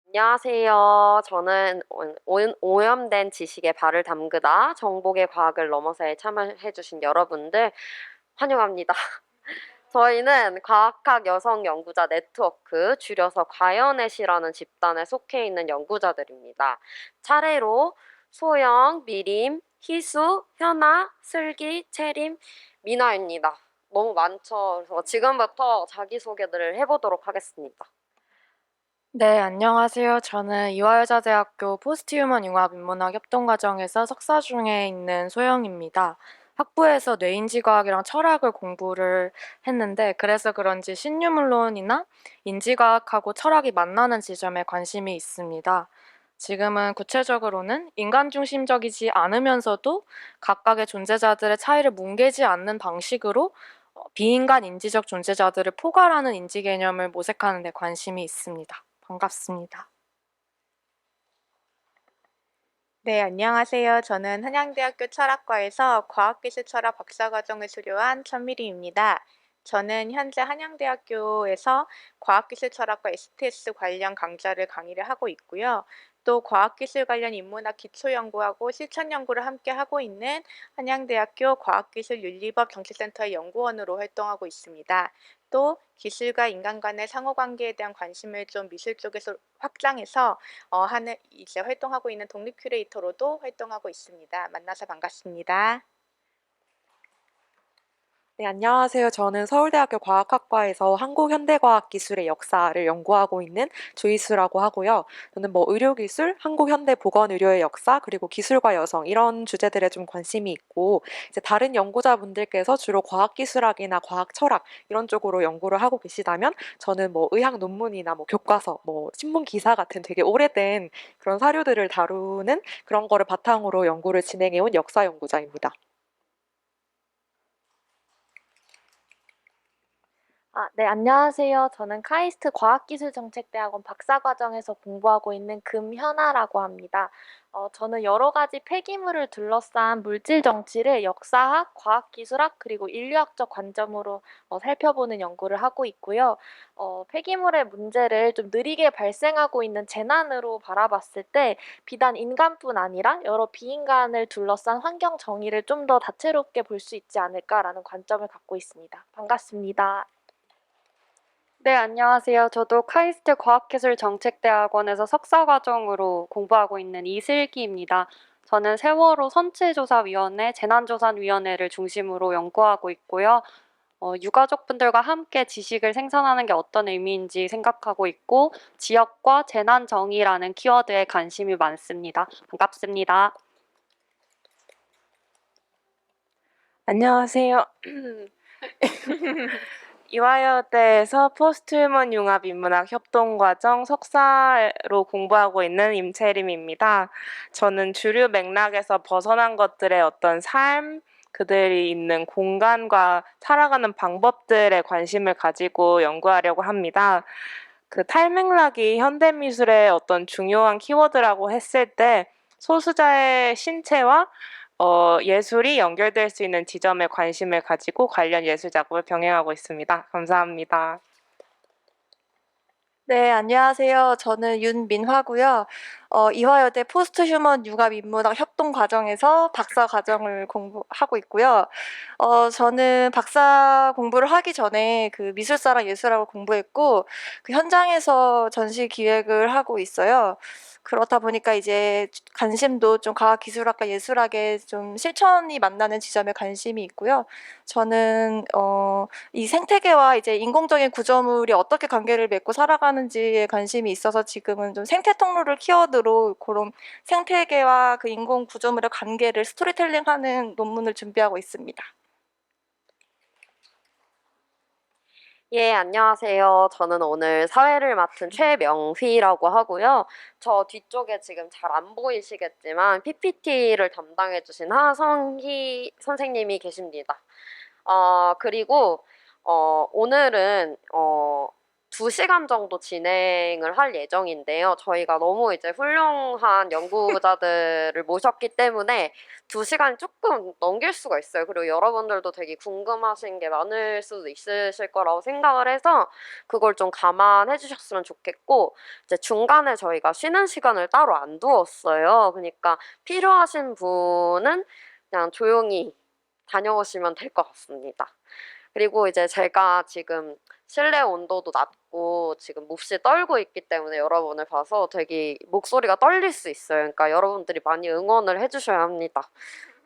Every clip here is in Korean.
안녕하세요. 저는 오염된 지식에 발을 담그다 정복의 과학을 넘어서에 참여해주신 여러분들 환영합니다. 저희는 과학학 여성 연구자 네트워크, 줄여서 과연넷이라는 집단에 속해 있는 연구자들입니다. 차례로 소영, 미림, 희수, 현아, 슬기, 채림, 미나입니다. 너무 많죠. 그래서 지금부터 자기소개들을 해보도록 하겠습니다. 네, 안녕하세요. 저는 이화여자대학교 포스트휴먼 융합 인문학 협동과정에서 석사 중에 있는 소영입니다. 학부에서 뇌인지과학이랑 철학을 공부를 했는데 그래서 그런지 신유물론이나 인지과학하고 철학이 만나는 지점에 관심이 있습니다. 지금은 구체적으로는 인간 중심적이지 않으면서도 각각의 존재자들의 차이를 뭉개지 않는 방식으로 비인간 인지적 존재자들을 포괄하는 인지 개념을 모색하는 데 관심이 있습니다. 반갑습니다. 네, 안녕하세요. 저는 한양대학교 철학과에서 과학기술 철학 박사과정을 수료한 천미리입니다. 저는 현재 한양대학교에서 과학기술 철학과 STS 관련 강좌를 강의를 하고 있고요. 또 과학기술 관련 인문학 기초 연구하고 실천 연구를 함께 하고 있는 한양대학교 과학기술윤리법 정책센터의 연구원으로 활동하고 있습니다. 또 기술과 인간 간의 상호관계에 대한 관심을 좀 미술 쪽에서 확장해서 하는 이제 활동하고 있는 독립 큐레이터로도 활동하고 있습니다. 만나서 반갑습니다. 네, 안녕하세요. 저는 서울대학교 과학학과에서 한국현대과학기술의 역사를 연구하고 있는 조이수라고 하고요. 저는 의료기술, 한국현대보건의료의 역사, 그리고 기술과 여성 이런 주제들에 좀 관심이 있고 이제 다른 연구자분들께서 주로 과학기술학이나 과학철학 이런 쪽으로 연구를 하고 계시다면 저는 의학 논문이나 교과서, 신문 기사 같은 되게 오래된 그런 사료들을 다루는 그런 거를 바탕으로 연구를 진행해온 역사 연구자입니다. 네, 안녕하세요. 저는 카이스트 과학기술정책대학원 박사과정에서 공부하고 있는 금현아라고 합니다. 저는 여러 가지 폐기물을 둘러싼 물질 정치를 역사학, 과학기술학, 그리고 인류학적 관점으로 살펴보는 연구를 하고 있고요. 폐기물의 문제를 좀 느리게 발생하고 있는 재난으로 바라봤을 때 비단 인간뿐 아니라 여러 비인간을 둘러싼 환경 정의를 좀 더 다채롭게 볼 수 있지 않을까라는 관점을 갖고 있습니다. 반갑습니다. 네, 안녕하세요. 저도 카이스트 과학기술정책대학원에서 석사과정으로 공부하고 있는 이슬기입니다. 저는 세월호 선체조사위원회, 재난조사위원회를 중심으로 연구하고 있고요. 유가족분들과 함께 지식을 생산하는 게 어떤 의미인지 생각하고 있고, 지역과 재난정의라는 키워드에 관심이 많습니다. 반갑습니다. 안녕하세요. 이화여대에서 포스트휴먼 융합 인문학 협동과정 석사로 공부하고 있는 임채림입니다. 저는 주류 맥락에서 벗어난 것들의 어떤 삶, 그들이 있는 공간과 살아가는 방법들에 관심을 가지고 연구하려고 합니다. 그 탈맥락이 현대미술의 어떤 중요한 키워드라고 했을 때 소수자의 신체와 예술이 연결될 수 있는 지점에 관심을 가지고 관련 예술 작업을 병행하고 있습니다. 감사합니다. 네, 안녕하세요. 저는 윤민화고요. 이화여대 포스트휴먼 융합 인문학 협동 과정에서 박사 과정을 공부하고 있고요. 저는 박사 공부를 하기 전에 그 미술사랑 예술학을 공부했고 그 현장에서 전시 기획을 하고 있어요. 그렇다 보니까 이제 관심도 좀 과학기술학과 예술학의 좀 실천이 만나는 지점에 관심이 있고요. 저는 이 생태계와 이제 인공적인 구조물이 어떻게 관계를 맺고 살아가는지에 관심이 있어서 지금은 좀 생태 통로를 키워드로 그런 생태계와 그 인공 구조물의 관계를 스토리텔링하는 논문을 준비하고 있습니다. 예, 안녕하세요. 저는 오늘 사회를 맡은 최명휘라고 하고요. 저 뒤쪽에 지금 잘 안 보이시겠지만 PPT를 담당해주신 하성희 선생님이 계십니다. 그리고 오늘은 2시간 정도 진행을 할 예정인데요. 저희가 너무 이제 훌륭한 연구자들을 모셨기 때문에 2시간 조금 넘길 수가 있어요. 그리고 여러분들도 되게 궁금하신 게 많을 수도 있으실 거라고 생각을 해서 그걸 좀 감안해 주셨으면 좋겠고, 이제 중간에 저희가 쉬는 시간을 따로 안 두었어요. 그러니까 필요하신 분은 그냥 조용히 다녀오시면 될 것 같습니다. 그리고 이제 제가 지금 실내 온도도 낮고 지금 몹시 떨고 있기 때문에 여러분을 봐서 되게 목소리가 떨릴 수 있어요. 그러니까 여러분들이 많이 응원을 해주셔야 합니다.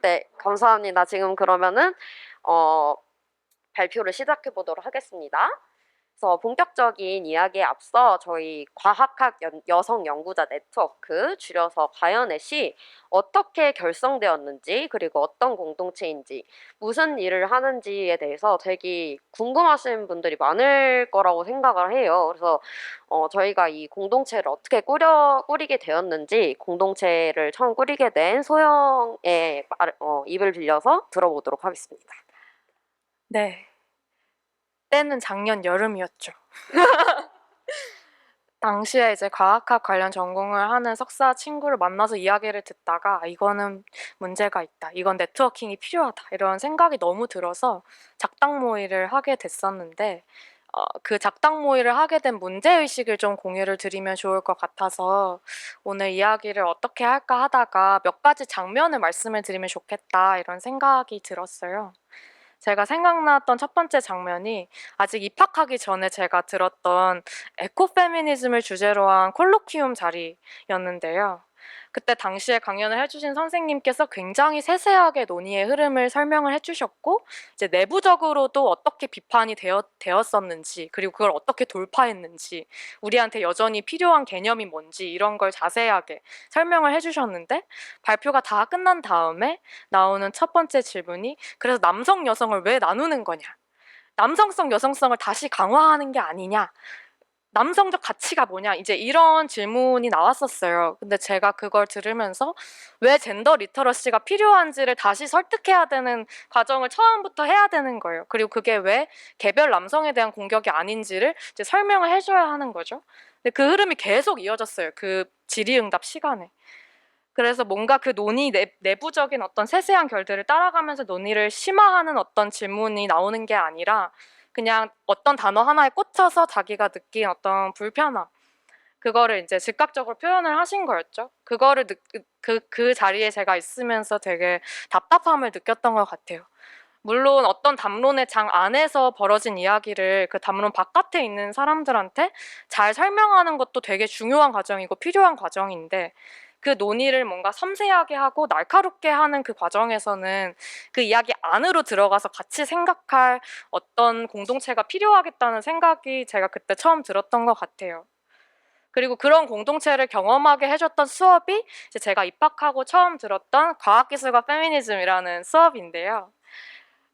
네, 감사합니다. 지금 그러면은 발표를 시작해 보도록 하겠습니다. 그래서 본격적인 이야기에 앞서 저희 과학학 여성 연구자 네트워크, 줄여서 과연넷이 어떻게 결성되었는지, 그리고 어떤 공동체인지, 무슨 일을 하는지에 대해서 되게 궁금하신 분들이 많을 거라고 생각을 해요. 그래서 저희가 이 공동체를 어떻게 꾸리게 되었는지, 공동체를 처음 꾸리게 된 소영의 입을 빌려서 들어보도록 하겠습니다. 네. 때는 작년 여름이었죠. 당시에 이제 과학학 관련 전공을 하는 석사 친구를 만나서 이야기를 듣다가 이거는 문제가 있다. 이건 네트워킹이 필요하다. 이런 생각이 너무 들어서 작당 모의를 하게 됐었는데 그 작당 모의를 하게 된 문제의식을 좀 공유를 드리면 좋을 것 같아서 오늘 이야기를 어떻게 할까 하다가 몇 가지 장면을 말씀을 드리면 좋겠다 이런 생각이 들었어요. 제가 생각났던 첫 번째 장면이 아직 입학하기 전에 제가 들었던 에코페미니즘을 주제로 한 콜로퀴움 자리였는데요. 그때 당시에 강연을 해주신 선생님께서 굉장히 세세하게 논의의 흐름을 설명을 해주셨고, 이제 내부적으로도 어떻게 비판이 되었었는지, 그리고 그걸 어떻게 돌파했는지, 우리한테 여전히 필요한 개념이 뭔지 이런 걸 자세하게 설명을 해주셨는데, 발표가 다 끝난 다음에 나오는 첫 번째 질문이 그래서 남성 여성을 왜 나누는 거냐? 남성성 여성성을 다시 강화하는 게 아니냐? 남성적 가치가 뭐냐? 이제 이런 질문이 나왔었어요. 근데 제가 그걸 들으면서 왜 젠더 리터러시가 필요한지를 다시 설득해야 되는 과정을 처음부터 해야 되는 거예요. 그리고 그게 왜 개별 남성에 대한 공격이 아닌지를 이제 설명을 해줘야 하는 거죠. 근데 그 흐름이 계속 이어졌어요. 그 질의응답 시간에. 그래서 뭔가 그 논의 내부적인 어떤 세세한 결들을 따라가면서 논의를 심화하는 어떤 질문이 나오는 게 아니라 그냥 어떤 단어 하나에 꽂혀서 자기가 느낀 어떤 불편함, 그거를 이제 즉각적으로 표현을 하신 거였죠. 그거를 그 자리에 제가 있으면서 되게 답답함을 느꼈던 것 같아요. 물론 어떤 담론의 장 안에서 벌어진 이야기를 그 담론 바깥에 있는 사람들한테 잘 설명하는 것도 되게 중요한 과정이고 필요한 과정인데, 그 논의를 뭔가 섬세하게 하고 날카롭게 하는 그 과정에서는 그 이야기 안으로 들어가서 같이 생각할 어떤 공동체가 필요하겠다는 생각이 제가 그때 처음 들었던 것 같아요. 그리고 그런 공동체를 경험하게 해줬던 수업이 이제 제가 입학하고 처음 들었던 과학기술과 페미니즘이라는 수업인데요.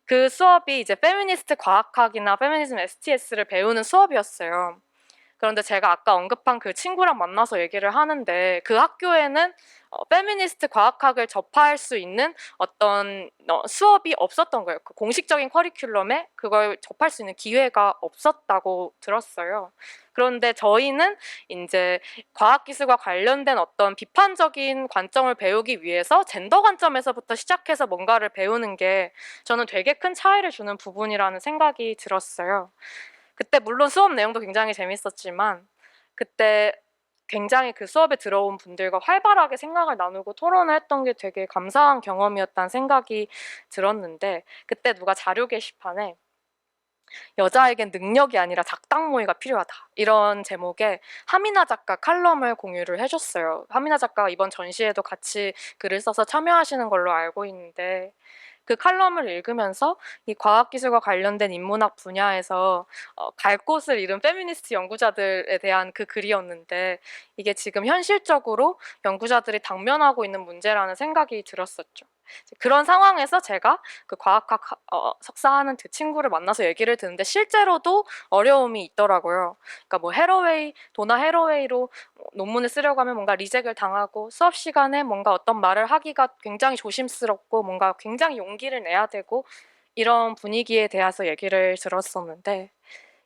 그 수업이 이제 페미니스트 과학학이나 페미니즘 STS를 배우는 수업이었어요. 그런데 제가 아까 언급한 그 친구랑 만나서 얘기를 하는데 그 학교에는 페미니스트 과학학을 접할 수 있는 어떤 수업이 없었던 거예요. 그 공식적인 커리큘럼에 그걸 접할 수 있는 기회가 없었다고 들었어요. 그런데 저희는 이제 과학기술과 관련된 어떤 비판적인 관점을 배우기 위해서 젠더 관점에서부터 시작해서 뭔가를 배우는 게 저는 되게 큰 차이를 주는 부분이라는 생각이 들었어요. 그때 물론 수업 내용도 굉장히 재밌었지만 그때 굉장히 그 수업에 들어온 분들과 활발하게 생각을 나누고 토론을 했던 게 되게 감사한 경험이었다는 생각이 들었는데, 그때 누가 자료 게시판에 여자에겐 능력이 아니라 작당 모의가 필요하다 이런 제목의 하미나 작가 칼럼을 공유를 해줬어요. 하미나 작가가 이번 전시에도 같이 글을 써서 참여하시는 걸로 알고 있는데, 그 칼럼을 읽으면서 이 과학기술과 관련된 인문학 분야에서 갈 곳을 잃은 페미니스트 연구자들에 대한 그 글이었는데, 이게 지금 현실적으로 연구자들이 당면하고 있는 문제라는 생각이 들었었죠. 그런 상황에서 제가 그 과학학 석사하는 그 친구를 만나서 얘기를 듣는데 실제로도 어려움이 있더라고요. 그러니까 뭐 도나 해로웨이로 논문을 쓰려고 하면 뭔가 리젝을 당하고, 수업 시간에 뭔가 어떤 말을 하기가 굉장히 조심스럽고 뭔가 굉장히 용기를 내야 되고, 이런 분위기에 대해서 얘기를 들었었는데,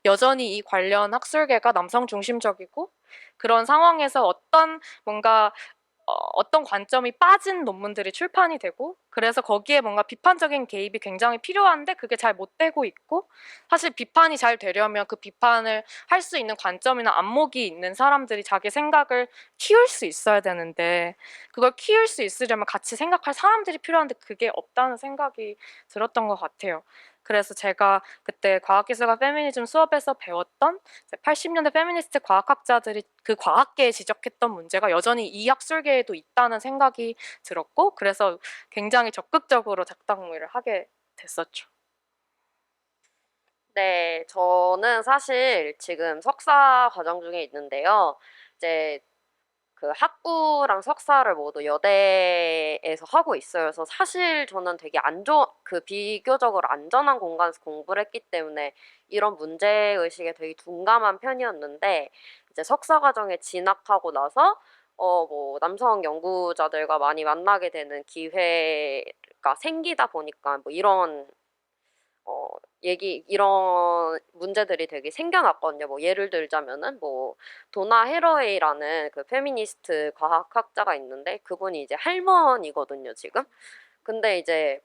여전히 이 관련 학술계가 남성 중심적이고 그런 상황에서 어떤 관점이 빠진 논문들이 출판이 되고 그래서 거기에 뭔가 비판적인 개입이 굉장히 필요한데 그게 잘 못 되고 있고 사실 비판이 잘 되려면 그 비판을 할 수 있는 관점이나 안목이 있는 사람들이 자기 생각을 키울 수 있어야 되는데 그걸 키울 수 있으려면 같이 생각할 사람들이 필요한데 그게 없다는 생각이 들었던 것 같아요. 그래서 제가 그때 과학기술과 페미니즘 수업에서 배웠던 80년대 페미니스트 과학학자들이 그 과학계에 지적했던 문제가 여전히 이 학술계에도 있다는 생각이 들었고 그래서 굉장히 적극적으로 작당무를 하게 됐었죠. 네, 저는 사실 지금 석사 과정 중에 있는데요. 이제 그 학부랑 석사를 모두 여대에서 하고 있어요. 그래서 사실 저는 되게 비교적으로 안전한 공간에서 공부를 했기 때문에 이런 문제의식에 되게 둔감한 편이었는데, 이제 석사 과정에 진학하고 나서, 남성 연구자들과 많이 만나게 되는 기회가 생기다 보니까 뭐 어, 이런 문제들이 되게 생겨났거든요. 뭐 예를 들자면은 도나 해러웨이라는 그 페미니스트 과학학자가 있는데 그분이 이제 할머니거든요, 지금. 근데 이제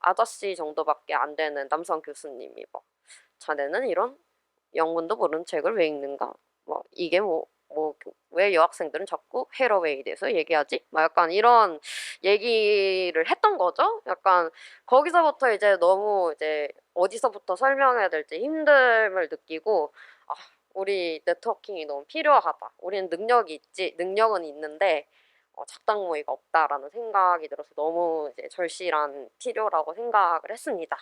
아저씨 정도밖에 안 되는 남성 교수님이 자네는 이런 영문도 모르는 책을 왜 읽는가? 이게 왜 여학생들은 자꾸 해러웨이에 대해서 얘기하지? 약간 이런 얘기를 했던 거죠. 약간 거기서부터 이제 너무 이제 어디서부터 설명해야 될지 힘듦을 느끼고, 아, 우리 네트워킹이 너무 필요하다. 우리는 능력은 있는데 작당 모의가 없다라는 생각이 들어서 너무 이제 절실한 필요라고 생각을 했습니다.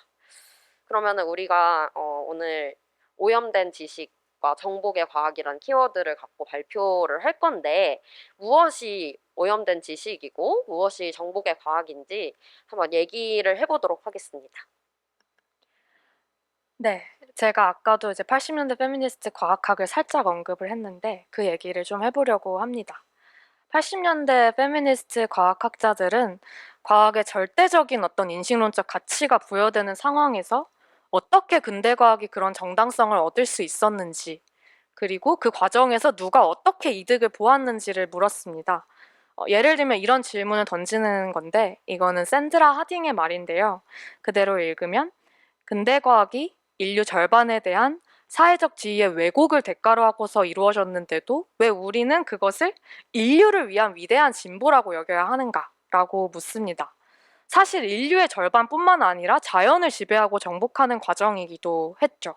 그러면은 우리가 오늘 오염된 지식과 정복의 과학이란 키워드를 갖고 발표를 할 건데 무엇이 오염된 지식이고 무엇이 정복의 과학인지 한번 얘기를 해보도록 하겠습니다. 네, 제가 아까도 이제 80년대 페미니스트 과학학을 살짝 언급을 했는데 그 얘기를 좀 해보려고 합니다. 80년대 페미니스트 과학학자들은 과학의 절대적인 어떤 인식론적 가치가 부여되는 상황에서 어떻게 근대과학이 그런 정당성을 얻을 수 있었는지 그리고 그 과정에서 누가 어떻게 이득을 보았는지를 물었습니다. 예를 들면 이런 질문을 던지는 건데 이거는 샌드라 하딩의 말인데요. 그대로 읽으면 근대과학이 인류 절반에 대한 사회적 지위의 왜곡을 대가로 하고서 이루어졌는데도 왜 우리는 그것을 인류를 위한 위대한 진보라고 여겨야 하는가라고 묻습니다. 사실 인류의 절반뿐만 아니라 자연을 지배하고 정복하는 과정이기도 했죠.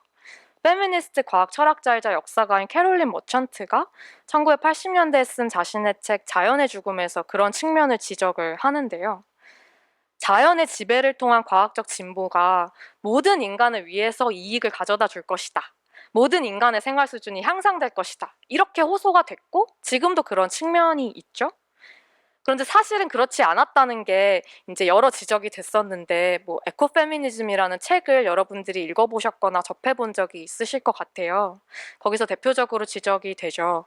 페미니스트 과학 철학자이자 역사가인 캐롤린 머천트가 1980년대에 쓴 자신의 책 자연의 죽음에서 그런 측면을 지적을 하는데요. 자연의 지배를 통한 과학적 진보가 모든 인간을 위해서 이익을 가져다 줄 것이다. 모든 인간의 생활 수준이 향상될 것이다. 이렇게 호소가 됐고 지금도 그런 측면이 있죠. 그런데 사실은 그렇지 않았다는 게 이제 여러 지적이 됐었는데 에코페미니즘이라는 책을 여러분들이 읽어보셨거나 접해본 적이 있으실 것 같아요. 거기서 대표적으로 지적이 되죠.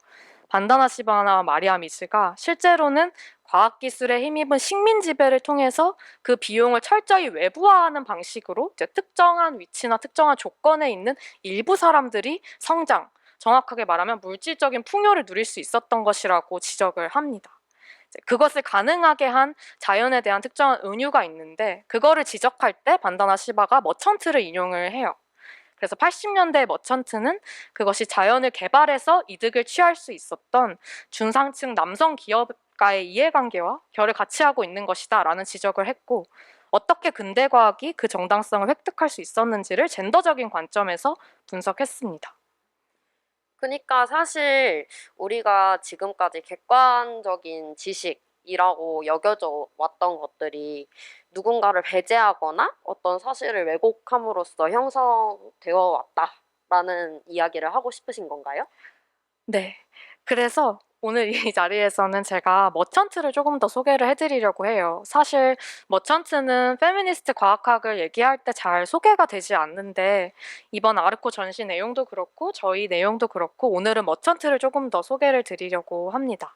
반다나 시바나 마리아 미즈가 실제로는 과학기술에 힘입은 식민 지배를 통해서 그 비용을 철저히 외부화하는 방식으로 이제 특정한 위치나 특정한 조건에 있는 일부 사람들이 정확하게 말하면 물질적인 풍요를 누릴 수 있었던 것이라고 지적을 합니다. 그것을 가능하게 한 자연에 대한 특정한 은유가 있는데 그거를 지적할 때 반다나 시바가 머천트를 인용을 해요. 그래서 80년대 머천트는 그것이 자연을 개발해서 이득을 취할 수 있었던 중상층 남성 기업가의 이해관계와 결을 같이 하고 있는 것이다 라는 지적을 했고 어떻게 근대과학이 그 정당성을 획득할 수 있었는지를 젠더적인 관점에서 분석했습니다. 그러니까 사실 우리가 지금까지 객관적인 지식이라고 여겨져 왔던 것들이 누군가를 배제하거나 어떤 사실을 왜곡함으로써 형성되어 왔다라는 이야기를 하고 싶으신 건가요? 네. 그래서 오늘 이 자리에서는 제가 머천트를 조금 더 소개를 해드리려고 해요. 사실 머천트는 페미니스트 과학학을 얘기할 때 잘 소개가 되지 않는데 이번 아르코 전시 내용도 그렇고 저희 내용도 그렇고 오늘은 머천트를 조금 더 소개를 드리려고 합니다.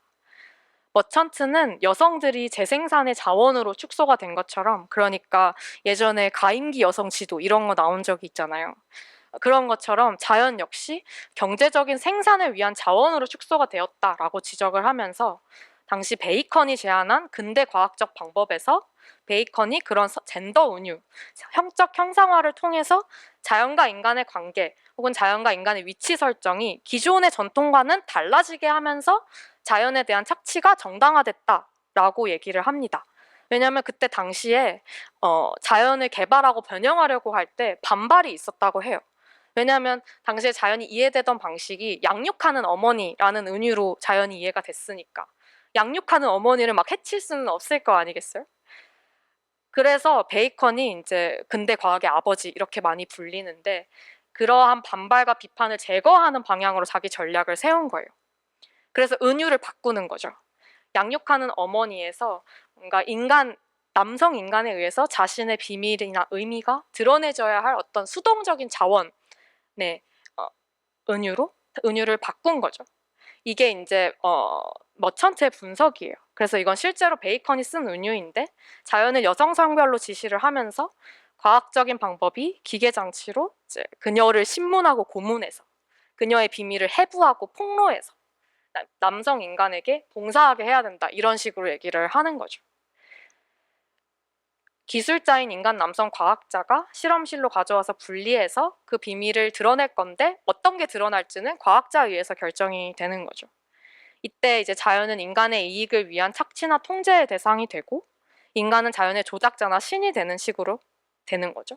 머천트는 여성들이 재생산의 자원으로 축소가 된 것처럼 그러니까 예전에 가임기 여성 지도 이런 거 나온 적이 있잖아요. 그런 것처럼 자연 역시 경제적인 생산을 위한 자원으로 축소가 되었다라고 지적을 하면서 당시 베이컨이 제안한 근대 과학적 방법에서 베이컨이 그런 젠더 운유, 형적 형상화를 통해서 자연과 인간의 관계 혹은 자연과 인간의 위치 설정이 기존의 전통과는 달라지게 하면서 자연에 대한 착취가 정당화됐다라고 얘기를 합니다. 왜냐하면 그때 당시에 자연을 개발하고 변형하려고 할 때 반발이 있었다고 해요. 왜냐하면 당시에 자연이 이해되던 방식이 양육하는 어머니라는 은유로 자연이 이해가 됐으니까 양육하는 어머니를 막 해칠 수는 없을 거 아니겠어요? 그래서 베이컨이 이제 근대 과학의 아버지 이렇게 많이 불리는데 그러한 반발과 비판을 제거하는 방향으로 자기 전략을 세운 거예요. 그래서 은유를 바꾸는 거죠. 양육하는 어머니에서 뭔가 남성 인간에 의해서 자신의 비밀이나 의미가 드러내져야 할 어떤 수동적인 자원의 은유를 바꾼 거죠. 이게 이제 머천트의 분석이에요. 그래서 이건 실제로 베이컨이 쓴 은유인데 자연을 여성 성별로 지시를 하면서 과학적인 방법이 기계 장치로 이제 그녀를 신문하고 고문해서 그녀의 비밀을 해부하고 폭로해서 남성 인간에게 봉사하게 해야 된다 이런 식으로 얘기를 하는 거죠. 기술자인 인간 남성 과학자가 실험실로 가져와서 분리해서 그 비밀을 드러낼 건데 어떤 게 드러날지는 과학자에 의해서 결정이 되는 거죠. 이때 이제 자연은 인간의 이익을 위한 착취나 통제의 대상이 되고 인간은 자연의 조작자나 신이 되는 식으로 되는 거죠.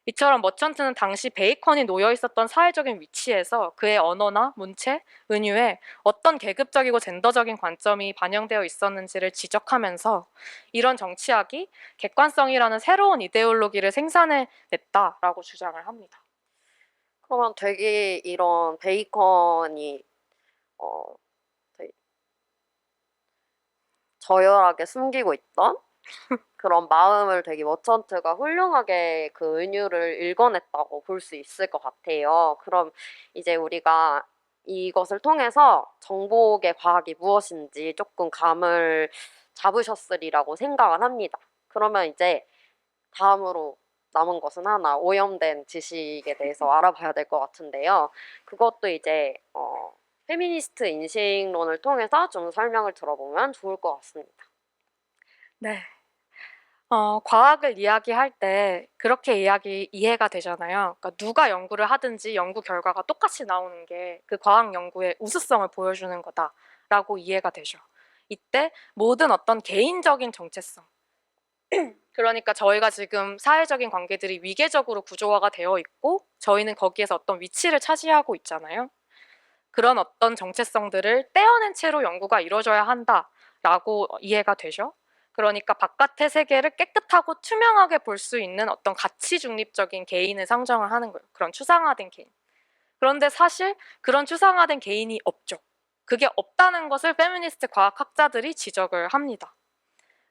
이처럼 머천트는 당시 베이컨이 놓여 있었던 사회적인 위치에서 그의 언어나 문체, 은유에 어떤 계급적이고 젠더적인 관점이 반영되어 있었는지를 지적하면서 이런 정치학이 객관성이라는 새로운 이데올로기를 생산해냈다라고 주장을 합니다. 그러면 되게 이런 베이컨이 되게 저열하게 숨기고 있던 그런 마음을 되게 머천트가 훌륭하게 그 은유를 읽어냈다고 볼 수 있을 것 같아요. 그럼 이제 우리가 이것을 통해서 정복의 과학이 무엇인지 조금 감을 잡으셨으리라고 생각을 합니다. 그러면 이제 다음으로 남은 것은 하나 오염된 지식에 대해서 알아봐야 될 것 같은데요. 그것도 이제 페미니스트 인식론을 통해서 좀 설명을 들어보면 좋을 것 같습니다. 네. 과학을 이야기할 때 그렇게 이해가 되잖아요. 그러니까 누가 연구를 하든지 연구 결과가 똑같이 나오는 게 그 과학 연구의 우수성을 보여주는 거다라고 이해가 되죠. 이때 모든 어떤 개인적인 정체성, 그러니까 저희가 지금 사회적인 관계들이 위계적으로 구조화가 되어 있고 저희는 거기에서 어떤 위치를 차지하고 있잖아요. 그런 어떤 정체성들을 떼어낸 채로 연구가 이루어져야 한다라고 이해가 되죠. 그러니까 바깥의 세계를 깨끗하고 투명하게 볼 수 있는 어떤 가치 중립적인 개인을 상정을 하는 거예요. 그런 추상화된 개인. 그런데 사실 그런 추상화된 개인이 없죠. 그게 없다는 것을 페미니스트 과학학자들이 지적을 합니다.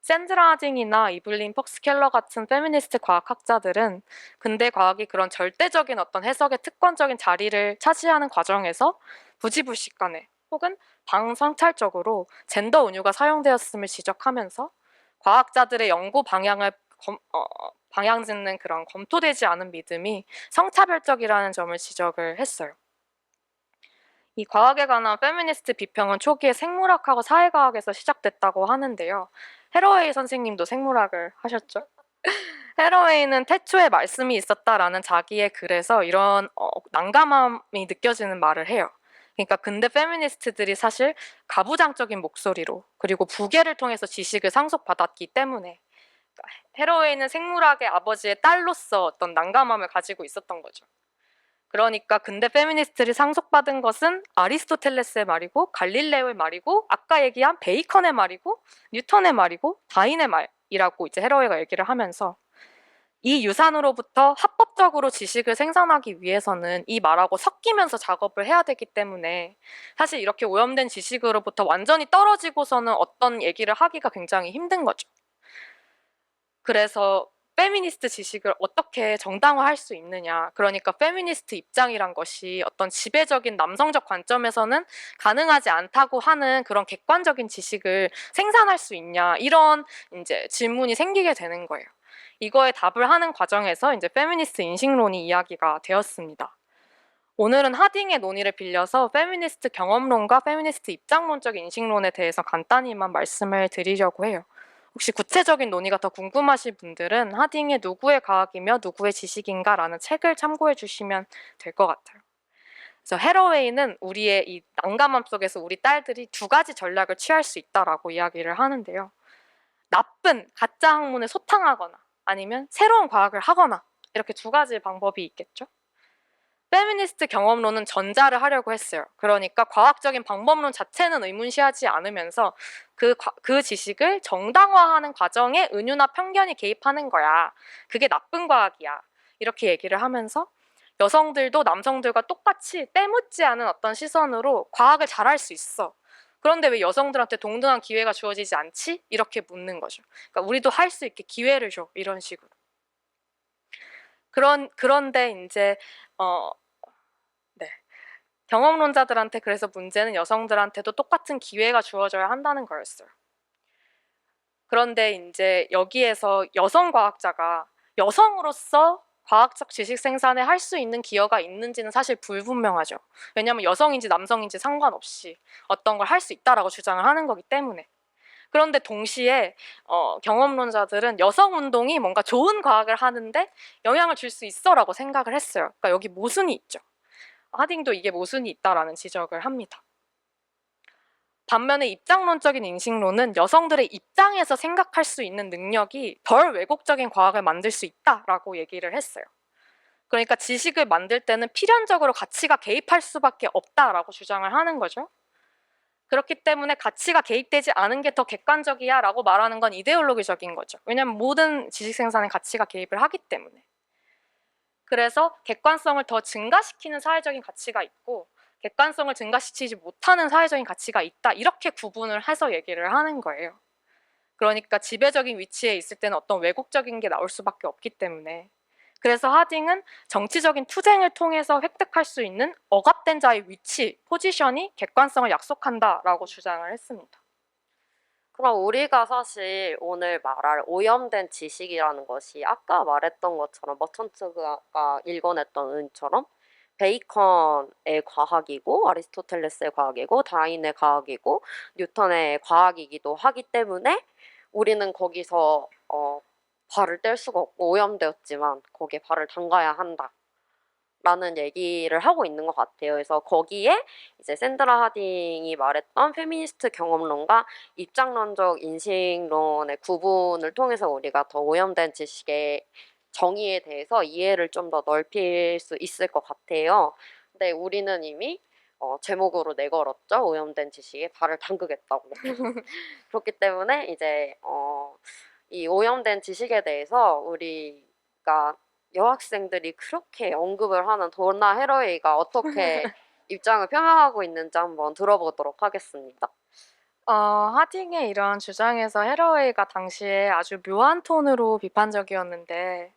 샌드라 하딩이나 이블린 퍽스켈러 같은 페미니스트 과학학자들은 근대 과학이 그런 절대적인 어떤 해석의 특권적인 자리를 차지하는 과정에서 부지불식간에 혹은 방성찰적으로 젠더 은유가 사용되었음을 지적하면서 과학자들의 연구 방향을 방향짓는 그런 검토되지 않은 믿음이 성차별적이라는 점을 지적을 했어요. 이 과학에 관한 페미니스트 비평은 초기에 생물학하고 사회과학에서 시작됐다고 하는데요. 해러웨이 선생님도 생물학을 하셨죠? 해러웨이는 태초에 말씀이 있었다라는 자기의 글에서 이런 난감함이 느껴지는 말을 해요. 그러니까 근대 페미니스트들이 사실 가부장적인 목소리로 그리고 부계를 통해서 지식을 상속받았기 때문에 해러웨이는 생물학의 아버지의 딸로서 어떤 난감함을 가지고 있었던 거죠. 그러니까 근대 페미니스트들이 상속받은 것은 아리스토텔레스의 말이고 갈릴레오의 말이고 아까 얘기한 베이컨의 말이고 뉴턴의 말이고 다윈의 말이라고 이제 해러웨이가 얘기를 하면서 이 유산으로부터 합법적으로 지식을 생산하기 위해서는 이 말하고 섞이면서 작업을 해야 되기 때문에 사실 이렇게 오염된 지식으로부터 완전히 떨어지고서는 어떤 얘기를 하기가 굉장히 힘든 거죠. 그래서 페미니스트 지식을 어떻게 정당화할 수 있느냐. 그러니까 페미니스트 입장이란 것이 어떤 지배적인 남성적 관점에서는 가능하지 않다고 하는 그런 객관적인 지식을 생산할 수 있냐. 이런 이제 질문이 생기게 되는 거예요. 이거에 답을 하는 과정에서 이제 페미니스트 인식론이 이야기가 되었습니다. 오늘은 하딩의 논의를 빌려서 페미니스트 경험론과 페미니스트 입장론적 인식론에 대해서 간단히만 말씀을 드리려고 해요. 혹시 구체적인 논의가 더 궁금하신 분들은 하딩의 누구의 과학이며 누구의 지식인가 라는 책을 참고해 주시면 될 것 같아요. 그래서 해러웨이는 우리의 이 난감함 속에서 우리 딸들이 두 가지 전략을 취할 수 있다라고 이야기를 하는데요. 나쁜 가짜 학문을 소탕하거나 아니면 새로운 과학을 하거나 이렇게 두 가지 방법이 있겠죠. 페미니스트 경험론은 전자를 하려고 했어요. 그러니까 과학적인 방법론 자체는 의문시하지 않으면서 그 지식을 정당화하는 과정에 은유나 편견이 개입하는 거야. 그게 나쁜 과학이야. 이렇게 얘기를 하면서 여성들도 남성들과 똑같이 때묻지 않은 어떤 시선으로 과학을 잘할 수 있어. 그런데 왜 여성들한테 동등한 기회가 주어지지 않지? 이렇게 묻는 거죠. 그러니까 우리도 할 수 있게 기회를 줘. 이런 식으로. 그런데 이제 경험론자들한테 그래서 문제는 여성들한테도 똑같은 기회가 주어져야 한다는 거였어요. 그런데 이제 여기에서 여성 과학자가 여성으로서 과학적 지식 생산에 할 수 있는 기여가 있는지는 사실 불분명하죠. 왜냐하면 여성인지 남성인지 상관없이 어떤 걸 할 수 있다라고 주장을 하는 거기 때문에. 그런데 동시에 경험론자들은 여성 운동이 뭔가 좋은 과학을 하는데 영향을 줄 수 있어라고 생각을 했어요. 그러니까 여기 모순이 있죠. 하딩도 이게 모순이 있다라는 지적을 합니다. 반면에 입장론적인 인식론은 여성들의 입장에서 생각할 수 있는 능력이 덜 왜곡적인 과학을 만들 수 있다라고 얘기를 했어요. 그러니까 지식을 만들 때는 필연적으로 가치가 개입할 수밖에 없다라고 주장을 하는 거죠. 그렇기 때문에 가치가 개입되지 않은 게 더 객관적이야 라고 말하는 건 이데올로기적인 거죠. 왜냐하면 모든 지식 생산에 가치가 개입을 하기 때문에. 그래서 객관성을 더 증가시키는 사회적인 가치가 있고 객관성을 증가시키지 못하는 사회적인 가치가 있다. 이렇게 구분을 해서 얘기를 하는 거예요. 그러니까 지배적인 위치에 있을 때는 어떤 왜곡적인 게 나올 수밖에 없기 때문에. 그래서 하딩은 정치적인 투쟁을 통해서 획득할 수 있는 억압된 자의 위치, 포지션이 객관성을 약속한다라고 주장을 했습니다. 그럼 우리가 사실 오늘 말할 오염된 지식이라는 것이 아까 말했던 것처럼 머천트가 읽어냈던 은처럼 베이컨의 과학이고 아리스토텔레스의 과학이고 다윈의 과학이고 뉴턴의 과학이기도 하기 때문에 우리는 거기서 발을 뗄 수가 없고 오염되었지만 거기에 발을 담가야 한다. 라는 얘기를 하고 있는 것 같아요. 그래서 거기에 이제 샌드라 하딩이 말했던 페미니스트 경험론과 입장론적 인식론의 구분을 통해서 우리가 더 오염된 지식의 정의에 대해서 이해를 좀 더 넓힐 수 있을 것 같아요. 근데 우리는 이미 제목으로 내걸었죠. 오염된 지식에 발을 담그겠다고. 그렇기 때문에 이제 이 오염된 지식에 대해서 우리가 여학생들이 그렇게 언급을 하는 도나 해러웨이가 어떻게 입장을 표명하고 있는지 한번 들어보도록 하겠습니다. 하딩의 이런 주장에서 해러웨이가 당시에 아주 묘한 톤으로 비판적이었는데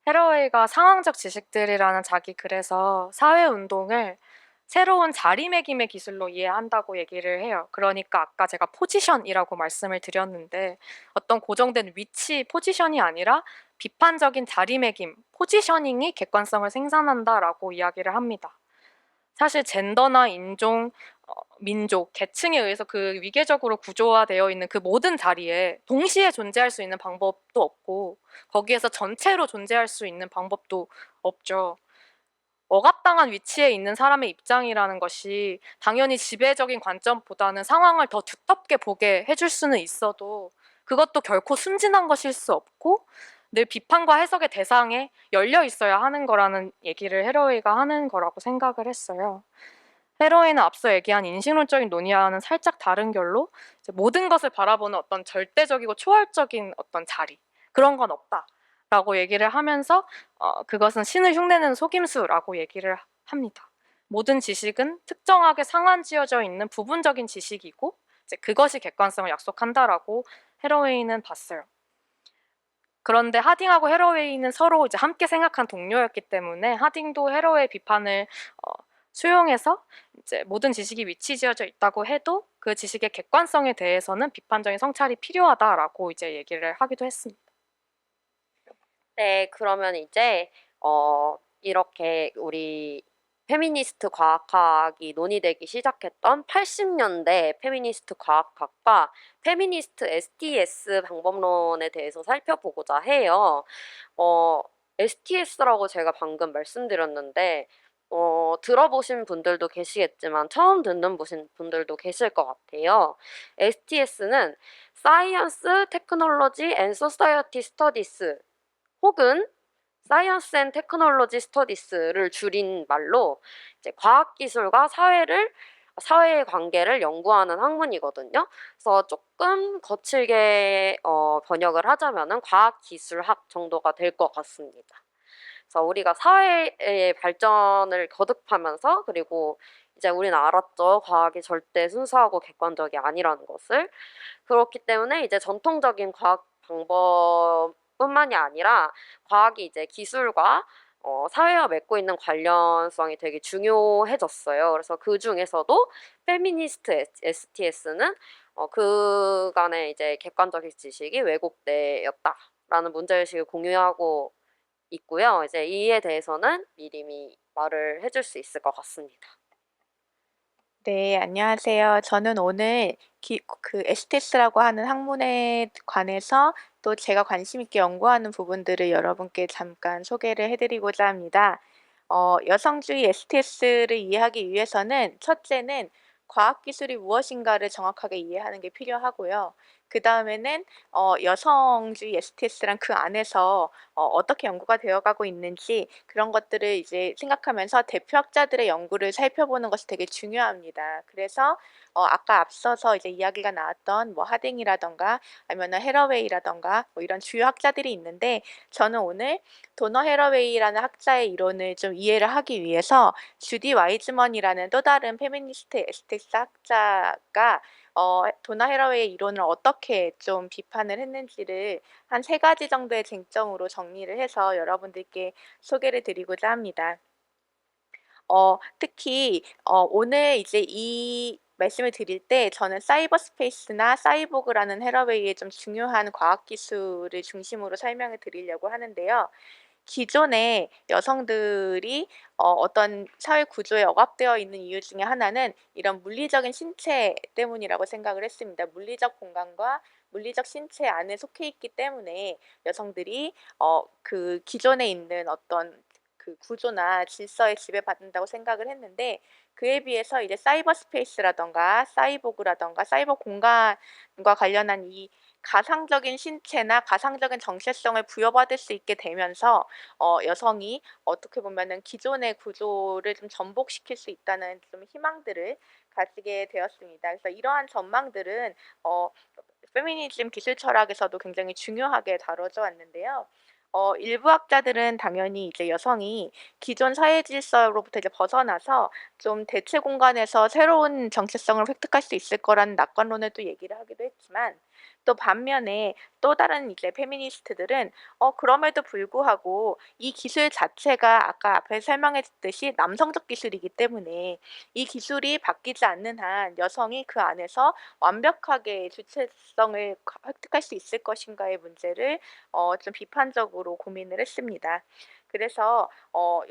해러웨이가 상황적 지식들이라는 자기 글에서 사회운동을 새로운 자리매김의 기술로 이해한다고 얘기를 해요. 그러니까 아까 제가 포지션이라고 말씀을 드렸는데 어떤 고정된 위치, 포지션이 아니라 비판적인 자리매김, 포지셔닝이 객관성을 생산한다라고 이야기를 합니다. 사실 젠더나 인종, 민족, 계층에 의해서 그 위계적으로 구조화되어 있는 그 모든 자리에 동시에 존재할 수 있는 방법도 없고 거기에서 전체로 존재할 수 있는 방법도 없죠. 억압당한 위치에 있는 사람의 입장이라는 것이 당연히 지배적인 관점보다는 상황을 더 두텁게 보게 해줄 수는 있어도 그것도 결코 순진한 것일 수 없고 늘 비판과 해석의 대상에 열려 있어야 하는 거라는 얘기를 해러웨이가 하는 거라고 생각을 했어요. 해러웨이는 앞서 얘기한 인식론적인 논의와는 살짝 다른 결로 모든 것을 바라보는 어떤 절대적이고 초월적인 어떤 자리 그런 건 없다. 라고 얘기를 하면서 그것은 신을 흉내내는 속임수라고 얘기를 합니다. 모든 지식은 특정하게 상한지어져 있는 부분적인 지식이고 이제 그것이 객관성을 약속한다라고 해러웨이는 봤어요. 그런데 하딩하고 해러웨이는 서로 이제 함께 생각한 동료였기 때문에 하딩도 해러웨이 비판을 수용해서 이제 모든 지식이 위치지어져 있다고 해도 그 지식의 객관성에 대해서는 비판적인 성찰이 필요하다라고 이제 얘기를 하기도 했습니다. 네, 그러면 이제 이렇게 우리 페미니스트 과학학이 논의되기 시작했던 80년대 페미니스트 과학학과 페미니스트 STS 방법론에 대해서 살펴보고자 해요. STS라고 제가 방금 말씀드렸는데 들어보신 분들도 계시겠지만 처음 듣는 분들도 계실 것 같아요. STS는 Science, Technology and Society Studies 혹은 사이언스 앤 테크놀로지 스터디스를 줄인 말로 이제 과학기술과 사회의 관계를 연구하는 학문이거든요. 그래서 조금 거칠게 번역을 하자면은 과학기술학 정도가 될 것 같습니다. 그래서 우리가 사회의 발전을 거듭하면서 그리고 이제 우리는 알았죠. 과학이 절대 순수하고 객관적이 아니라는 것을. 그렇기 때문에 이제 전통적인 과학 방법뿐만이 아니라 과학이 이제 기술과 사회와 맺고 있는 관련성이 되게 중요해졌어요. 그래서 그 중에서도 페미니스트 STS는 그간의 이제 객관적인 지식이 왜곡되었다라는 문제의식을 공유하고 있고요. 이제 이에 대해서는 미림이 말을 해줄 수 있을 것 같습니다. 네, 안녕하세요. 저는 오늘 그 STS라고 하는 학문에 관해서 또 제가 관심 있게 연구하는 부분들을 여러분께 잠깐 소개를 해드리고자 합니다. 여성주의 STS를 이해하기 위해서는 첫째는 과학기술이 무엇인가를 정확하게 이해하는 게 필요하고요. 그 다음에는 여성주의 STS랑 그 안에서 어떻게 연구가 되어가고 있는지 그런 것들을 이제 생각하면서 대표학자들의 연구를 살펴보는 것이 되게 중요합니다. 그래서 아까 앞서서 이제 이야기가 나왔던 뭐 하딩이라던가 아니면 해러웨이라던가 뭐 이런 주요 학자들이 있는데 저는 오늘 도너 해러웨이라는 학자의 이론을 좀 이해를 하기 위해서 주디 와이즈먼이라는 또 다른 페미니스트 에스텍스 학자가 도너 해러웨이의 이론을 어떻게 좀 비판을 했는지를 한 3가지 정도의 쟁점으로 정리를 해서 여러분들께 소개를 드리고자 합니다. 특히 오늘 이제 이 말씀을 드릴 때 저는 사이버 스페이스나 사이보그라는 해러웨이의 좀 중요한 과학 기술을 중심으로 설명을 드리려고 하는데요. 기존에 여성들이 어떤 사회 구조에 억압되어 있는 이유 중에 하나는 이런 물리적인 신체 때문이라고 생각을 했습니다. 물리적 공간과 물리적 신체 안에 속해 있기 때문에 여성들이 그 기존에 있는 어떤 그 구조나 질서에 지배받는다고 생각을 했는데 그에 비해서 이제 사이버 스페이스라던가 사이보그라던가 사이버 공간과 관련한 이 가상적인 신체나 가상적인 정체성을 부여받을 수 있게 되면서 여성이 어떻게 보면은 기존의 구조를 좀 전복시킬 수 있다는 좀 희망들을 가지게 되었습니다. 그래서 이러한 전망들은 페미니즘 기술 철학에서도 굉장히 중요하게 다뤄져 왔는데요. 일부 학자들은 당연히 이제 여성이 기존 사회 질서로부터 이제 벗어나서 좀 대체 공간에서 새로운 정체성을 획득할 수 있을 거라는 낙관론을 또 얘기를 하기도 했지만 또 반면에 또 다른 이제 페미니스트들은 그럼에도 불구하고 이 기술 자체가 아까 앞에 설명했듯이 남성적 기술이기 때문에 이 기술이 바뀌지 않는 한 여성이 그 안에서 완벽하게 주체성을 획득할 수 있을 것인가의 문제를 좀 비판적으로 고민을 했습니다. 그래서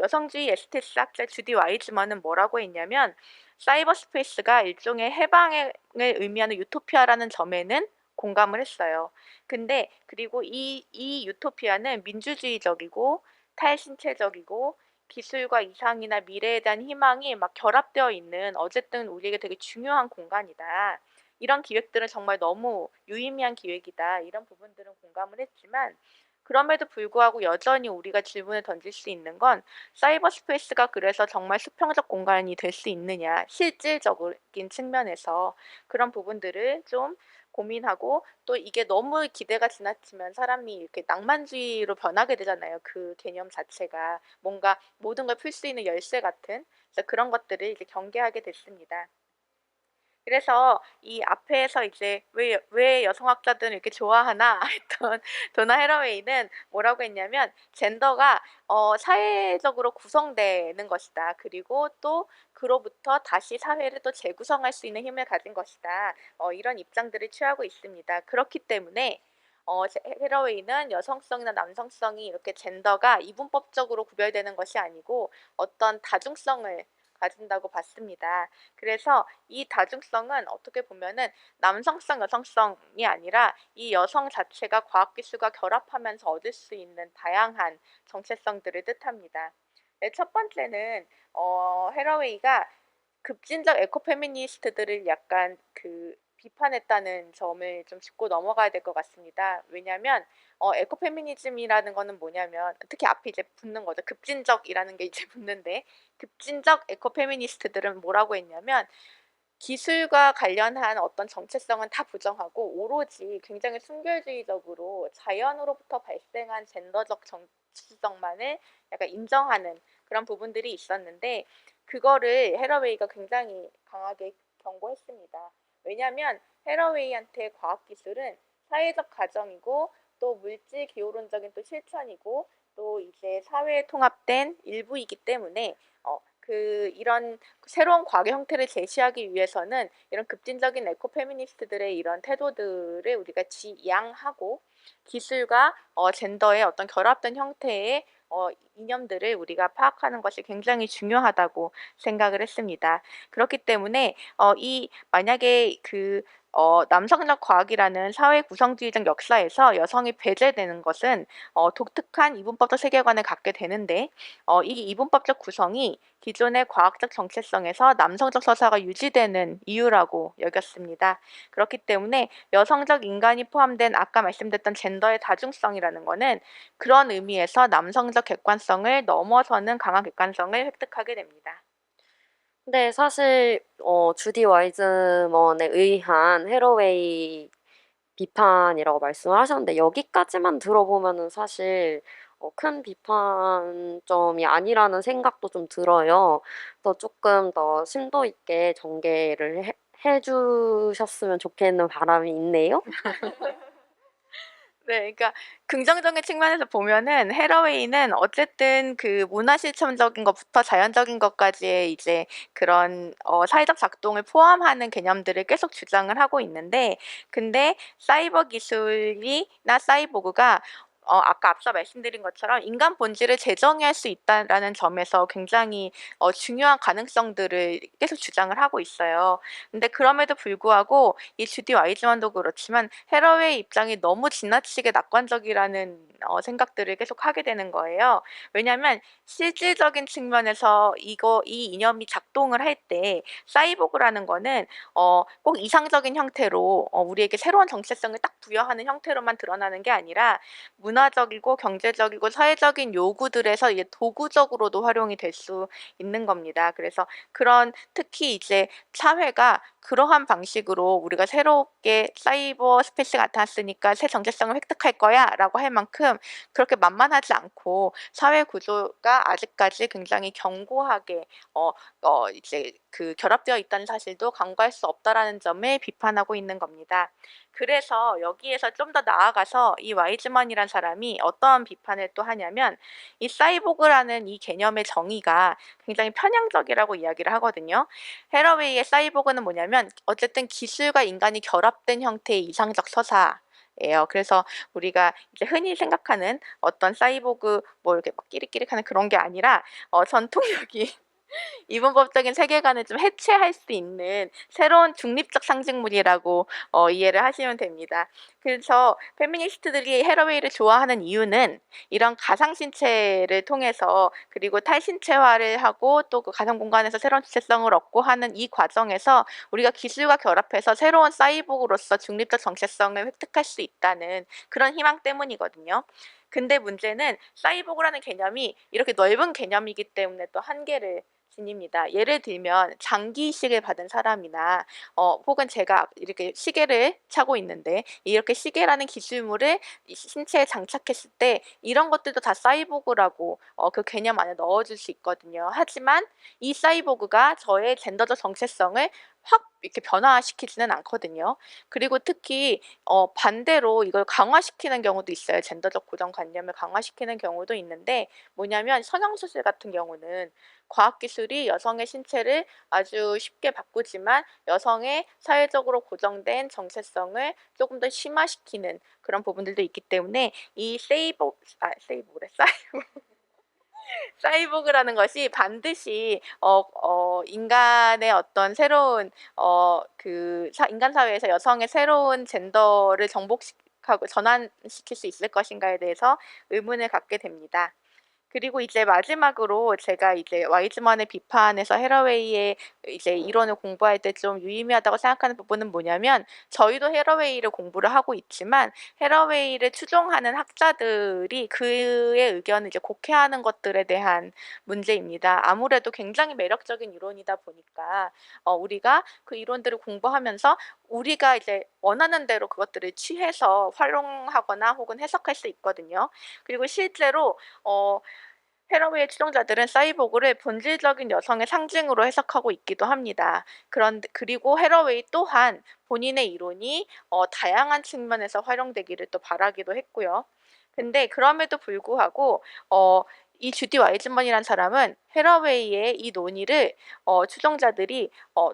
여성주의 에스테스 학자 주디 와이즈먼은 뭐라고 했냐면 사이버 스페이스가 일종의 해방을 의미하는 유토피아라는 점에는 공감을 했어요. 근데 그리고 이 유토피아는 민주주의적이고 탈신체적이고 기술과 이상이나 미래에 대한 희망이 막 결합되어 있는 어쨌든 우리에게 되게 중요한 공간이다. 이런 기획들은 정말 너무 유의미한 기획이다. 이런 부분들은 공감을 했지만 그럼에도 불구하고 여전히 우리가 질문을 던질 수 있는 건 사이버 스페이스가 그래서 정말 수평적 공간이 될 수 있느냐, 실질적인 측면에서 그런 부분들을 좀 고민하고 또 이게 너무 기대가 지나치면 사람이 이렇게 낭만주의로 변하게 되잖아요. 그 개념 자체가 뭔가 모든 걸 풀 수 있는 열쇠 같은 그래서 그런 것들을 이제 경계하게 됐습니다. 그래서 이 앞에서 이제 왜 여성학자들은 이렇게 좋아하나 했던 도나 해러웨이는 뭐라고 했냐면 젠더가 사회적으로 구성되는 것이다. 그리고 또 그로부터 다시 사회를 또 재구성할 수 있는 힘을 가진 것이다. 이런 입장들을 취하고 있습니다. 그렇기 때문에 해러웨이는 여성성이나 남성성이 이렇게 젠더가 이분법적으로 구별되는 것이 아니고 어떤 다중성을 가진다고 봤습니다. 그래서 이 다중성은 어떻게 보면은 남성성, 여성성이 아니라 이 여성 자체가 과학기술과 결합하면서 얻을 수 있는 다양한 정체성들을 뜻합니다. 네, 첫 번째는 해러웨이가 급진적 에코페미니스트들을 약간 비판했다는 점을 좀 짚고 넘어가야 될 것 같습니다. 왜냐하면 에코페미니즘이라는 거는 뭐냐면 특히 앞에 이제 붙는 거죠. 급진적이라는 게 이제 붙는데 급진적 에코페미니스트들은 뭐라고 했냐면 기술과 관련한 어떤 정체성은 다 부정하고 오로지 굉장히 순결주의적으로 자연으로부터 발생한 젠더적 정체성만을 약간 인정하는 그런 부분들이 있었는데 그거를 해러웨이가 굉장히 강하게 경고했습니다. 왜냐하면 해러웨이한테 과학기술은 사회적 가정이고 또 물질 기호론적인 또 실천이고 또 이제 사회에 통합된 일부이기 때문에 이런 새로운 과학의 형태를 제시하기 위해서는 이런 급진적인 에코페미니스트들의 이런 태도들을 우리가 지양하고 기술과 젠더의 어떤 결합된 형태의 이념들을 우리가 파악하는 것이 굉장히 중요하다고 생각을 했습니다. 그렇기 때문에 만약에 남성적 과학이라는 사회 구성주의적 역사에서 여성이 배제되는 것은 독특한 이분법적 세계관을 갖게 되는데 이 이분법적 구성이 기존의 과학적 정체성에서 남성적 서사가 유지되는 이유라고 여겼습니다. 그렇기 때문에 여성적 인간이 포함된 아까 말씀드렸던 젠더의 다중성이라는 것은 그런 의미에서 남성적 객관성을 넘어서는 강한 객관성을 획득하게 됩니다. 근데 사실 주디 와이즈먼에 의한 해러웨이 비판이라고 말씀을 하셨는데 여기까지만 들어보면은 사실 큰 비판점이 아니라는 생각도 좀 들어요. 더 조금 더 심도 있게 전개를 해주셨으면 좋겠는 바람이 있네요. 네, 그러니까 긍정적인 측면에서 보면은 해러웨이는 어쨌든 문화 실천적인 것부터 자연적인 것까지의 이제 그런 사회적 작동을 포함하는 개념들을 계속 주장을 하고 있는데 근데 사이버 기술이나 사이보그가 아까 앞서 말씀드린 것처럼 인간 본질을 재정의할 수 있다라는 점에서 굉장히 중요한 가능성들을 계속 주장을 하고 있어요. 근데 그럼에도 불구하고 이 주디 와이즈만도 그렇지만 해러웨이 입장이 너무 지나치게 낙관적이라는 생각들을 계속 하게 되는 거예요. 왜냐하면 실질적인 측면에서 이 이념이 작동을 할 때 사이보그라는 거는 꼭 이상적인 형태로 우리에게 새로운 정체성을 딱 부여하는 형태로만 드러나는 게 아니라 문화적이고 경제적이고 사회적인 요구들에서 이게 도구적으로도 활용이 될 수 있는 겁니다. 그래서 그런 특히 이제 사회가 그러한 방식으로 우리가 새롭게 사이버 스페이스가 나타났으니까 새 정체성을 획득할 거야라고 할 만큼 그렇게 만만하지 않고 사회 구조가 아직까지 굉장히 견고하게 이제 결합되어 있다는 사실도 간과할 수 없다라는 점을 비판하고 있는 겁니다. 그래서 여기에서 좀 더 나아가서 이 와이즈먼이란 사람이 어떠한 비판을 또 하냐면 이 사이보그라는 이 개념의 정의가 굉장히 편향적이라고 이야기를 하거든요. 해러웨이의 사이보그는 뭐냐면 어쨌든 기술과 인간이 결합된 형태의 이상적 서사예요. 그래서 우리가 이제 흔히 생각하는 어떤 사이보그 뭐 이렇게 막 끼리끼리하는 그런 게 아니라 전통력이 이분법적인 세계관을 좀 해체할 수 있는 새로운 중립적 상징물이라고 이해를 하시면 됩니다. 그래서 페미니스트들이 해러웨이를 좋아하는 이유는 이런 가상신체를 통해서 그리고 탈신체화를 하고 또 그 가상 공간에서 새로운 주체성을 얻고 하는 이 과정에서 우리가 기술과 결합해서 새로운 사이보그로서 중립적 정체성을 획득할 수 있다는 그런 희망 때문이거든요. 근데 문제는 사이보그라는 개념이 이렇게 넓은 개념이기 때문에 또 한계를 지닙니다. 예를 들면 장기 이식을 받은 사람이나 혹은 제가 이렇게 시계를 차고 있는데 이렇게 시계라는 기술물을 이 신체에 장착했을 때 이런 것들도 다 사이보그라고 그 개념 안에 넣어줄 수 있거든요. 하지만 이 사이보그가 저의 젠더적 정체성을 확 이렇게 변화시키지는 않거든요. 그리고 특히 반대로 이걸 강화시키는 경우도 있어요. 젠더적 고정관념을 강화시키는 경우도 있는데 뭐냐면 성형수술 같은 경우는 과학기술이 여성의 신체를 아주 쉽게 바꾸지만 여성의 사회적으로 고정된 정체성을 조금 더 심화시키는 그런 부분들도 있기 때문에 이 세이보그래 사이보그라는 것이 반드시 인간의 어떤 새로운 인간 사회에서 여성의 새로운 젠더를 정복하고 전환시킬 수 있을 것인가에 대해서 의문을 갖게 됩니다. 그리고 이제 마지막으로 제가 이제 와이즈먼의 비판에서 헤러웨이의 이제 이론을 공부할 때 좀 유의미하다고 생각하는 부분은 뭐냐면 저희도 헤러웨이를 공부를 하고 있지만 헤러웨이를 추종하는 학자들이 그의 의견을 이제 곡해하는 것들에 대한 문제입니다. 아무래도 굉장히 매력적인 이론이다 보니까 우리가 그 이론들을 공부하면서 우리가 이제 원하는 대로 그것들을 취해서 활용하거나 혹은 해석할 수 있거든요. 그리고 실제로 헤러웨이의 추종자들은 사이보그를 본질적인 여성의 상징으로 해석하고 있기도 합니다. 그리고 헤러웨이 또한 본인의 이론이 다양한 측면에서 활용되기를 또 바라기도 했고요. 근데 그럼에도 불구하고 이 주디 와이즈먼이라는 사람은 헤러웨이의 이 논의를 추종자들이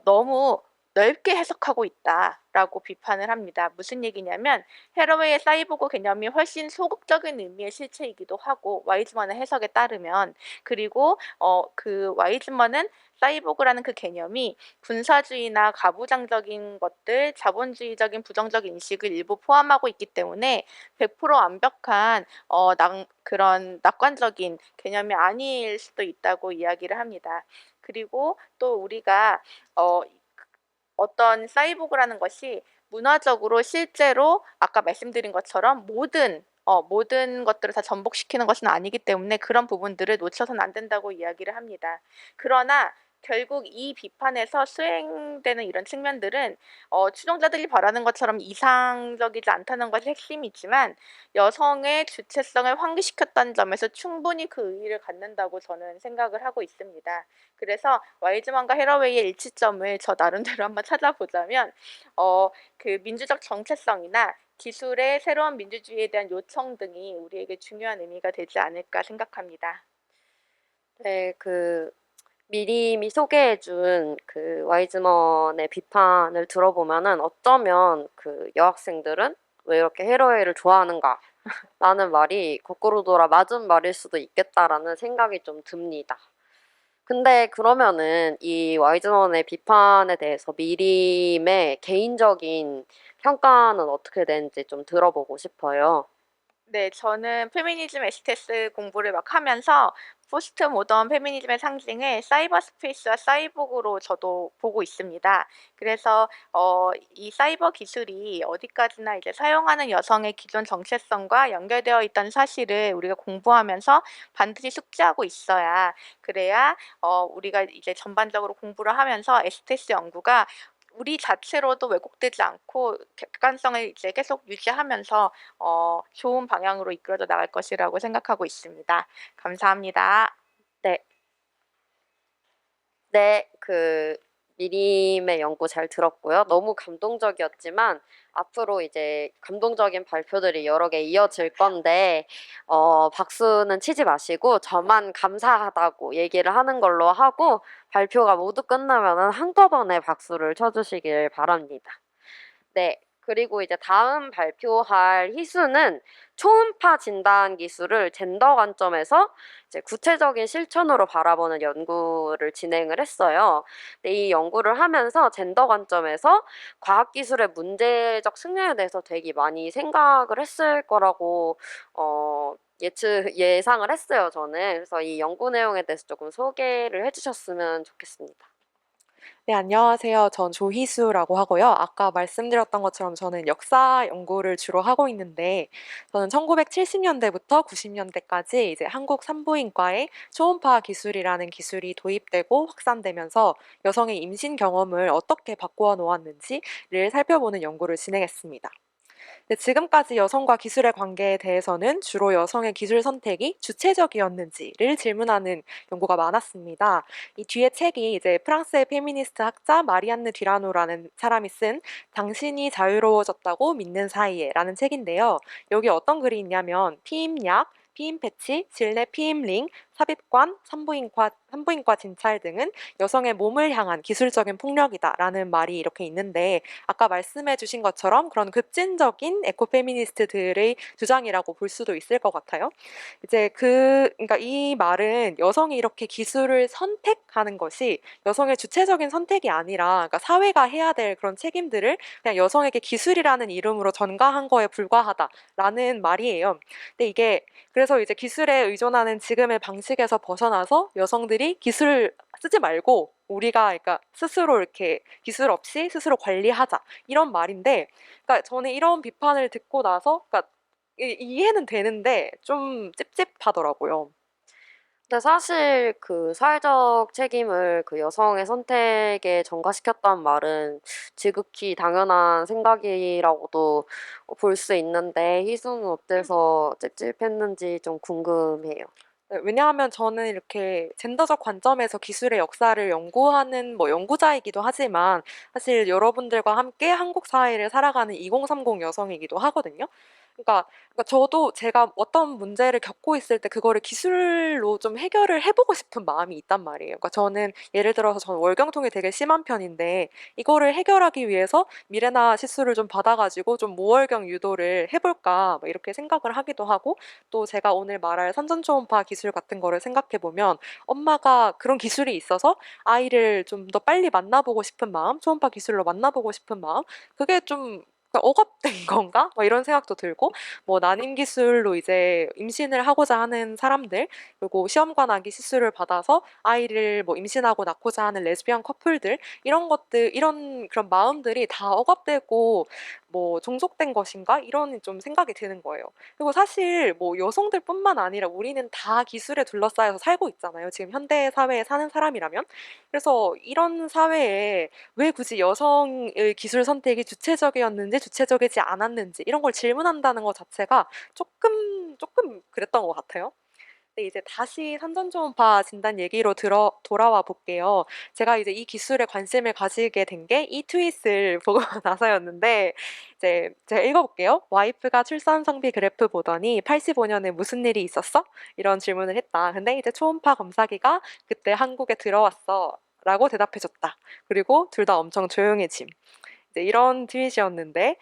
너무 넓게 해석하고 있다라고 비판을 합니다. 무슨 얘기냐면 헤러웨이의 사이보그 개념이 훨씬 소극적인 의미의 실체이기도 하고 와이즈먼의 해석에 따르면 그리고 그 와이즈먼은 사이보그라는 그 개념이 군사주의나 가부장적인 것들, 자본주의적인 부정적 인식을 일부 포함하고 있기 때문에 100% 완벽한 그런 낙관적인 개념이 아닐 수도 있다고 이야기를 합니다. 그리고 또 우리가 어떤 사이보그라는 것이 문화적으로 실제로 아까 말씀드린 것처럼 모든 것들을 다 전복시키는 것은 아니기 때문에 그런 부분들을 놓쳐서는 안 된다고 이야기를 합니다. 그러나 결국 이 비판에서 수행되는 이런 측면들은 추종자들이 바라는 것처럼 이상적이지 않다는 것이 핵심이지만 여성의 주체성을 환기시켰다는 점에서 충분히 그 의의를 갖는다고 저는 생각을 하고 있습니다. 그래서 와이즈먼과 헤러웨이의 일치점을 저 나름대로 한번 찾아보자면 그 민주적 정체성이나 기술의 새로운 민주주의에 대한 요청 등이 우리에게 중요한 의미가 되지 않을까 생각합니다. 네, 미림이 소개해준 그 와이즈먼의 비판을 들어보면은 어쩌면 그 여학생들은 왜 이렇게 헤러웨이를 좋아하는가? 라는 말이 거꾸로 돌아 맞은 말일 수도 있겠다라는 생각이 좀 듭니다. 근데 그러면은 이 와이즈먼의 비판에 대해서 미림의 개인적인 평가는 어떻게 되는지 좀 들어보고 싶어요. 네, 저는 페미니즘 에스테스 공부를 막 하면서 포스트 모던 페미니즘의 상징을 사이버 스페이스와 사이보그로 저도 보고 있습니다. 그래서 이 사이버 기술이 어디까지나 이제 사용하는 여성의 기존 정체성과 연결되어 있다는 사실을 우리가 공부하면서 반드시 숙지하고 있어야 그래야 우리가 이제 전반적으로 공부를 하면서 에스테스 연구가 우리 자체로도 왜곡되지 않고 객관성을 이제 계속 유지하면서 좋은 방향으로 이끌어져 나갈 것이라고 생각하고 있습니다. 감사합니다. 네. 미림의 연구 잘 들었고요. 너무 감동적이었지만 앞으로 이제 감동적인 발표들이 여러 개 이어질 건데 박수는 치지 마시고 저만 감사하다고 얘기를 하는 걸로 하고 발표가 모두 끝나면은 한꺼번에 박수를 쳐주시길 바랍니다. 네. 그리고 이제 다음 발표할 희수는 초음파 진단 기술을 젠더 관점에서 이제 구체적인 실천으로 바라보는 연구를 진행을 했어요. 근데 이 연구를 하면서 젠더 관점에서 과학기술의 문제적 측면에 대해서 되게 많이 생각을 했을 거라고 예상을 했어요, 저는. 그래서 이 연구 내용에 대해서 조금 소개를 해주셨으면 좋겠습니다. 네, 안녕하세요. 전 조희수라고 하고요. 아까 말씀드렸던 것처럼 저는 역사 연구를 주로 하고 있는데, 저는 1970년대부터 90년대까지 이제 한국 산부인과에 초음파 기술이라는 기술이 도입되고 확산되면서 여성의 임신 경험을 어떻게 바꾸어 놓았는지를 살펴보는 연구를 진행했습니다. 근데 지금까지 여성과 기술의 관계에 대해서는 주로 여성의 기술 선택이 주체적이었는지를 질문하는 연구가 많았습니다. 이 뒤에 책이 이제 프랑스의 페미니스트 학자 마리안느 듀라노라는 사람이 쓴 당신이 자유로워졌다고 믿는 사이에라는 책인데요. 여기 어떤 글이 있냐면 피임약, 피임 패치, 질내 피임링, 삽입관, 산부인과 진찰 등은 여성의 몸을 향한 기술적인 폭력이다라는 말이 이렇게 있는데 아까 말씀해 주신 것처럼 그런 급진적인 에코페미니스트들의 주장이라고 볼 수도 있을 것 같아요. 이제 그러니까 이 말은 여성이 이렇게 기술을 선택하는 것이 여성의 주체적인 선택이 아니라 그러니까 사회가 해야 될 그런 책임들을 그냥 여성에게 기술이라는 이름으로 전가한 거에 불과하다라는 말이에요. 근데 이게 그래서 이제 기술에 의존하는 지금의 방식에서 벗어나서 여성들이 기술을 쓰지 말고 우리가 그러니까 스스로 이렇게 기술 없이 스스로 관리하자 이런 말인데 그러니까 저는 이런 비판을 듣고 나서 그러니까 이해는 되는데 좀 찝찝하더라고요. 근데 사실 그 사회적 책임을 그 여성의 선택에 전가시켰다는 말은 지극히 당연한 생각이라고도 볼 수 있는데 희수는 어때서 찝찝했는지 좀 궁금해요. 네, 왜냐하면 저는 이렇게 젠더적 관점에서 기술의 역사를 연구하는 뭐 연구자이기도 하지만 사실 여러분들과 함께 한국 사회를 살아가는 2030 여성이기도 하거든요. 그러니까 저도 제가 어떤 문제를 겪고 있을 때 그거를 기술로 좀 해결을 해보고 싶은 마음이 있단 말이에요. 그러니까 저는 예를 들어서 저는 월경통이 되게 심한 편인데 이거를 해결하기 위해서 미레나 시술을 좀 받아가지고 좀 무월경 유도를 해볼까 막 이렇게 생각을 하기도 하고 또 제가 오늘 말할 선전초음파 기술 같은 거를 생각해 보면 엄마가 그런 기술이 있어서 아이를 좀 더 빨리 만나보고 싶은 마음, 초음파 기술로 만나보고 싶은 마음, 그게 좀 억압된 건가? 뭐 이런 생각도 들고, 뭐 난임 기술로 이제 임신을 하고자 하는 사람들, 그리고 시험관하기 시술을 받아서 아이를 뭐 임신하고 낳고자 하는 레즈비언 커플들, 이런 것들, 이런 그런 마음들이 다 억압되고 뭐 종속된 것인가? 이런 좀 생각이 드는 거예요. 그리고 사실 뭐 여성들뿐만 아니라 우리는 다 기술에 둘러싸여서 살고 있잖아요. 지금 현대 사회에 사는 사람이라면. 그래서 이런 사회에 왜 굳이 여성의 기술 선택이 주체적이었는지 주체적이지 않았는지 이런 걸 질문한다는 것 자체가 조금 그랬던 것 같아요. 근데 이제 다시 산전초음파 진단 얘기로 돌아와 볼게요. 제가 이제 이 기술에 관심을 가지게 된 게 이 트윗을 보고 나서였는데 이제 제가 읽어볼게요. 와이프가 출산 성비 그래프 보더니 85년에 무슨 일이 있었어? 이런 질문을 했다. 근데 이제 초음파 검사기가 그때 한국에 들어왔어. 라고 대답해줬다. 그리고 둘 다 엄청 조용해짐. 이제 이런 트윗이었는데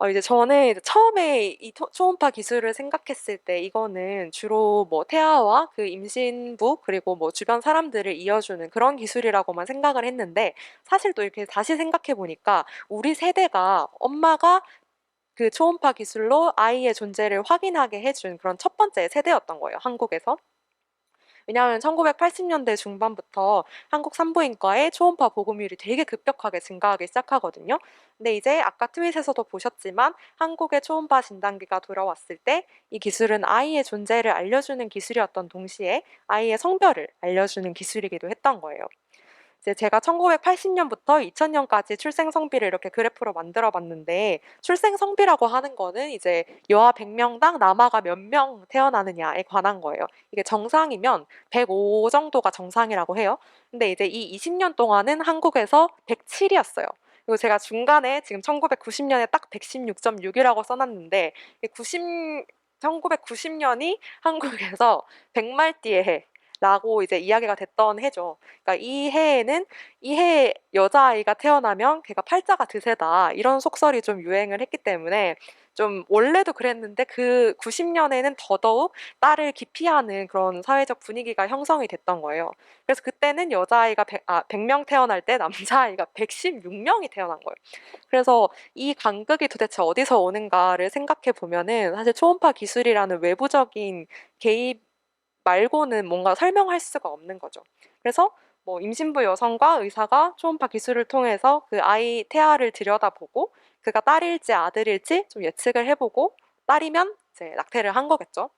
이제 저는 이제 처음에 이 초음파 기술을 생각했을 때 이거는 주로 뭐 태아와 그 임신부 그리고 뭐 주변 사람들을 이어주는 그런 기술이라고만 생각을 했는데 사실 또 이렇게 다시 생각해 보니까 우리 세대가 엄마가 그 초음파 기술로 아이의 존재를 확인하게 해준 그런 첫 번째 세대였던 거예요, 한국에서. 왜냐하면 1980년대 중반부터 한국 산부인과의 초음파 보급률이 되게 급격하게 증가하기 시작하거든요. 근데 이제 아까 트윗에서도 보셨지만 한국의 초음파 진단기가 돌아왔을 때 이 기술은 아이의 존재를 알려주는 기술이었던 동시에 아이의 성별을 알려주는 기술이기도 했던 거예요. 이제 제가 1980년부터 2000년까지 출생 성비를 이렇게 그래프로 만들어 봤는데 출생 성비라고 하는 거는 이제 여아 100명당 남아가 몇 명 태어나느냐에 관한 거예요. 이게 정상이면 105 정도가 정상이라고 해요. 근데 이제 이 20년 동안은 한국에서 107이었어요. 그리고 제가 중간에 지금 1990년에 딱 116.6이라고 써놨는데 1990년이 한국에서 100말띠의 해 라고 이제 이야기가 됐던 해죠. 그러니까 이 해에는 이 해에 여자아이가 태어나면 걔가 팔자가 드세다 이런 속설이 좀 유행을 했기 때문에 좀 원래도 그랬는데 그 90년에는 더더욱 딸을 기피하는 그런 사회적 분위기가 형성이 됐던 거예요. 그래서 그때는 여자아이가 100명 태어날 때 남자아이가 116명이 태어난 거예요. 그래서 이 간극이 도대체 어디서 오는가를 생각해 보면은 사실 초음파 기술이라는 외부적인 개입 말고는 뭔가 설명할 수가 없는 거죠. 그래서 뭐 임신부 여성과 의사가 초음파 기술을 통해서 그 아이 태아를 들여다보고 그가 딸일지 아들일지 좀 예측을 해보고 딸이면 이제 낙태를 한 거겠죠.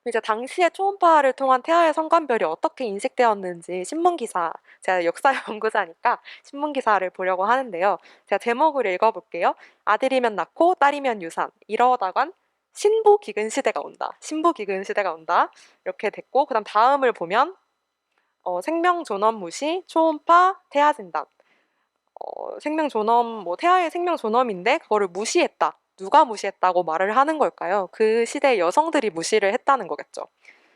이제 당시에 초음파를 통한 태아의 성관별이 어떻게 인식되었는지 신문 기사, 제가 역사 연구자니까 신문 기사를 보려고 하는데요. 제가 제목을 읽어볼게요. 아들이면 낳고 딸이면 유산. 이러다간 신부 기근 시대가 온다. 신부 기근 시대가 온다. 이렇게 됐고, 그다음 다음을 보면 생명 존엄 무시, 초음파, 태아 진단. 생명 존엄, 뭐 태아의 생명 존엄인데 그거를 무시했다. 누가 무시했다고 말을 하는 걸까요? 그 시대 여성들이 무시를 했다는 거겠죠.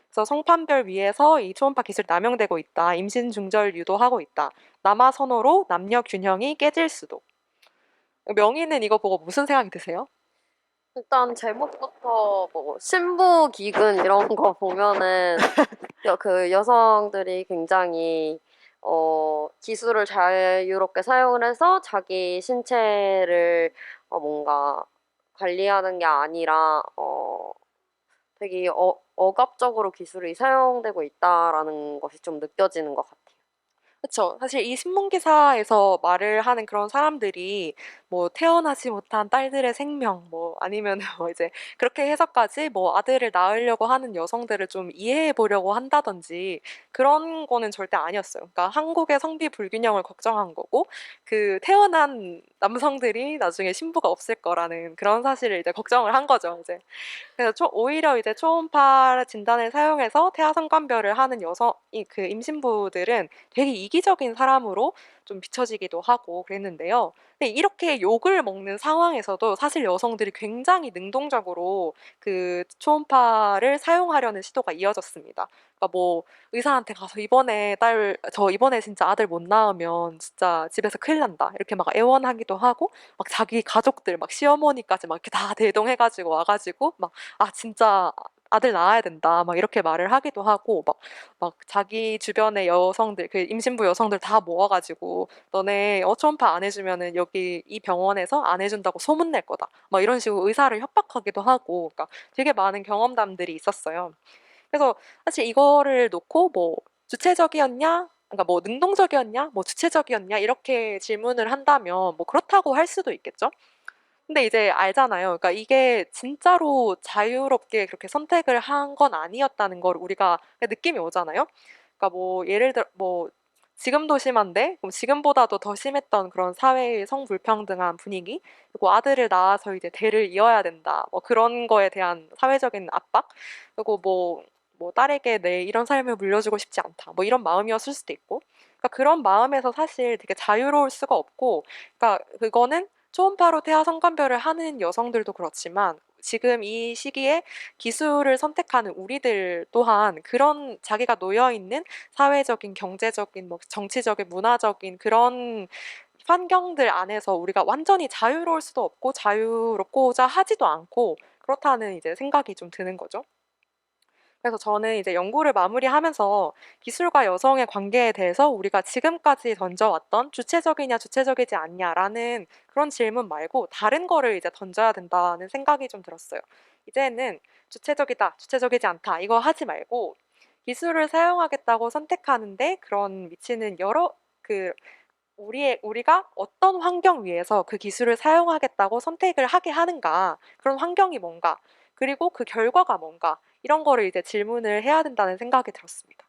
그래서 성판별 위에서 이 초음파 기술이 남용되고 있다. 임신 중절 유도하고 있다. 남아 선호로 남녀 균형이 깨질 수도. 명희는 이거 보고 무슨 생각이 드세요? 일단 제목부터 뭐 신부 기근 이런 거 보면은 그 여성들이 굉장히 기술을 자유롭게 사용을 해서 자기 신체를 뭔가 관리하는 게 아니라 되게 억압적으로 기술이 사용되고 있다라는 것이 좀 느껴지는 것 같아요. 그쵸. 사실 이 신문 기사에서 말을 하는 그런 사람들이 뭐 태어나지 못한 딸들의 생명, 뭐 아니면은 뭐 이제 그렇게 해서까지 뭐 아들을 낳으려고 하는 여성들을 좀 이해해 보려고 한다든지 그런 거는 절대 아니었어요. 그러니까 한국의 성비 불균형을 걱정한 거고 그 태어난 남성들이 나중에 신부가 없을 거라는 그런 사실을 이제 걱정을 한 거죠, 이제. 그래서 오히려 이제 초음파 진단을 사용해서 태아 성관별을 하는 그 임신부들은 되게 이기적인 사람으로 좀 비춰지기도 하고 그랬는데요. 근데 이렇게 욕을 먹는 상황에서도 사실 여성들이 굉장히 능동적으로 그 초음파를 사용하려는 시도가 이어졌습니다. 그러니까 뭐 의사한테 가서 저 이번에 진짜 아들 못 낳으면 진짜 집에서 큰일 난다. 이렇게 막 애원하기도 하고 막 자기 가족들 막 시어머니까지 막 이렇게 다 대동해가지고 와가지고 막 진짜 아들 낳아야 된다. 막 이렇게 말을 하기도 하고, 막 자기 주변의 여성들, 그 임신부 여성들 다 모아가지고, 너네 초음파 안 해주면은 여기 이 병원에서 안 해준다고 소문낼 거다. 막 이런 식으로 의사를 협박하기도 하고, 그러니까 되게 많은 경험담들이 있었어요. 그래서 사실 이거를 놓고 뭐 주체적이었냐? 그러니까 뭐 능동적이었냐? 뭐 주체적이었냐? 이렇게 질문을 한다면 뭐 그렇다고 할 수도 있겠죠. 근데 이제 알잖아요. 그러니까 이게 진짜로 자유롭게 그렇게 선택을 한 건 아니었다는 걸 우리가 느낌이 오잖아요. 그러니까 뭐 예를 들어 뭐 지금도 심한데 그럼 지금보다도 더 심했던 그런 사회의 성불평등한 분위기, 그리고 아들을 낳아서 이제 대를 이어야 된다. 뭐 그런 거에 대한 사회적인 압박, 그리고 뭐 딸에게 내 이런 삶을 물려주고 싶지 않다. 뭐 이런 마음이었을 수도 있고. 그러니까 그런 마음에서 사실 되게 자유로울 수가 없고, 그러니까 그거는 초음파로 태아 성관별을 하는 여성들도 그렇지만 지금 이 시기에 기술을 선택하는 우리들 또한 그런 자기가 놓여 있는 사회적인, 경제적인, 뭐 정치적인, 문화적인 그런 환경들 안에서 우리가 완전히 자유로울 수도 없고 자유롭고자 하지도 않고 그렇다는 이제 생각이 좀 드는 거죠. 그래서 저는 이제 연구를 마무리하면서 기술과 여성의 관계에 대해서 우리가 지금까지 던져왔던 주체적이냐 주체적이지 않냐라는 그런 질문 말고 다른 거를 이제 던져야 된다는 생각이 좀 들었어요. 이제는 주체적이다, 주체적이지 않다 이거 하지 말고 기술을 사용하겠다고 선택하는데 그런 미치는 여러 그 우리가 어떤 환경 위에서 그 기술을 사용하겠다고 선택을 하게 하는가, 그런 환경이 뭔가, 그리고 그 결과가 뭔가, 이런 거를 이제 질문을 해야 된다는 생각이 들었습니다.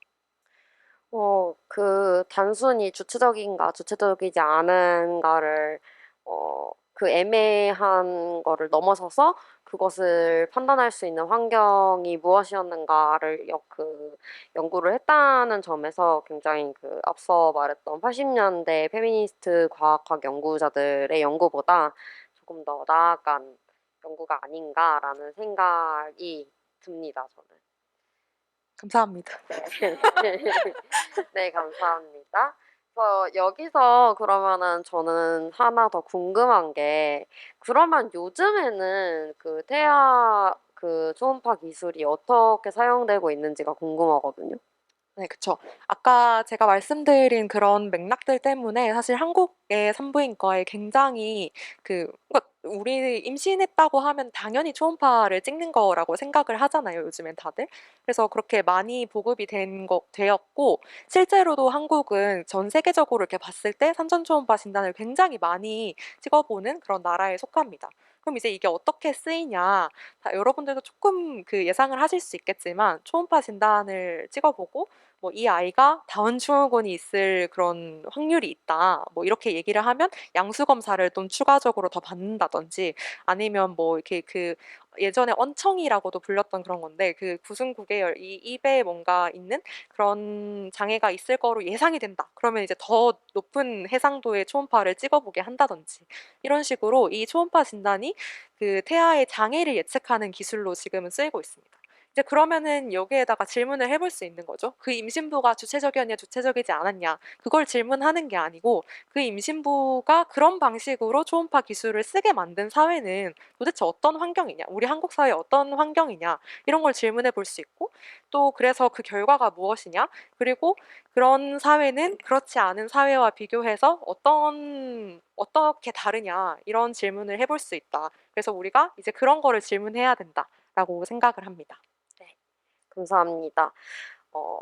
단순히 주체적인가 주체적이지 않은가를 그 애매한 거를 넘어서서 그것을 판단할 수 있는 환경이 무엇이었는가를 연구를 했다는 점에서 굉장히 그 앞서 말했던 80년대 페미니스트 과학학 연구자들의 연구보다 조금 더 나아간 연구가 아닌가라는 생각이 듭니다, 저는. 감사합니다. 네, 감사합니다. 그래서 여기서 그러면은 저는 하나 더 궁금한 게, 그러면 요즘에는 그 태아 그 초음파 기술이 어떻게 사용되고 있는지가 궁금하거든요. 네, 그쵸. 아까 제가 말씀드린 그런 맥락들 때문에 사실 한국의 산부인과에 굉장히 그러니까 우리 임신했다고 하면 당연히 초음파를 찍는 거라고 생각을 하잖아요, 요즘엔 다들. 그래서 그렇게 많이 보급이 되었고, 실제로도 한국은 전 세계적으로 이렇게 봤을 때 산전 초음파 진단을 굉장히 많이 찍어보는 그런 나라에 속합니다. 그럼 이제 이게 어떻게 쓰이냐? 여러분들도 조금 그 예상을 하실 수 있겠지만 초음파 진단을 찍어보고 뭐 이 아이가 다운 증후군이 있을 그런 확률이 있다. 뭐 이렇게 얘기를 하면 양수 검사를 좀 추가적으로 더 받는다든지 아니면 뭐 이렇게 그 예전에 언청이라고도 불렸던 그런 건데 그 구승구개열 이 입에 뭔가 있는 그런 장애가 있을 거로 예상이 된다. 그러면 이제 더 높은 해상도의 초음파를 찍어보게 한다든지 이런 식으로 이 초음파 진단이 그 태아의 장애를 예측하는 기술로 지금은 쓰이고 있습니다. 이제 그러면은 여기에다가 질문을 해볼 수 있는 거죠. 그 임신부가 주체적이었냐, 주체적이지 않았냐. 그걸 질문하는 게 아니고 그 임신부가 그런 방식으로 초음파 기술을 쓰게 만든 사회는 도대체 어떤 환경이냐, 우리 한국 사회 어떤 환경이냐, 이런 걸 질문해 볼 수 있고 또 그래서 그 결과가 무엇이냐, 그리고 그런 사회는 그렇지 않은 사회와 비교해서 어떻게 다르냐, 이런 질문을 해볼 수 있다. 그래서 우리가 이제 그런 거를 질문해야 된다라고 생각을 합니다. 감사합니다.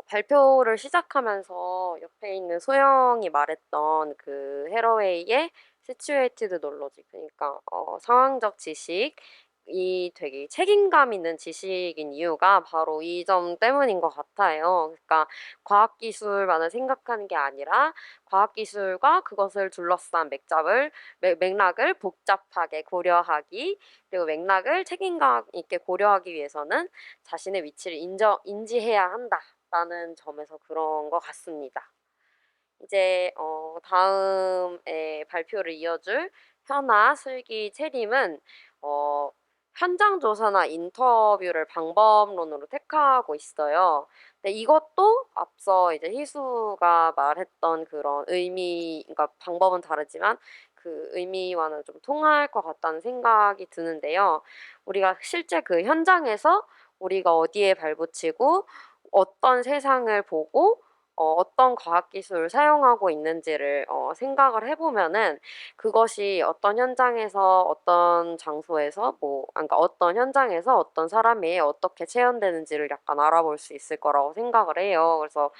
발표를 시작하면서 옆에 있는 소영이 말했던 그 헤러웨이의 situated knowledge, 그러니까 상황적 지식이 되게 책임감 있는 지식인 이유가 바로 이 점 때문인 것 같아요. 그러니까 과학기술만을 생각하는 게 아니라 과학기술과 그것을 둘러싼 맥락을 복잡하게 고려하기, 그리고 맥락을 책임감 있게 고려하기 위해서는 자신의 위치를 인지해야 한다라는 점에서 그런 것 같습니다. 이제 다음에 발표를 이어줄 현아, 슬기, 채림은 현장 조사나 인터뷰를 방법론으로 택하고 있어요. 근데 이것도 앞서 이제 희수가 말했던 그런 그러니까 방법은 다르지만 그 의미와는 좀 통할 것 같다는 생각이 드는데요. 우리가 실제 그 현장에서 우리가 어디에 발붙이고 어떤 세상을 보고 어떤 과학기술을 사용하고 있는지를 생각을 해보면은 그것이 어떤 현장에서 어떤 장소에서 그러니까 어떤 현장에서 어떤 사람이 어떻게 체현되는지를 약간 알아볼 수 있을 거라고 생각을 해요. 그래서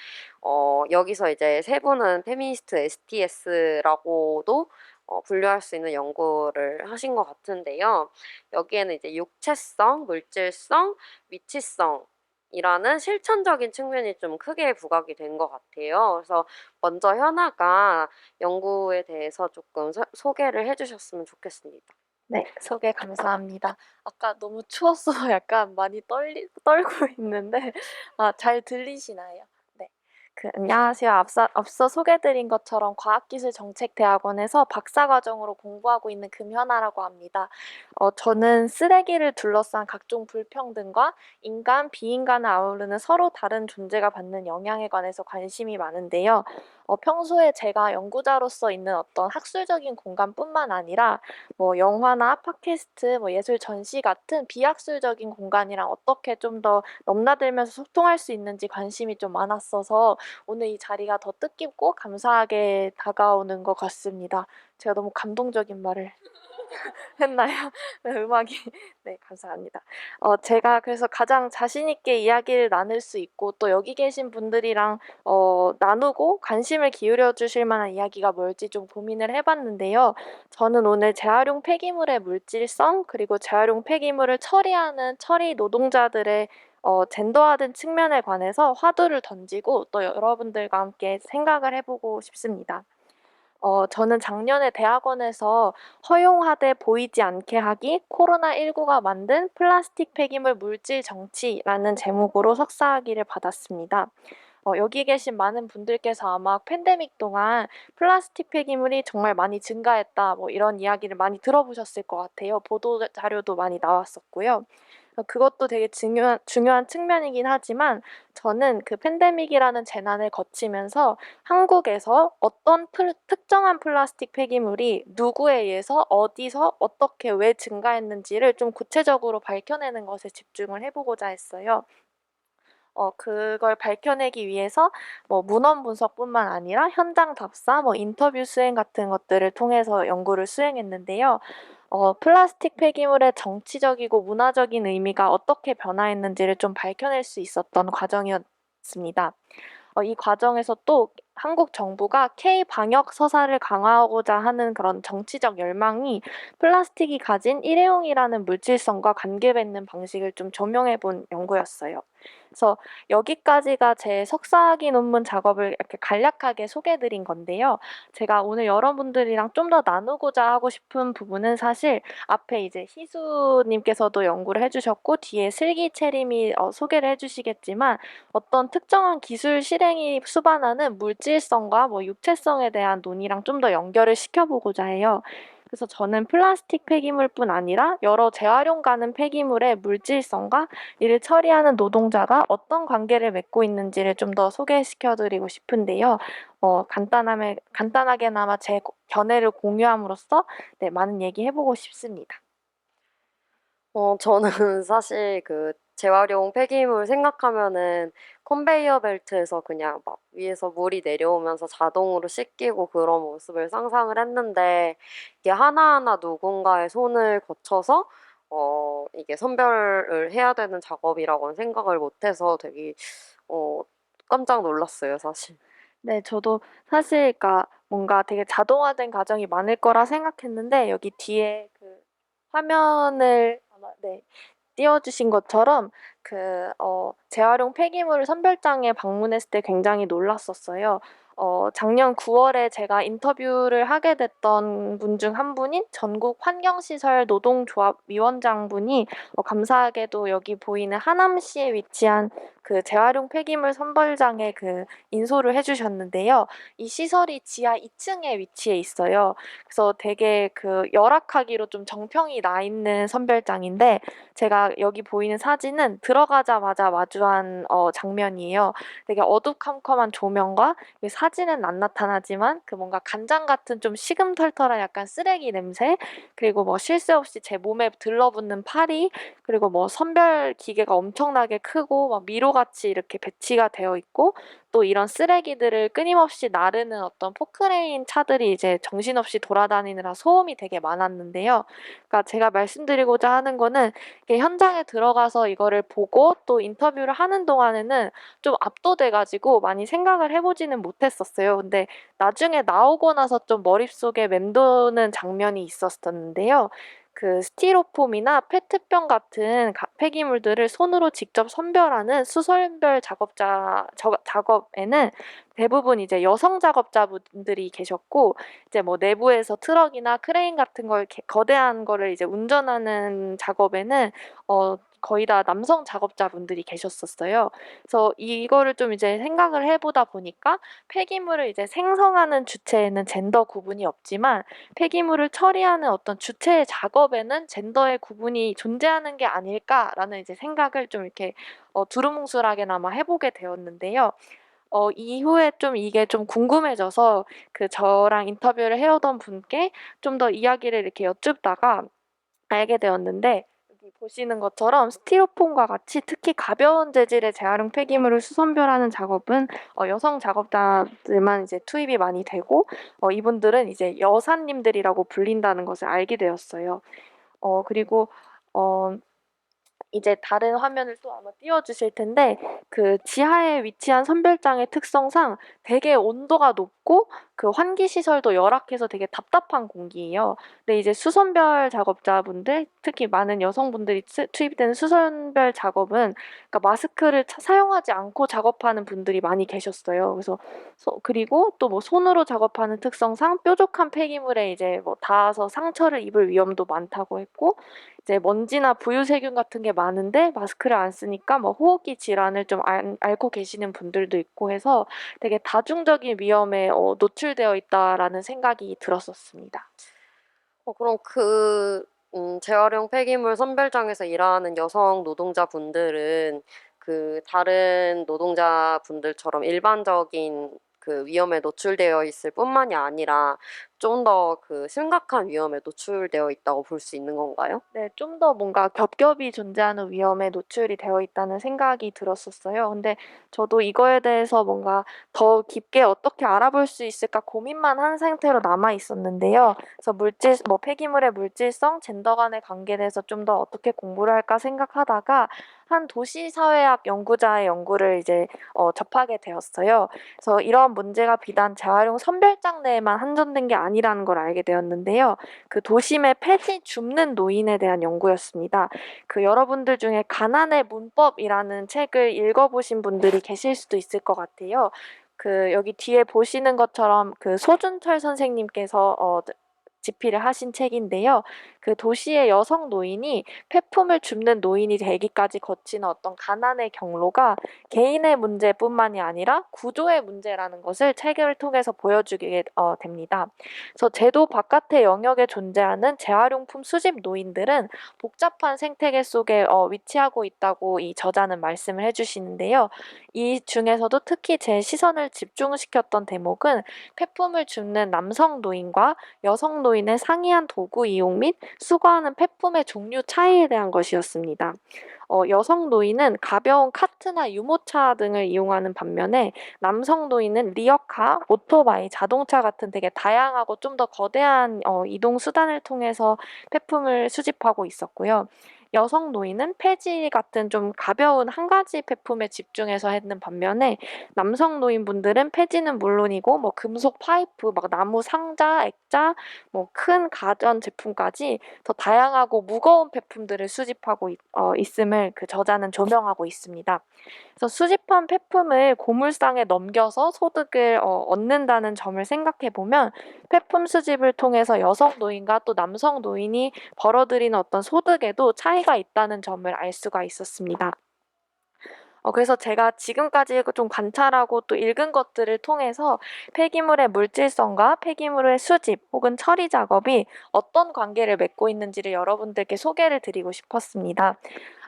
여기서 이제 세 분은 페미니스트 STS라고도 분류할 수 있는 연구를 하신 것 같은데요. 여기에는 이제 육체성, 물질성, 위치성 이라는 실천적인 측면이 좀 크게 부각이 된 것 같아요. 그래서 먼저 현아가 연구에 대해서 조금 소개를 해주셨으면 좋겠습니다. 네, 소개 감사합니다. 아까 너무 추워서 약간 많이 떨고 있는데, 잘 들리시나요? 네. 안녕하세요. 앞서 소개드린 것처럼 과학기술정책대학원에서 박사과정으로 공부하고 있는 금현아라고 합니다. 저는 쓰레기를 둘러싼 각종 불평등과 인간, 비인간을 아우르는 서로 다른 존재가 받는 영향에 관해서 관심이 많은데요. 평소에 제가 연구자로서 있는 어떤 학술적인 공간뿐만 아니라 영화나 팟캐스트, 예술 전시 같은 비학술적인 공간이랑 어떻게 좀 더 넘나들면서 소통할 수 있는지 관심이 좀 많았어서 오늘 이 자리가 더 뜻깊고 감사하게 다가오는 것 같습니다. 제가 너무 감동적인 말을 했나요? 네, 음악이. 네, 감사합니다. 제가 그래서 가장 자신 있게 이야기를 나눌 수 있고 또 여기 계신 분들이랑 나누고 관심을 기울여 주실 만한 이야기가 뭘지 좀 고민을 해봤는데요. 저는 오늘 재활용 폐기물의 물질성 그리고 재활용 폐기물을 처리하는 처리 노동자들의 젠더화된 측면에 관해서 화두를 던지고 또 여러분들과 함께 생각을 해보고 싶습니다. 저는 작년에 대학원에서 허용하되 보이지 않게 하기 코로나19가 만든 플라스틱 폐기물 물질 정치라는 제목으로 석사학위를 받았습니다. 여기 계신 많은 분들께서 아마 팬데믹 동안 플라스틱 폐기물이 정말 많이 증가했다, 이런 이야기를 많이 들어보셨을 것 같아요. 보도 자료도 많이 나왔었고요. 그것도 되게 중요한 측면이긴 하지만 저는 그 팬데믹이라는 재난을 거치면서 한국에서 어떤 특정한 플라스틱 폐기물이 누구에 의해서 어디서 어떻게 왜 증가했는지를 좀 구체적으로 밝혀내는 것에 집중을 해보고자 했어요. 그걸 밝혀내기 위해서 문헌 분석뿐만 아니라 현장 답사, 인터뷰 수행 같은 것들을 통해서 연구를 수행했는데요. 플라스틱 폐기물의 정치적이고 문화적인 의미가 어떻게 변화했는지를 좀 밝혀낼 수 있었던 과정이었습니다. 이 과정에서 또 한국 정부가 K 방역 서사를 강화하고자 하는 그런 정치적 열망이 플라스틱이 가진 일회용이라는 물질성과 관계맺는 방식을 좀 조명해 본 연구였어요. 그래서 여기까지가 제 석사학위 논문 작업을 이렇게 간략하게 소개해 드린 건데요. 제가 오늘 여러분들이랑 좀 더 나누고자 하고 싶은 부분은 사실 앞에 이제 희수님께서도 연구를 해주셨고 뒤에 슬기채림이 소개를 해주시겠지만 어떤 특정한 기술 실행이 수반하는 물질성과 뭐 육체성에 대한 논의랑 좀 더 연결을 시켜보고자 해요. 그래서 저는 플라스틱 폐기물뿐 아니라 여러 재활용 가능 폐기물의 물질성과 이를 처리하는 노동자가 어떤 관계를 맺고 있는지를 좀 더 소개시켜드리고 싶은데요. 간단하게나마 제 견해를 공유함으로써 네, 많은 얘기 해보고 싶습니다. 저는 사실 그 재활용 폐기물 생각하면은 컨베이어 벨트에서 그냥 막 위에서 물이 내려오면서 자동으로 씻기고 그런 모습을 상상을 했는데 이게 하나하나 누군가의 손을 거쳐서 이게 선별을 해야 되는 작업이라고는 생각을 못 해서 되게 어 깜짝 놀랐어요, 사실. 네, 저도 사실 그러니까 뭔가 되게 자동화된 과정이 많을 거라 생각했는데 여기 뒤에 그 화면을 아마 네, 띄워주신 것처럼 재활용 폐기물 선별장에 방문했을 때 굉장히 놀랐었어요. 작년 9월에 제가 인터뷰를 하게 됐던 분 중 한 분인 전국 환경시설 노동조합 위원장분이 감사하게도 여기 보이는 하남시에 위치한 그 재활용 폐기물 선별장에 그 인솔을 해주셨는데요. 이 시설이 지하 2층에 위치해 있어요. 그래서 되게 그 열악하기로 좀 정평이 나 있는 선별장인데 제가 여기 보이는 사진은 들어가자마자 마주한 장면이에요. 되게 어두컴컴한 조명과 사진은 안 나타나지만 그 뭔가 간장 같은 좀 시금털털한 약간 쓰레기 냄새 그리고 뭐 쉴 새 없이 제 몸에 들러붙는 파리 그리고 뭐 선별 기계가 엄청나게 크고 막 미로같이 이렇게 배치가 되어 있고 또 이런 쓰레기들을 끊임없이 나르는 어떤 포크레인 차들이 이제 정신없이 돌아다니느라 소음이 되게 많았는데요. 그러니까 제가 말씀드리고자 하는 거는 이렇게 현장에 들어가서 이거를 보고 또 인터뷰를 하는 동안에는 좀 압도돼 가지고 많이 생각을 해 보지는 못했었어요. 근데 나중에 나오고 나서 좀 머릿속에 맴도는 장면이 있었었는데요. 그 스티로폼이나 페트병 같은 폐기물들을 손으로 직접 선별하는 수선별 작업에는 대부분 이제 여성 작업자분들이 계셨고 이제 뭐 내부에서 트럭이나 크레인 같은 걸 거대한 거를 이제 운전하는 작업에는 거의 다 남성 작업자분들이 계셨었어요. 그래서 이거를 좀 이제 생각을 해보다 보니까 폐기물을 이제 생성하는 주체에는 젠더 구분이 없지만 폐기물을 처리하는 어떤 주체의 작업에는 젠더의 구분이 존재하는 게 아닐까라는 이제 생각을 좀 이렇게 두루뭉술하게나마 해보게 되었는데요. 이후에 좀 이게 좀 궁금해져서 그 저랑 인터뷰를 해오던 분께 좀 더 이야기를 이렇게 여쭙다가 알게 되었는데 여기 보시는 것처럼 스티로폼과 같이 특히 가벼운 재질의 재활용 폐기물을 수선별하는 작업은 여성 작업자들만 이제 투입이 많이 되고 이분들은 이제 여사님들이라고 불린다는 것을 알게 되었어요. 그리고 이제 다른 화면을 또 아마 띄워주실 텐데 그 지하에 위치한 선별장의 특성상 되게 온도가 높고 그 환기 시설도 열악해서 되게 답답한 공기예요. 근데 이제 수선별 작업자분들, 특히 많은 여성분들이 투입되는 수선별 작업은 그러니까 마스크를 사용하지 않고 작업하는 분들이 많이 계셨어요. 그래서 그리고 또 뭐 손으로 작업하는 특성상 뾰족한 폐기물에 이제 뭐 닿아서 상처를 입을 위험도 많다고 했고 이제 먼지나 부유세균 같은 게 많은데 마스크를 안 쓰니까 뭐 호흡기 질환을 좀 앓고 계시는 분들도 있고 해서 되게 다중적인 위험에 노출되어 있다라는 생각이 들었었습니다. 그럼 재활용 폐기물 선별장에서 일하는 여성 노동자분들은 그 다른 노동자분들처럼 일반적인 그 위험에 노출되어 있을 뿐만이 아니라 좀 더 그 심각한 위험에 노출되어 있다고 볼 수 있는 건가요? 네, 좀 더 뭔가 겹겹이 존재하는 위험에 노출이 되어 있다는 생각이 들었었어요. 근데 저도 이거에 대해서 뭔가 더 깊게 어떻게 알아볼 수 있을까 고민만 한 상태로 남아 있었는데요. 그래서 폐기물의 물질성, 젠더 간의 관계에 대해서 좀 더 어떻게 공부를 할까 생각하다가 한 도시사회학 연구자의 연구를 이제 접하게 되었어요. 그래서 이런 문제가 비단 재활용 선별장 내에만 한정된 게 아니라는 걸 알게 되었는데요. 그 도심의 폐지 줍는 노인에 대한 연구였습니다. 그 여러분들 중에 가난의 문법이라는 책을 읽어보신 분들이 계실 수도 있을 것 같아요. 그 여기 뒤에 보시는 것처럼 그 소준철 선생님께서 집필을 하신 책인데요. 그 도시의 여성 노인이 폐품을 줍는 노인이 되기까지 거치는 어떤 가난의 경로가 개인의 문제뿐만이 아니라 구조의 문제라는 것을 책을 통해서 보여주게 됩니다. 그래서 제도 바깥의 영역에 존재하는 재활용품 수집 노인들은 복잡한 생태계 속에 위치하고 있다고 이 저자는 말씀을 해주시는데요. 이 중에서도 특히 제 시선을 집중시켰던 대목은 폐품을 줍는 남성 노인과 여성 노인의 상이한 도구 이용 및 수거하는 폐품의 종류 차이에 대한 것이었습니다. 여성 노인은 가벼운 카트나 유모차 등을 이용하는 반면에 남성 노인은 리어카, 오토바이, 자동차 같은 되게 다양하고 좀 더 거대한 이동 수단을 통해서 폐품을 수집하고 있었고요. 여성 노인은 폐지 같은 좀 가벼운 한 가지 폐품에 집중해서 했는 반면에 남성 노인분들은 폐지는 물론이고 뭐 금속 파이프, 막 나무 상자, 액자, 뭐 큰 가전 제품까지 더 다양하고 무거운 폐품들을 수집하고 있음을 그 저자는 조명하고 있습니다. 그래서 수집한 폐품을 고물상에 넘겨서 소득을 얻는다는 점을 생각해 보면 폐품 수집을 통해서 여성 노인과 또 남성 노인이 벌어들이는 어떤 소득에도 차이가 있다는 점을 알 수가 있었습니다. 그래서 제가 지금까지 좀 관찰하고 또 읽은 것들을 통해서 폐기물의 물질성과 폐기물의 수집 혹은 처리 작업이 어떤 관계를 맺고 있는지를 여러분들께 소개를 드리고 싶었습니다.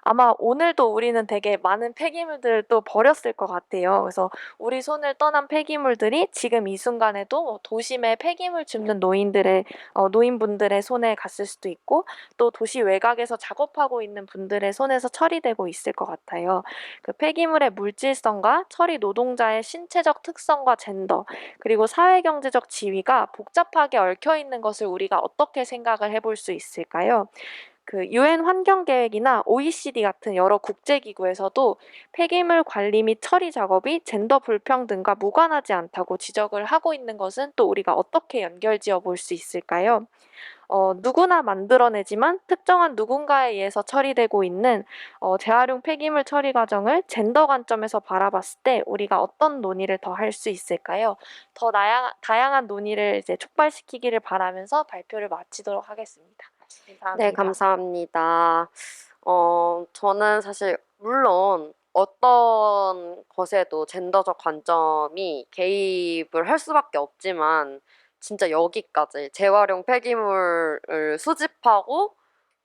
아마 오늘도 우리는 되게 많은 폐기물들을 또 버렸을 것 같아요. 그래서 우리 손을 떠난 폐기물들이 지금 이 순간에도 도심의 폐기물 줍는 노인분들의 손에 갔을 수도 있고 또 도시 외곽에서 작업하고 있는 분들의 손에서 처리되고 있을 것 같아요. 그 폐기물의 물질성과 처리 노동자의 신체적 특성과 젠더 그리고 사회경제적 지위가 복잡하게 얽혀 있는 것을 우리가 어떻게 생각을 해볼 수 있을까요? 그 유엔 환경계획이나 OECD 같은 여러 국제기구에서도 폐기물 관리 및 처리 작업이 젠더 불평등과 무관하지 않다고 지적을 하고 있는 것은 또 우리가 어떻게 연결지어 볼 수 있을까요? 누구나 만들어내지만 특정한 누군가에 의해서 처리되고 있는 재활용 폐기물 처리 과정을 젠더 관점에서 바라봤을 때 우리가 어떤 논의를 더 할 수 있을까요? 더 다양한 논의를 이제 촉발시키기를 바라면서 발표를 마치도록 하겠습니다. 감사합니다. 네, 감사합니다. 저는 사실 물론 어떤 것에도 젠더적 관점이 개입을 할 수밖에 없지만 진짜 여기까지 재활용 폐기물을 수집하고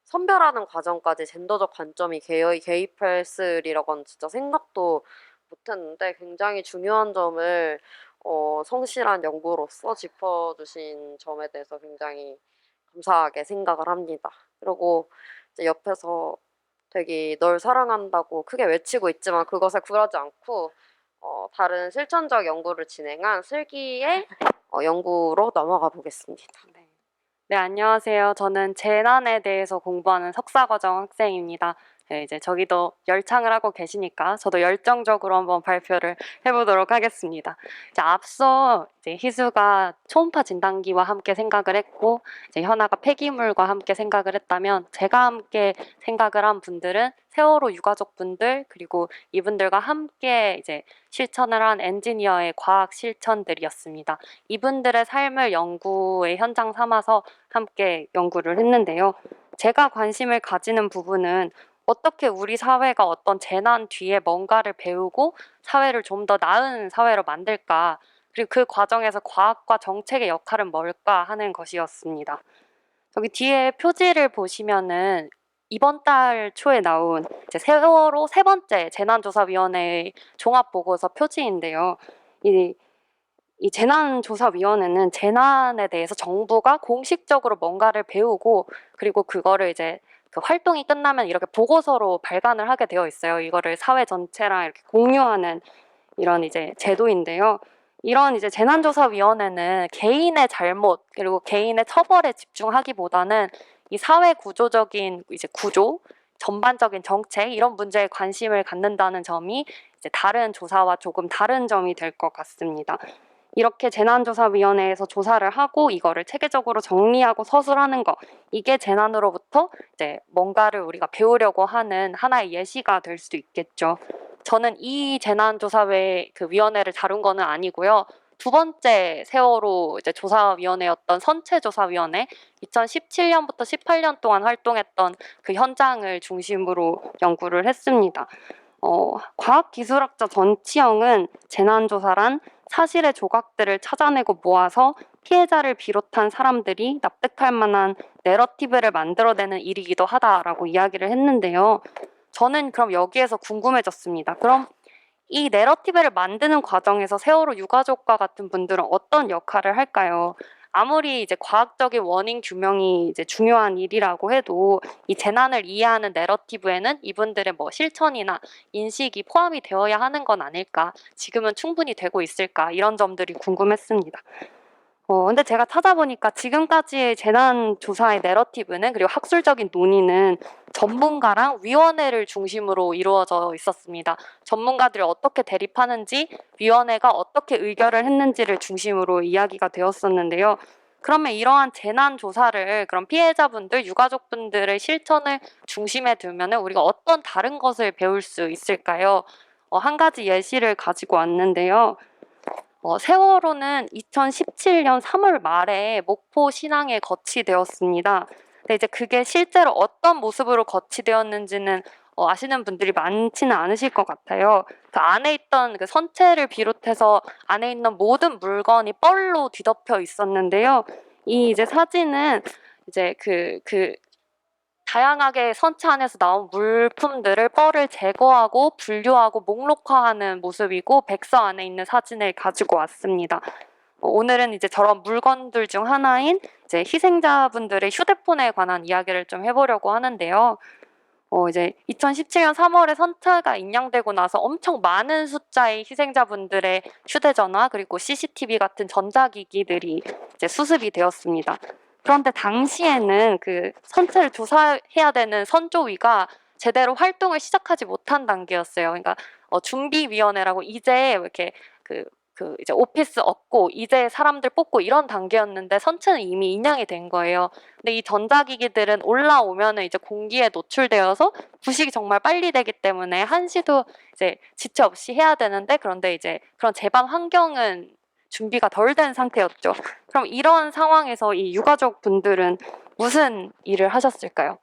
선별하는 과정까지 젠더적 관점이 개입했으리라고는 진짜 생각도 못했는데 굉장히 중요한 점을 성실한 연구로서 짚어주신 점에 대해서 굉장히 감사하게 생각을 합니다. 그리고 이제 옆에서 되게 널 사랑한다고 크게 외치고 있지만 그것에 굴하지 않고 다른 실천적 연구를 진행한 슬기의 연구로 넘어가 보겠습니다. 네, 안녕하세요. 저는 재난에 대해서 공부하는 석사과정 학생입니다. 네, 이제 저기도 열창을 하고 계시니까 저도 열정적으로 한번 발표를 해보도록 하겠습니다. 이제 앞서 이제 희수가 초음파 진단기와 함께 생각을 했고, 이제 현아가 폐기물과 함께 생각을 했다면, 제가 함께 생각을 한 분들은 세월호 유가족분들, 그리고 이분들과 함께 이제 실천을 한 엔지니어의 과학 실천들이었습니다. 이분들의 삶을 연구의 현장 삼아서 함께 연구를 했는데요. 제가 관심을 가지는 부분은 어떻게 우리 사회가 어떤 재난 뒤에 뭔가를 배우고 사회를 좀 더 나은 사회로 만들까, 그리고 그 과정에서 과학과 정책의 역할은 뭘까 하는 것이었습니다. 여기 뒤에 표지를 보시면은 이번 달 초에 나온 이제 세월호 세 번째 재난조사위원회의 종합보고서 표지인데요. 이 이 재난조사위원회는 재난에 대해서 정부가 공식적으로 뭔가를 배우고 그리고 그거를 이제 그 활동이 끝나면 이렇게 보고서로 발간을 하게 되어 있어요. 이거를 사회 전체랑 이렇게 공유하는 이런 이제 제도인데요. 이런 이제 재난조사위원회는 개인의 잘못 그리고 개인의 처벌에 집중하기보다는 이 사회 구조적인 이제 구조, 전반적인 정책 이런 문제에 관심을 갖는다는 점이 이제 다른 조사와 조금 다른 점이 될 것 같습니다. 이렇게 재난조사위원회에서 조사를 하고 이거를 체계적으로 정리하고 서술하는 거 이게 재난으로부터 이제 뭔가를 우리가 배우려고 하는 하나의 예시가 될 수도 있겠죠. 저는 이 재난조사회 그 위원회를 다룬 거는 아니고요. 두 번째 세월호 이제 조사위원회였던 선체조사위원회 2017년부터 18년 동안 활동했던 그 현장을 중심으로 연구를 했습니다. 과학기술학자 전치영은 재난조사란 사실의 조각들을 찾아내고 모아서 피해자를 비롯한 사람들이 납득할 만한 내러티브를 만들어내는 일이기도 하다라고 이야기를 했는데요. 저는 그럼 여기에서 궁금해졌습니다. 그럼 이 내러티브를 만드는 과정에서 세월호 유가족과 같은 분들은 어떤 역할을 할까요? 아무리 이제 과학적인 원인 규명이 이제 중요한 일이라고 해도 이 재난을 이해하는 내러티브에는 이분들의 뭐 실천이나 인식이 포함이 되어야 하는 건 아닐까? 지금은 충분히 되고 있을까? 이런 점들이 궁금했습니다. 근데 제가 찾아보니까 지금까지의 재난조사의 내러티브는 그리고 학술적인 논의는 전문가랑 위원회를 중심으로 이루어져 있었습니다. 전문가들이 어떻게 대립하는지, 위원회가 어떻게 의결을 했는지를 중심으로 이야기가 되었었는데요. 그러면 이러한 재난조사를 그럼 피해자분들, 유가족분들의 실천을 중심에 두면은 우리가 어떤 다른 것을 배울 수 있을까요? 한 가지 예시를 가지고 왔는데요. 세월호는 2017년 3월 말에 목포 신항에 거치되었습니다. 근데 이제 그게 실제로 어떤 모습으로 거치되었는지는 아시는 분들이 많지는 않으실 것 같아요. 그 안에 있던 그 선체를 비롯해서 안에 있는 모든 물건이 뻘로 뒤덮여 있었는데요. 이 이제 사진은 이제 다양하게 선체 안에서 나온 물품들을 뻘을 제거하고 분류하고 목록화하는 모습이고 백서 안에 있는 사진을 가지고 왔습니다. 오늘은 이제 저런 물건들 중 하나인 이제 희생자분들의 휴대폰에 관한 이야기를 좀 해보려고 하는데요. 이제 2017년 3월에 선체가 인양되고 나서 엄청 많은 숫자의 희생자분들의 휴대전화 그리고 CCTV 같은 전자기기들이 이제 수습이 되었습니다. 그런데 당시에는 그 선체를 조사해야 되는 선조위가 제대로 활동을 시작하지 못한 단계였어요. 그러니까 준비위원회라고 이제 이렇게 이제 오피스 얻고 이제 사람들 뽑고 이런 단계였는데 선체는 이미 인양이 된 거예요. 근데 이 전자기기들은 올라오면은 이제 공기에 노출되어서 부식이 정말 빨리 되기 때문에 한시도 이제 지체 없이 해야 되는데 그런데 이제 그런 제반 환경은 준비가 덜 된 상태였죠. 그럼 이런 상황에서 이 유가족 분들은 무슨 일을 하셨을까요?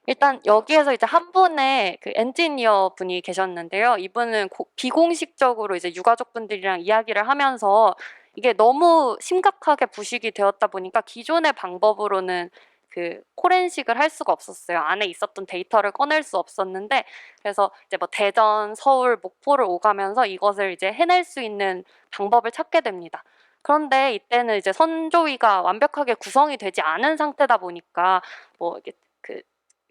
일단 여기에서 이제 한 분의 그 엔지니어 분이 계셨는데요. 이분은 비공식적으로 이제 유가족분들이랑 이야기를 하면서 이게 너무 심각하게 부식이 되었다 보니까 기존의 방법으로는 그 포렌식을 할 수가 없었어요. 안에 있었던 데이터를 꺼낼 수 없었는데 그래서 이제 뭐 대전, 서울, 목포를 오가면서 이것을 이제 해낼 수 있는 방법을 찾게 됩니다. 그런데 이때는 이제 선조위가 완벽하게 구성이 되지 않은 상태다 보니까 뭐 이게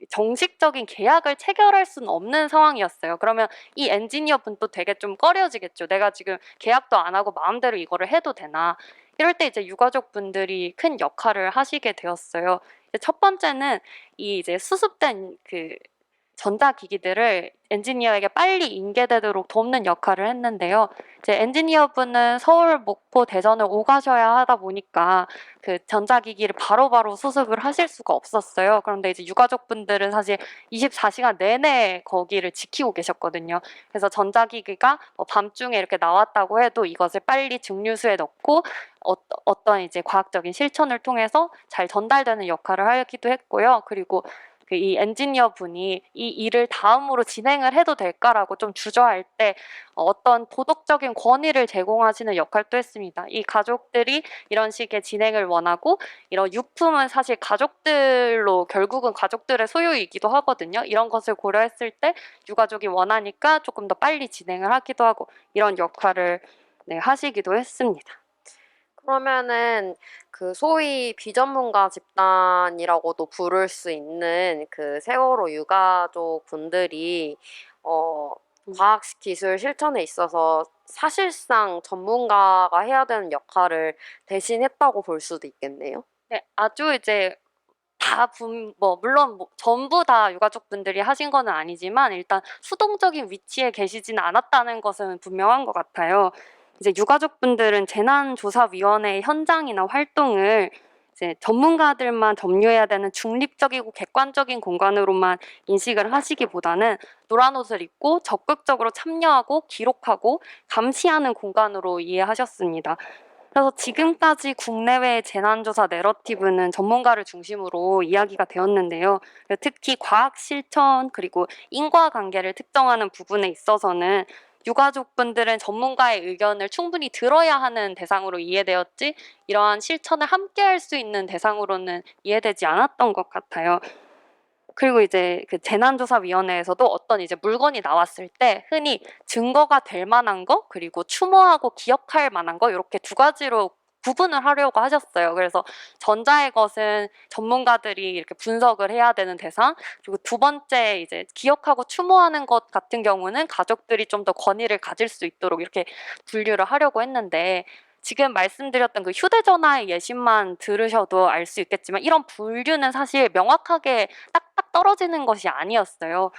정식적인 계약을 체결할 수는 없는 상황이었어요. 그러면 이 엔지니어 분도 되게 좀 꺼려지겠죠. 내가 지금 계약도 안 하고 마음대로 이거를 해도 되나. 이럴 때 이제 유가족 분들이 큰 역할을 하시게 되었어요. 첫 번째는 이 이제 수습된 그 전자기기들을 엔지니어에게 빨리 인계되도록 돕는 역할을 했는데요. 이제 엔지니어분은 서울, 목포, 대전을 오가셔야 하다 보니까 그 전자기기를 바로바로 수습을 하실 수가 없었어요. 그런데 이제 유가족분들은 사실 24시간 내내 거기를 지키고 계셨거든요. 그래서 전자기기가 밤중에 이렇게 나왔다고 해도 이것을 빨리 증류수에 넣고 어떤 이제 과학적인 실천을 통해서 잘 전달되는 역할을 하기도 했고요. 그리고 이 엔지니어 분이 이 일을 다음으로 진행을 해도 될까라고 좀 주저할 때 어떤 도덕적인 권위를 제공하시는 역할도 했습니다. 이 가족들이 이런 식의 진행을 원하고 이런 유품은 사실 가족들로 결국은 가족들의 소유이기도 하거든요. 이런 것을 고려했을 때 유가족이 원하니까 조금 더 빨리 진행을 하기도 하고 이런 역할을 하시기도 했습니다. 그러면은 그 소위 비전문가 집단이라고도 부를 수 있는 그 세월호 유가족 분들이 과학 기술 실천에 있어서 사실상 전문가가 해야 되는 역할을 대신했다고 볼 수도 있겠네요. 네, 아주 이제 물론 전부 다 유가족분들이 하신 거는 아니지만 일단 수동적인 위치에 계시지는 않았다는 것은 분명한 것 같아요. 이제 유가족분들은 재난조사위원회의 현장이나 활동을 이제 전문가들만 점유해야 되는 중립적이고 객관적인 공간으로만 인식을 하시기보다는 노란 옷을 입고 적극적으로 참여하고 기록하고 감시하는 공간으로 이해하셨습니다. 그래서 지금까지 국내외 재난조사 내러티브는 전문가를 중심으로 이야기가 되었는데요. 특히 과학 실천 그리고 인과관계를 특정하는 부분에 있어서는 유가족분들은 전문가의 의견을 충분히 들어야 하는 대상으로 이해되었지 이러한 실천을 함께 할 수 있는 대상으로는 이해되지 않았던 것 같아요. 그리고 이제 그 재난조사위원회에서도 어떤 이제 물건이 나왔을 때 흔히 증거가 될 만한 거 그리고 추모하고 기억할 만한 거 이렇게 두 가지로 구분을 하려고 하셨어요. 그래서 전자의 것은 전문가들이 이렇게 분석을 해야 되는 대상, 그리고 두 번째 이제 기억하고 추모하는 것 같은 경우는 가족들이 좀 더 권위를 가질 수 있도록 이렇게 분류를 하려고 했는데 지금 말씀드렸던 그 휴대전화의 예시만 들으셔도 알 수 있겠지만 이런 분류는 사실 명확하게 딱딱 떨어지는 것이 아니었어요.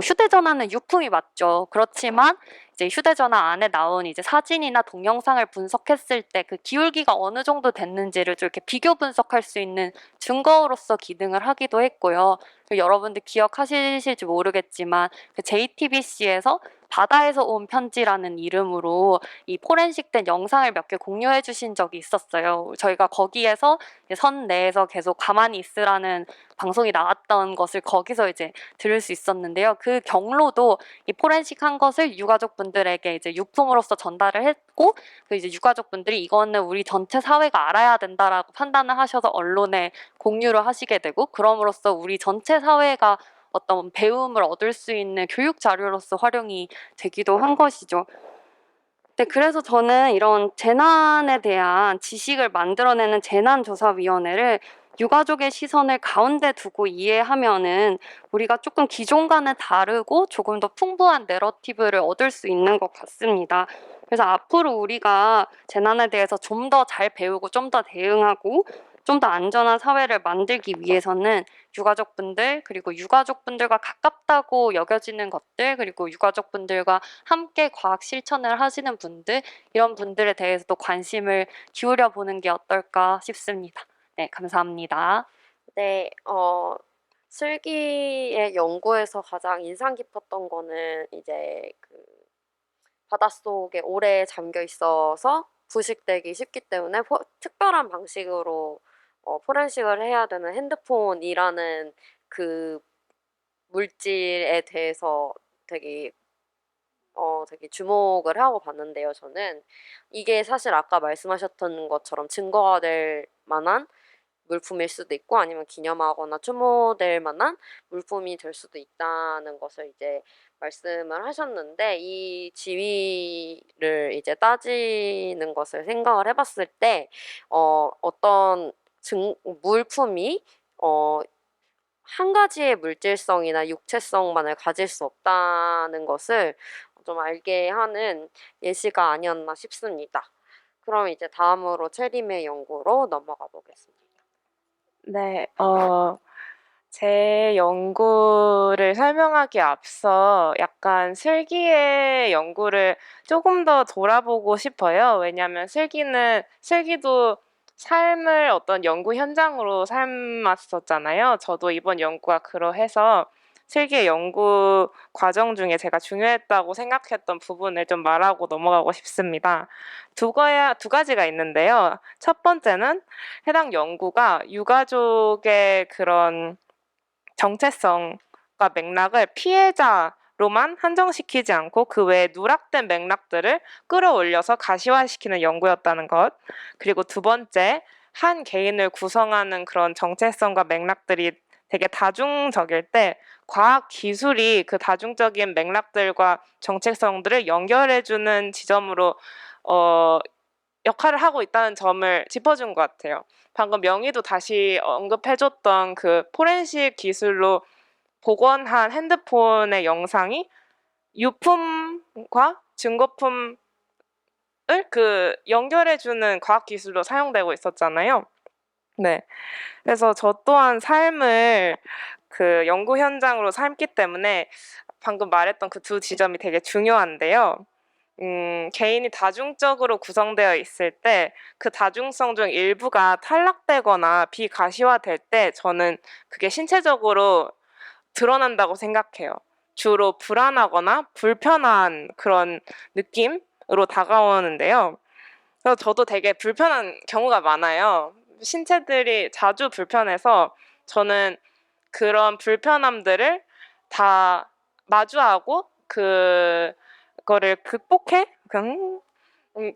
휴대전화는 유품이 맞죠. 그렇지만 이제 휴대전화 안에 나온 이제 사진이나 동영상을 분석했을 때 그 기울기가 어느 정도 됐는지를 좀 이렇게 비교 분석할 수 있는 증거로서 기능을 하기도 했고요. 그리고 여러분들 기억하실지 모르겠지만 그 JTBC에서 바다에서 온 편지라는 이름으로 이 포렌식된 영상을 몇 개 공유해 주신 적이 있었어요. 저희가 거기에서 선 내에서 계속 가만히 있으라는 방송이 나왔던 것을 거기서 이제 들을 수 있었는데요. 그 경로도 이 포렌식한 것을 유가족분들에게 이제 유품으로서 전달을 했고 그 이제 유가족분들이 이거는 우리 전체 사회가 알아야 된다라고 판단을 하셔서 언론에 공유를 하시게 되고 그럼으로써 우리 전체 사회가 어떤 배움을 얻을 수 있는 교육 자료로서 활용이 되기도 한 것이죠. 네, 그래서 저는 이런 재난에 대한 지식을 만들어내는 재난조사위원회를 유가족의 시선을 가운데 두고 이해하면은 우리가 조금 기존과는 다르고 조금 더 풍부한 내러티브를 얻을 수 있는 것 같습니다. 그래서 앞으로 우리가 재난에 대해서 좀 더 잘 배우고 좀 더 대응하고 좀 더 안전한 사회를 만들기 위해서는 유가족분들 그리고 유가족분들과 가깝다고 여겨지는 것들 그리고 유가족분들과 함께 과학 실천을 하시는 분들 이런 분들에 대해서도 관심을 기울여 보는 게 어떨까 싶습니다. 네, 감사합니다. 네, 슬기의 연구에서 가장 인상 깊었던 거는 이제 그 바닷속에 오래 잠겨 있어서 부식되기 쉽기 때문에 특별한 방식으로 포렌식을 해야 되는 핸드폰이라는 그 물질에 대해서 되게 되게 주목을 하고 봤는데요, 저는. 이게 사실 아까 말씀하셨던 것처럼 증거가 될 만한 물품일 수도 있고 아니면 기념하거나 추모될 만한 물품이 될 수도 있다는 것을 이제 말씀을 하셨는데 이 지위를 이제 따지는 것을 생각을 해 봤을 때 어떤 물품이 한 가지의 물질성이나 육체성만을 가질 수 없다는 것을 좀 알게 하는 예시가 아니었나 싶습니다. 그럼 이제 다음으로 채림의 연구로 넘어가 보겠습니다. 네, 제 연구를 설명하기 앞서 약간 슬기의 연구를 조금 더 돌아보고 싶어요. 왜냐하면 슬기도 삶을 어떤 연구 현장으로 삶았었잖아요. 저도 이번 연구가 그러해서 슬기의 연구 과정 중에 제가 중요했다고 생각했던 부분을 좀 말하고 넘어가고 싶습니다. 두 가지가 있는데요. 첫 번째는 해당 연구가 유가족의 그런 정체성과 맥락을 피해자로만 한정시키지 않고 그 외에 누락된 맥락들을 끌어올려서 가시화시키는 연구였다는 것. 그리고 두 번째, 한 개인을 구성하는 그런 정체성과 맥락들이 되게 다중적일 때 과학 기술이 그 다중적인 맥락들과 정체성들을 연결해주는 지점으로 역할을 하고 있다는 점을 짚어준 것 같아요. 방금 명희도 다시 언급해줬던 그 포렌식 기술로 복원한 핸드폰의 영상이 유품과 증거품을 그 연결해주는 과학 기술로 사용되고 있었잖아요. 네. 그래서 저 또한 삶을 그 연구 현장으로 삼기 때문에 방금 말했던 그 두 지점이 되게 중요한데요. 개인이 다중적으로 구성되어 있을 때 그 다중성 중 일부가 탈락되거나 비가시화될 때 저는 그게 신체적으로 드러난다고 생각해요. 주로 불안하거나 불편한 그런 느낌으로 다가오는데요. 그래서 저도 되게 불편한 경우가 많아요. 신체들이 자주 불편해서 저는 그런 불편함들을 다 마주하고 그거를 극복해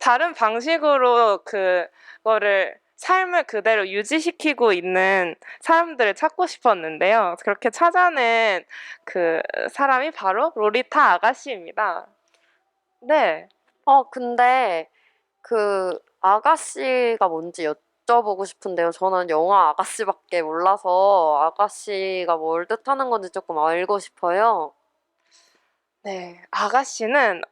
다른 방식으로 그거를 삶을 그대로 유지시키고 있는 사람들을 찾고 싶었는데요. 그렇게 찾아낸 그 사람이 바로 로리타 아가씨입니다. 네. 근데 그 아가씨가 뭔지 여쭤보고 싶은데요. 저는 영화 아가씨밖에 몰라서 아가씨가 뭘 뜻하는 건지 조금 알고 싶어요. 네, 아가씨는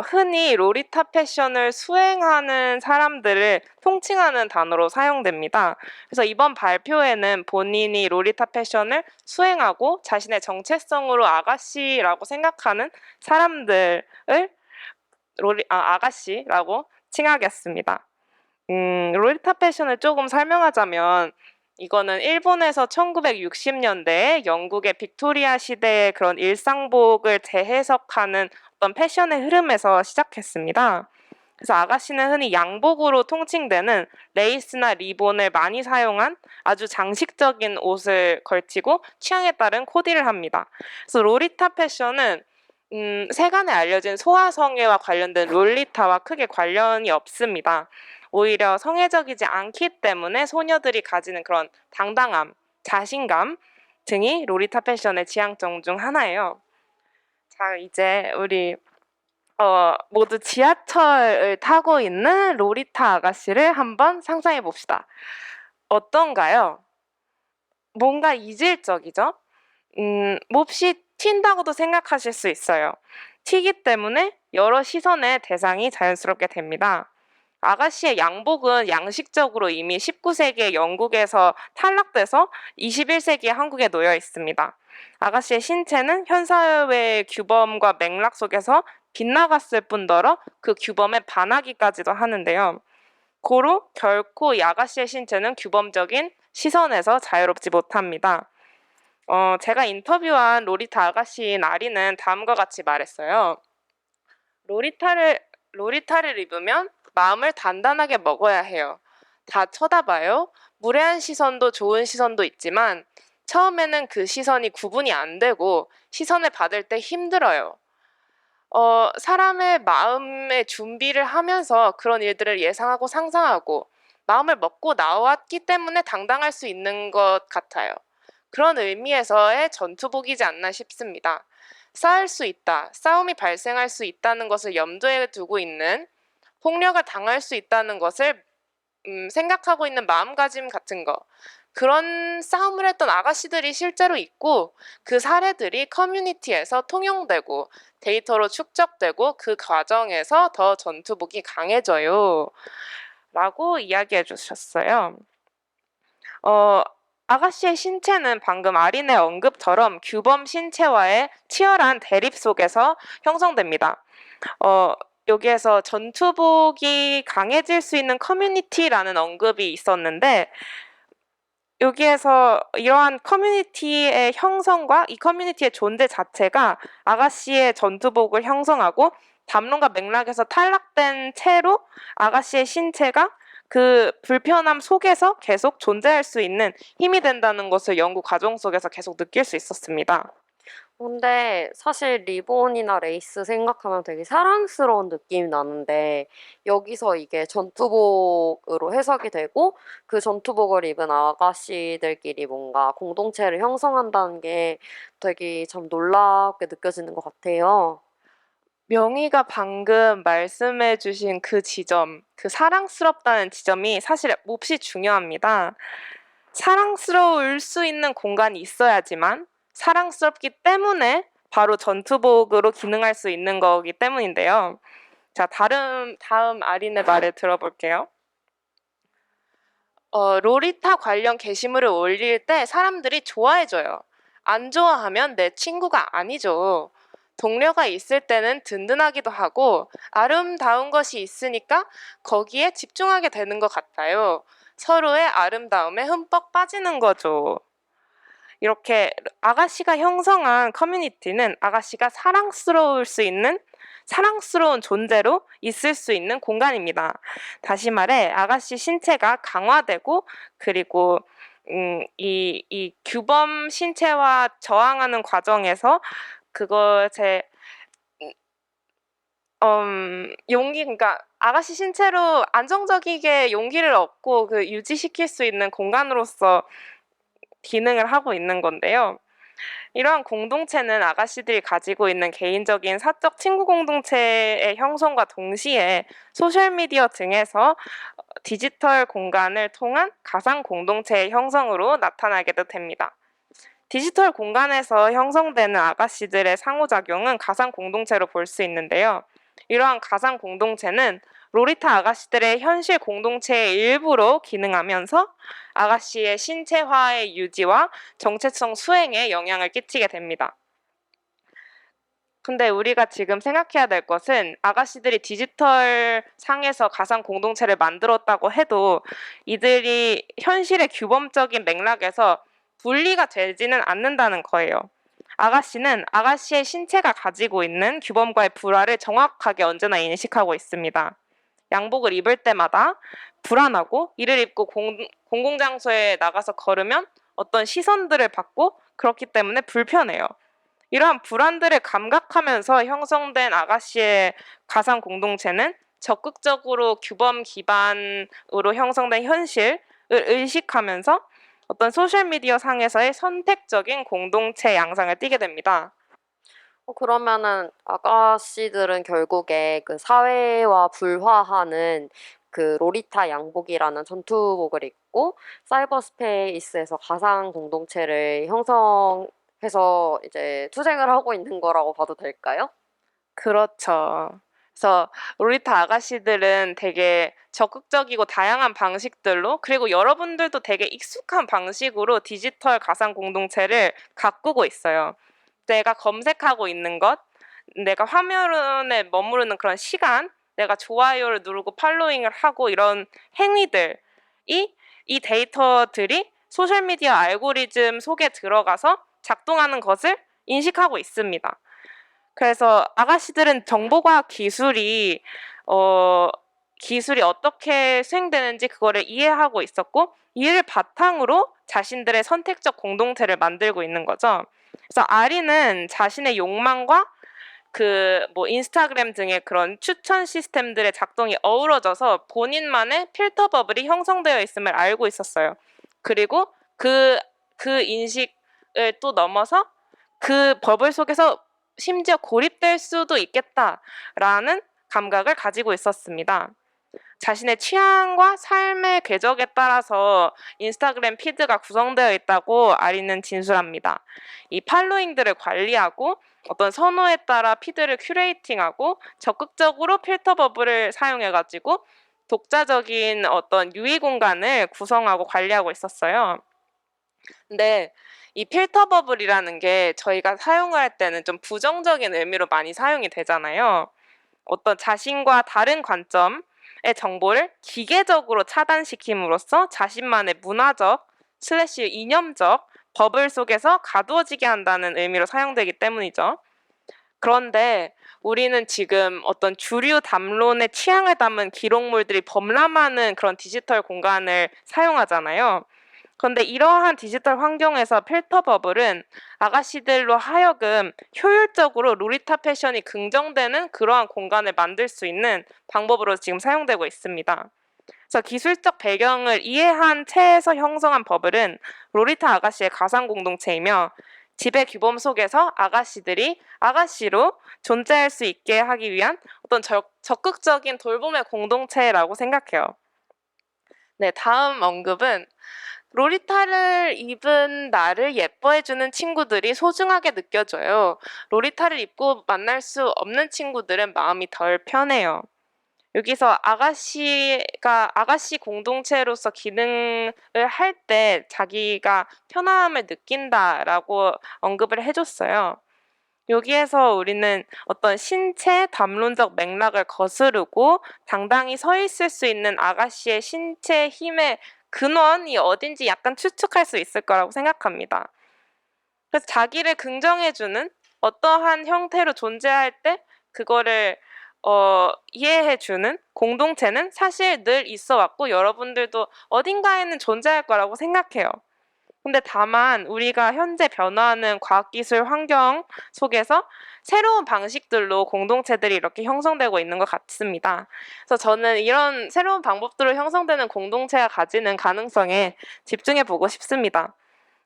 흔히 로리타 패션을 수행하는 사람들을 통칭하는 단어로 사용됩니다. 그래서 이번 발표에는 본인이 로리타 패션을 수행하고 자신의 정체성으로 아가씨라고 생각하는 사람들을 아가씨라고 칭하겠습니다. 로리타 패션을 조금 설명하자면 이거는 일본에서 1960년대에 영국의 빅토리아 시대의 그런 일상복을 재해석하는 어떤 패션의 흐름에서 시작했습니다. 그래서 아가씨는 흔히 양복으로 통칭되는 레이스나 리본을 많이 사용한 아주 장식적인 옷을 걸치고 취향에 따른 코디를 합니다. 그래서 로리타 패션은 세간에 알려진 소아성애와 관련된 롤리타와 크게 관련이 없습니다. 오히려 성애적이지 않기 때문에 소녀들이 가지는 그런 당당함, 자신감 등이 로리타 패션의 지향점 중 하나예요. 자, 이제 우리 모두 지하철을 타고 있는 로리타 아가씨를 한번 상상해 봅시다. 어떤가요? 뭔가 이질적이죠? 몹시 튄다고도 생각하실 수 있어요. 튀기 때문에 여러 시선의 대상이 자연스럽게 됩니다. 아가씨의 양복은 양식적으로 이미 19세기의 영국에서 탈락돼서 21세기의 한국에 놓여 있습니다. 아가씨의 신체는 현 사회의 규범과 맥락 속에서 빗나갔을 뿐더러 그 규범에 반하기까지도 하는데요. 고로 결코 이 아가씨의 신체는 규범적인 시선에서 자유롭지 못합니다. 제가 인터뷰한 로리타 아가씨인 아리는 다음과 같이 말했어요. 로리타를 입으면 마음을 단단하게 먹어야 해요. 다 쳐다봐요. 무례한 시선도 좋은 시선도 있지만 처음에는 그 시선이 구분이 안 되고 시선을 받을 때 힘들어요. 사람의 마음의 준비를 하면서 그런 일들을 예상하고 상상하고 마음을 먹고 나왔기 때문에 당당할 수 있는 것 같아요. 그런 의미에서의 전투복이지 않나 싶습니다. 싸울 수 있다, 싸움이 발생할 수 있다는 것을 염두에 두고 있는 폭력을 당할 수 있다는 것을 생각하고 있는 마음가짐 같은 거 그런 싸움을 했던 아가씨들이 실제로 있고 그 사례들이 커뮤니티에서 통용되고 데이터로 축적되고 그 과정에서 더 전투복이 강해져요 라고 이야기해 주셨어요. 아가씨의 신체는 방금 아린의 언급처럼 규범 신체와의 치열한 대립 속에서 형성됩니다. 여기에서 전투복이 강해질 수 있는 커뮤니티라는 언급이 있었는데 여기에서 이러한 커뮤니티의 형성과 이 커뮤니티의 존재 자체가 아가씨의 전투복을 형성하고 담론과 맥락에서 탈락된 채로 아가씨의 신체가 그 불편함 속에서 계속 존재할 수 있는 힘이 된다는 것을 연구 과정 속에서 계속 느낄 수 있었습니다. 근데 사실 리본이나 레이스 생각하면 되게 사랑스러운 느낌이 나는데 여기서 이게 전투복으로 해석이 되고 그 전투복을 입은 아가씨들끼리 뭔가 공동체를 형성한다는 게 되게 참 놀랍게 느껴지는 것 같아요. 명희가 방금 말씀해 주신 그 지점, 그 사랑스럽다는 지점이 사실 몹시 중요합니다. 사랑스러울 수 있는 공간이 있어야지만 사랑스럽기 때문에 바로 전투복으로 기능할 수 있는 거기 때문인데요. 자, 다음 아린의 말을 들어볼게요. 로리타 관련 게시물을 올릴 때 사람들이 좋아해줘요. 안 좋아하면 내 친구가 아니죠. 동료가 있을 때는 든든하기도 하고 아름다운 것이 있으니까 거기에 집중하게 되는 것 같아요. 서로의 아름다움에 흠뻑 빠지는 거죠. 이렇게 아가씨가 형성한 커뮤니티는 아가씨가 사랑스러울 수 있는 사랑스러운 존재로 있을 수 있는 공간입니다. 다시 말해 아가씨 신체가 강화되고 그리고 이 규범 신체와 저항하는 과정에서 그것에 용기 그러니까 아가씨 신체로 안정적이게 용기를 얻고 그 유지시킬 수 있는 공간으로서 기능을 하고 있는 건데요. 이러한 공동체는 아가씨들이 가지고 있는 개인적인 사적 친구 공동체의 형성과 동시에 소셜미디어 등에서 디지털 공간을 통한 가상 공동체의 형성으로 나타나게도 됩니다. 디지털 공간에서 형성되는 아가씨들의 상호작용은 가상 공동체로 볼 수 있는데요. 이러한 가상 공동체는 로리타 아가씨들의 현실 공동체의 일부로 기능하면서 아가씨의 신체화의 유지와 정체성 수행에 영향을 끼치게 됩니다. 근데 우리가 지금 생각해야 될 것은 아가씨들이 디지털 상에서 가상 공동체를 만들었다고 해도 이들이 현실의 규범적인 맥락에서 분리가 되지는 않는다는 거예요. 아가씨는 아가씨의 신체가 가지고 있는 규범과의 불화를 정확하게 언제나 인식하고 있습니다. 양복을 입을 때마다 불안하고 이를 입고 공공장소에 나가서 걸으면 어떤 시선들을 받고 그렇기 때문에 불편해요. 이러한 불안들을 감각하면서 형성된 아가씨의 가상 공동체는 적극적으로 규범 기반으로 형성된 현실을 의식하면서 어떤 소셜미디어 상에서의 선택적인 공동체 양상을 띠게 됩니다. 그러면은 아가씨들은 결국에 그 사회와 불화하는 그 로리타 양복이라는 전투복을 입고 사이버 스페이스에서 가상 공동체를 형성해서 이제 투쟁을 하고 있는 거라고 봐도 될까요? 그렇죠. 그래서 로리타 아가씨들은 되게 적극적이고 다양한 방식들로 그리고 여러분들도 되게 익숙한 방식으로 디지털 가상 공동체를 가꾸고 있어요. 내가 검색하고 있는 것, 내가 화면에 머무르는 그런 시간, 내가 좋아요를 누르고 팔로잉을 하고 이런 행위들이 이 데이터들이 소셜미디어 알고리즘 속에 들어가서 작동하는 것을 인식하고 있습니다. 그래서 아가씨들은 정보과학 기술이 어떻게 수행되는지 그거를 이해하고 있었고 이를 바탕으로 자신들의 선택적 공동체를 만들고 있는 거죠. 그래서 아리는 자신의 욕망과 인스타그램 등의 그런 추천 시스템들의 작동이 어우러져서 본인만의 필터 버블이 형성되어 있음을 알고 있었어요. 그리고 그 인식을 또 넘어서 그 버블 속에서 심지어 고립될 수도 있겠다라는 감각을 가지고 있었습니다. 자신의 취향과 삶의 궤적에 따라서 인스타그램 피드가 구성되어 있다고 아리는 진술합니다. 이 팔로잉들을 관리하고 어떤 선호에 따라 피드를 큐레이팅하고 적극적으로 필터 버블을 사용해가지고 독자적인 어떤 유의 공간을 구성하고 관리하고 있었어요. 근데 이 필터 버블이라는 게 저희가 사용을 할 때는 좀 부정적인 의미로 많이 사용이 되잖아요. 어떤 자신과 다른 관점의 정보를 기계적으로 차단시킴으로써 자신만의 문화적 / 이념적 버블 속에서 가두어지게 한다는 의미로 사용되기 때문이죠. 그런데 우리는 지금 어떤 주류 담론의 취향을 담은 기록물들이 범람하는 그런 디지털 공간을 사용하잖아요. 그런데 이러한 디지털 환경에서 필터 버블은 아가씨들로 하여금 효율적으로 로리타 패션이 긍정되는 그러한 공간을 만들 수 있는 방법으로 지금 사용되고 있습니다. 그래서 기술적 배경을 이해한 채에서 형성한 버블은 로리타 아가씨의 가상 공동체이며 지배 규범 속에서 아가씨들이 아가씨로 존재할 수 있게 하기 위한 어떤 적극적인 돌봄의 공동체라고 생각해요. 네, 다음 언급은 로리타를 입은 나를 예뻐해주는 친구들이 소중하게 느껴져요. 로리타를 입고 만날 수 없는 친구들은 마음이 덜 편해요. 여기서 아가씨가 아가씨 공동체로서 기능을 할 때 자기가 편안함을 느낀다라고 언급을 해줬어요. 여기에서 우리는 어떤 신체 담론적 맥락을 거스르고 당당히 서 있을 수 있는 아가씨의 신체 힘의 근원이 어딘지 약간 추측할 수 있을 거라고 생각합니다. 그래서 자기를 긍정해주는 어떠한 형태로 존재할 때 그거를 이해해주는 공동체는 사실 늘 있어 왔고 여러분들도 어딘가에는 존재할 거라고 생각해요. 근데 다만 우리가 현재 변화하는 과학기술 환경 속에서 새로운 방식들로 공동체들이 이렇게 형성되고 있는 것 같습니다. 그래서 저는 이런 새로운 방법들로 형성되는 공동체가 가지는 가능성에 집중해 보고 싶습니다.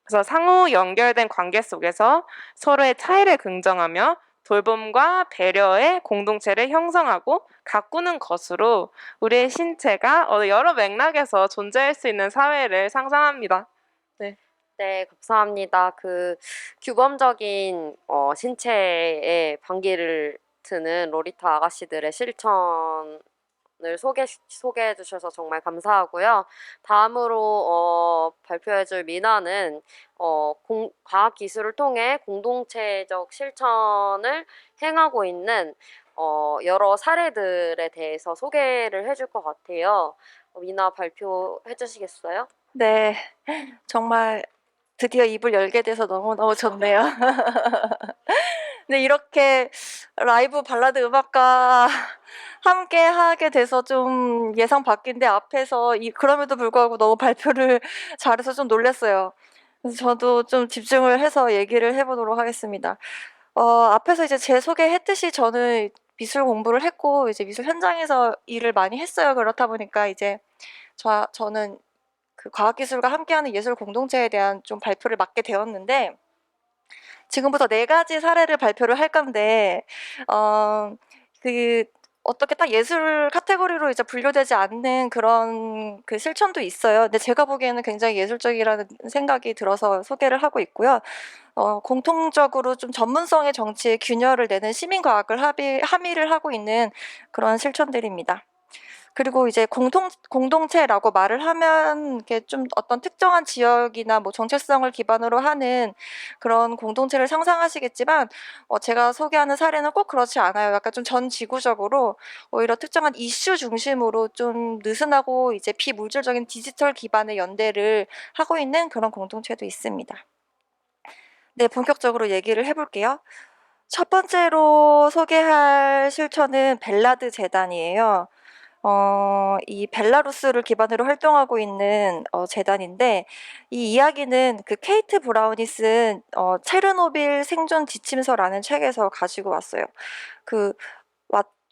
그래서 상호 연결된 관계 속에서 서로의 차이를 긍정하며 돌봄과 배려의 공동체를 형성하고 가꾸는 것으로 우리의 신체가 여러 맥락에서 존재할 수 있는 사회를 상상합니다. 네, 감사합니다. 그 규범적인 신체에 반기를 드는 로리타 아가씨들의 실천을 소개해 주셔서 정말 감사하고요. 다음으로 발표해줄 미나는 과학 기술을 통해 공동체적 실천을 행하고 있는 여러 사례들에 대해서 소개를 해줄 것 같아요. 미나 발표해 주시겠어요? 네, 정말 드디어 입을 열게 돼서 너무너무 좋네요. 네, 이렇게 라이브 발라드 음악과 함께 하게 돼서 좀 예상 밖인데 앞에서 그럼에도 불구하고 너무 발표를 잘해서 좀 놀랐어요. 그래서 저도 좀 집중을 해서 얘기를 해보도록 하겠습니다. 앞에서 이제 제 소개했듯이 저는 미술 공부를 했고 이제 미술 현장에서 일을 많이 했어요. 그렇다 보니까 이제 저는 그 과학기술과 함께하는 예술 공동체에 대한 좀 발표를 맡게 되었는데 지금부터 4가지 사례를 발표를 할 건데 어떻게 딱 예술 카테고리로 이제 분류되지 않는 그런 그 실천도 있어요. 근데 제가 보기에는 굉장히 예술적이라는 생각이 들어서 소개를 하고 있고요. 공통적으로 좀 전문성의 정치에 균열을 내는 시민과학을 함의를 하고 있는 그런 실천들입니다. 그리고 이제 공동체라고 말을 하면 이게 좀 어떤 특정한 지역이나 뭐 정체성을 기반으로 하는 그런 공동체를 상상하시겠지만 제가 소개하는 사례는 꼭 그렇지 않아요. 약간 좀 전 지구적으로 오히려 특정한 이슈 중심으로 좀 느슨하고 이제 비물질적인 디지털 기반의 연대를 하고 있는 그런 공동체도 있습니다. 네, 본격적으로 얘기를 해볼게요. 첫 번째로 소개할 실천은 벨라드 재단이에요. 이 벨라루스를 기반으로 활동하고 있는 재단인데 이 이야기는 그 케이트 브라운이 쓴 체르노빌 생존 지침서라는 책에서 가지고 왔어요. 그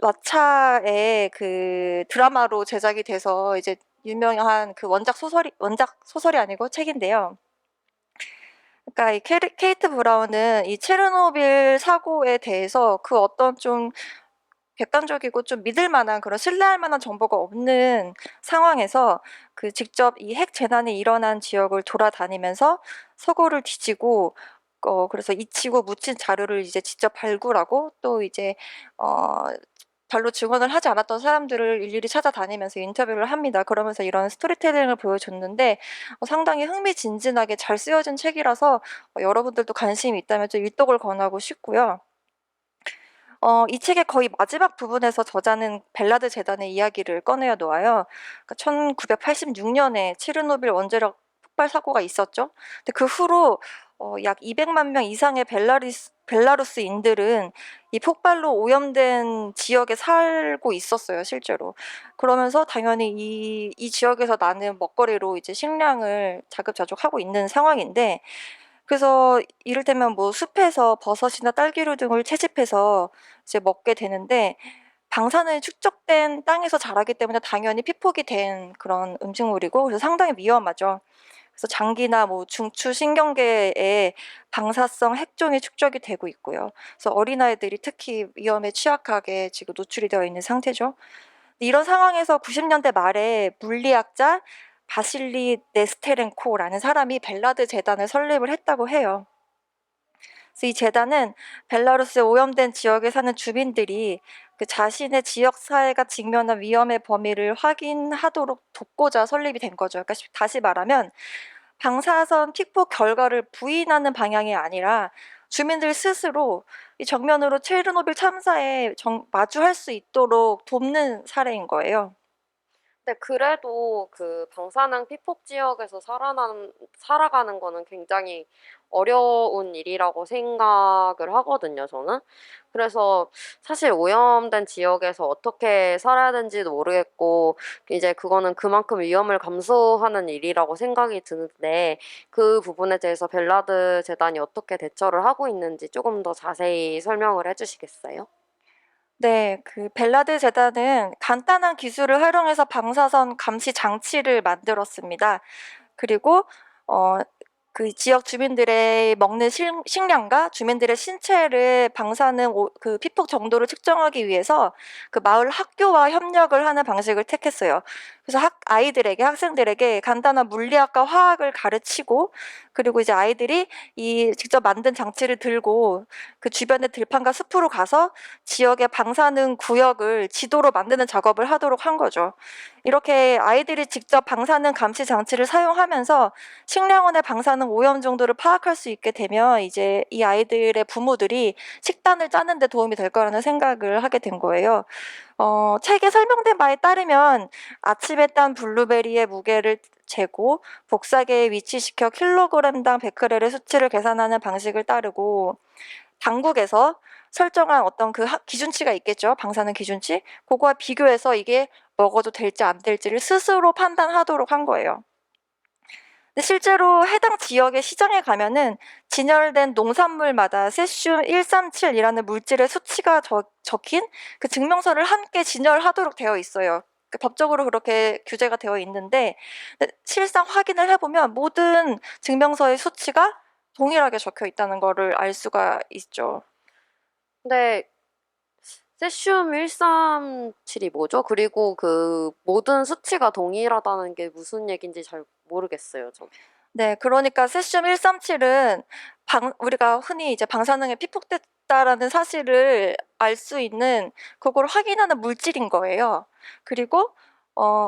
왓챠의 그 드라마로 제작이 돼서 이제 유명한 그 원작 소설이 아니고 책인데요. 그러니까 이 케이트 브라운은 이 체르노빌 사고에 대해서 그 어떤 좀 객관적이고 좀 믿을 만한 그런 신뢰할 만한 정보가 없는 상황에서 그 직접 이 핵 재난이 일어난 지역을 돌아다니면서 서고를 뒤지고 그래서 잊히고 묻힌 자료를 이제 직접 발굴하고 또 이제 별로 증언을 하지 않았던 사람들을 일일이 찾아다니면서 인터뷰를 합니다. 그러면서 이런 스토리텔링을 보여줬는데 상당히 흥미진진하게 잘 쓰여진 책이라서 여러분들도 관심이 있다면 좀 일독을 권하고 싶고요. 이 책의 거의 마지막 부분에서 저자는 벨라드 재단의 이야기를 꺼내어 놓아요. 그러니까 1986년에 체르노빌 원자력 폭발 사고가 있었죠. 근데 그 후로 약 200만 명 이상의 벨라루스인들은 이 폭발로 오염된 지역에 살고 있었어요, 실제로. 그러면서 당연히 이 지역에서 나는 먹거리로 이제 식량을 자급자족하고 있는 상황인데 그래서 이를테면 뭐 숲에서 버섯이나 딸기류 등을 채집해서 이제 먹게 되는데 방사능이 축적된 땅에서 자라기 때문에 당연히 피폭이 된 그런 음식물이고 그래서 상당히 위험하죠. 그래서 장기나 뭐 중추 신경계에 방사성 핵종이 축적이 되고 있고요. 그래서 어린아이들이 특히 위험에 취약하게 지금 노출이 되어 있는 상태죠. 이런 상황에서 90년대 말에 물리학자 바실리 네스테렌코라는 사람이 벨라드 재단을 설립을 했다고 해요. 그래서 이 재단은 벨라루스에 오염된 지역에 사는 주민들이 그 자신의 지역 사회가 직면한 위험의 범위를 확인하도록 돕고자 설립이 된 거죠. 그러니까 다시 말하면 방사선 픽폭 결과를 부인하는 방향이 아니라 주민들 스스로 이 정면으로 체르노빌 참사에 마주할 수 있도록 돕는 사례인 거예요. 근데 그래도 그 방사능 피폭 지역에서 살아가는 거는 굉장히 어려운 일이라고 생각을 하거든요, 저는. 그래서 사실 오염된 지역에서 어떻게 살아야 되는지도 모르겠고, 이제 그거는 그만큼 위험을 감수하는 일이라고 생각이 드는데, 그 부분에 대해서 벨라드 재단이 어떻게 대처를 하고 있는지 조금 더 자세히 설명을 해주시겠어요? 네. 그 벨라드 재단은 간단한 기술을 활용해서 방사선 감시 장치를 만들었습니다. 그리고 그 지역 주민들의 먹는 식량과 주민들의 신체를 방사능 그 피폭 정도를 측정하기 위해서 그 마을 학교와 협력을 하는 방식을 택했어요. 그래서 학생들에게 간단한 물리학과 화학을 가르치고, 그리고 이제 아이들이 이 직접 만든 장치를 들고 그 주변의 들판과 숲으로 가서 지역의 방사능 구역을 지도로 만드는 작업을 하도록 한 거죠. 이렇게 아이들이 직접 방사능 감시 장치를 사용하면서 식량원의 방사능 오염 정도를 파악할 수 있게 되면 이제 이 아이들의 부모들이 식단을 짜는 데 도움이 될 거라는 생각을 하게 된 거예요. 책에 설명된 바에 따르면 아침에 딴 블루베리의 무게를 재고 복사기에 위치시켜 킬로그램당 베크렐의 수치를 계산하는 방식을 따르고, 당국에서 설정한 어떤 그 기준치가 있겠죠. 방사능 기준치. 그거와 비교해서 이게 먹어도 될지 안 될지를 스스로 판단하도록 한 거예요. 근데 실제로 해당 지역의 시장에 가면은 진열된 농산물마다 세슘 137이라는 물질의 수치가 적힌 그 증명서를 함께 진열하도록 되어 있어요. 법적으로 그렇게 규제가 되어 있는데, 실상 확인을 해보면 모든 증명서의 수치가 동일하게 적혀 있다는 거를 알 수가 있죠. 근데 세슘 137이 뭐죠? 그리고 그 모든 수치가 동일하다는 게 무슨 얘기인지 잘 모르겠어요, 저. 네, 그러니까 세슘 137은 우리가 흔히 이제 방사능에 피폭됐다라는 사실을 알 수 있는 그걸 확인하는 물질인 거예요. 그리고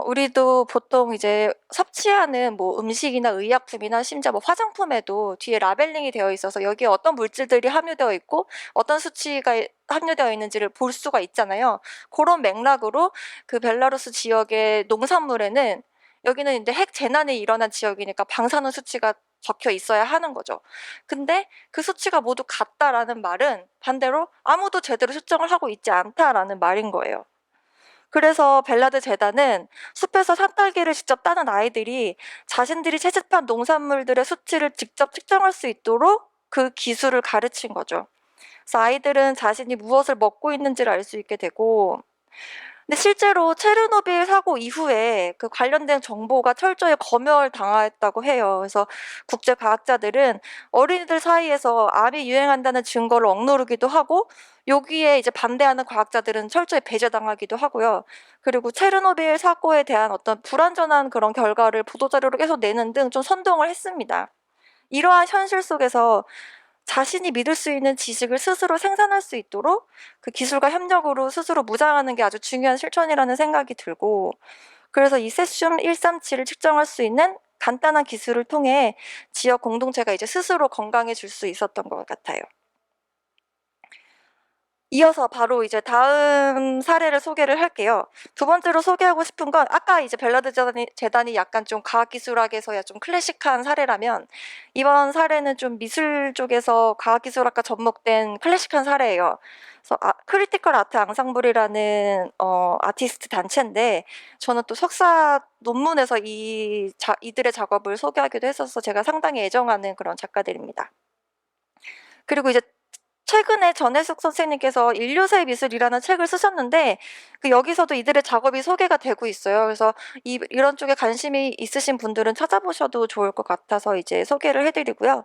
우리도 보통 이제 섭취하는 뭐 음식이나 의약품이나 심지어 뭐 화장품에도 뒤에 라벨링이 되어 있어서 여기에 어떤 물질들이 함유되어 있고 어떤 수치가 함유되어 있는지를 볼 수가 있잖아요. 그런 맥락으로 그 벨라루스 지역의 농산물에는, 여기는 이제 핵 재난이 일어난 지역이니까 방사능 수치가 적혀 있어야 하는 거죠. 근데 그 수치가 모두 같다라는 말은 반대로 아무도 제대로 측정을 하고 있지 않다라는 말인 거예요. 그래서 벨라드 재단은 숲에서 산딸기를 직접 따는 아이들이 자신들이 채집한 농산물들의 수치를 직접 측정할 수 있도록 그 기술을 가르친 거죠. 그래서 아이들은 자신이 무엇을 먹고 있는지를 알 수 있게 되고, 근데 실제로 체르노빌 사고 이후에 그 관련된 정보가 철저히 검열당했다고 해요. 그래서 국제 과학자들은 어린이들 사이에서 암이 유행한다는 증거를 억누르기도 하고, 여기에 이제 반대하는 과학자들은 철저히 배제당하기도 하고요. 그리고 체르노빌 사고에 대한 어떤 불완전한 그런 결과를 보도자료로 계속 내는 등 좀 선동을 했습니다. 이러한 현실 속에서 자신이 믿을 수 있는 지식을 스스로 생산할 수 있도록 그 기술과 협력으로 스스로 무장하는 게 아주 중요한 실천이라는 생각이 들고, 그래서 이 세슘 137을 측정할 수 있는 간단한 기술을 통해 지역 공동체가 이제 스스로 건강해질 수 있었던 것 같아요. 이어서 바로 이제 다음 사례를 소개를 할게요. 두 번째로 소개하고 싶은 건, 아까 이제 벨라드 재단이 약간 좀 과학기술학에서야 좀 클래식한 사례라면, 이번 사례는 좀 미술 쪽에서 과학기술학과 접목된 클래식한 사례예요. 그래서 크리티컬 아트 앙상블이라는 아티스트 단체인데, 저는 또 석사 논문에서 이들의 작업을 소개하기도 했어서 제가 상당히 애정하는 그런 작가들입니다. 그리고 이제 최근에 전혜숙 선생님께서 인류새 미술이라는 책을 쓰셨는데 여기서도 이들의 작업이 소개가 되고 있어요. 그래서 이런 쪽에 관심이 있으신 분들은 찾아보셔도 좋을 것 같아서 이제 소개를 해드리고요.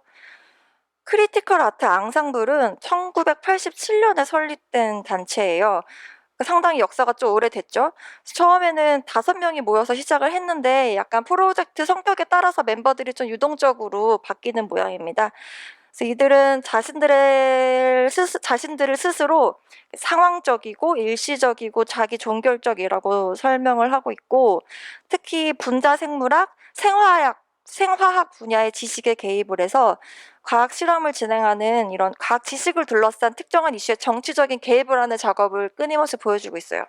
크리티컬 아트 앙상블은 1987년에 설립된 단체예요. 상당히 역사가 좀 오래됐죠. 처음에는 5명이 모여서 시작을 했는데 약간 프로젝트 성격에 따라서 멤버들이 좀 유동적으로 바뀌는 모양입니다. 그래서 이들은 자신들을 스스로 상황적이고 일시적이고 자기 종결적이라고 설명을 하고 있고, 특히 분자생물학, 생화학 분야의 지식에 개입을 해서 과학 실험을 진행하는 이런 과학 지식을 둘러싼 특정한 이슈에 정치적인 개입을 하는 작업을 끊임없이 보여주고 있어요.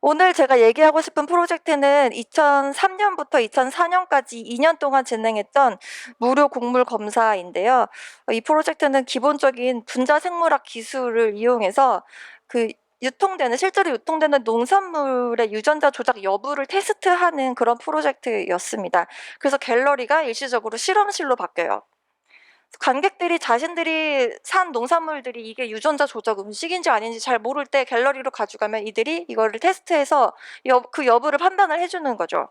오늘 제가 얘기하고 싶은 프로젝트는 2003년부터 2004년까지 2년 동안 진행했던 무료 곡물 검사인데요. 이 프로젝트는 기본적인 분자생물학 기술을 이용해서 실제로 유통되는 농산물의 유전자 조작 여부를 테스트하는 그런 프로젝트였습니다. 그래서 갤러리가 일시적으로 실험실로 바뀌어요. 관객들이 자신들이 산 농산물들이 이게 유전자 조작 음식인지 아닌지 잘 모를 때 갤러리로 가져가면 이들이 이거를 테스트해서 그 여부를 판단을 해주는 거죠.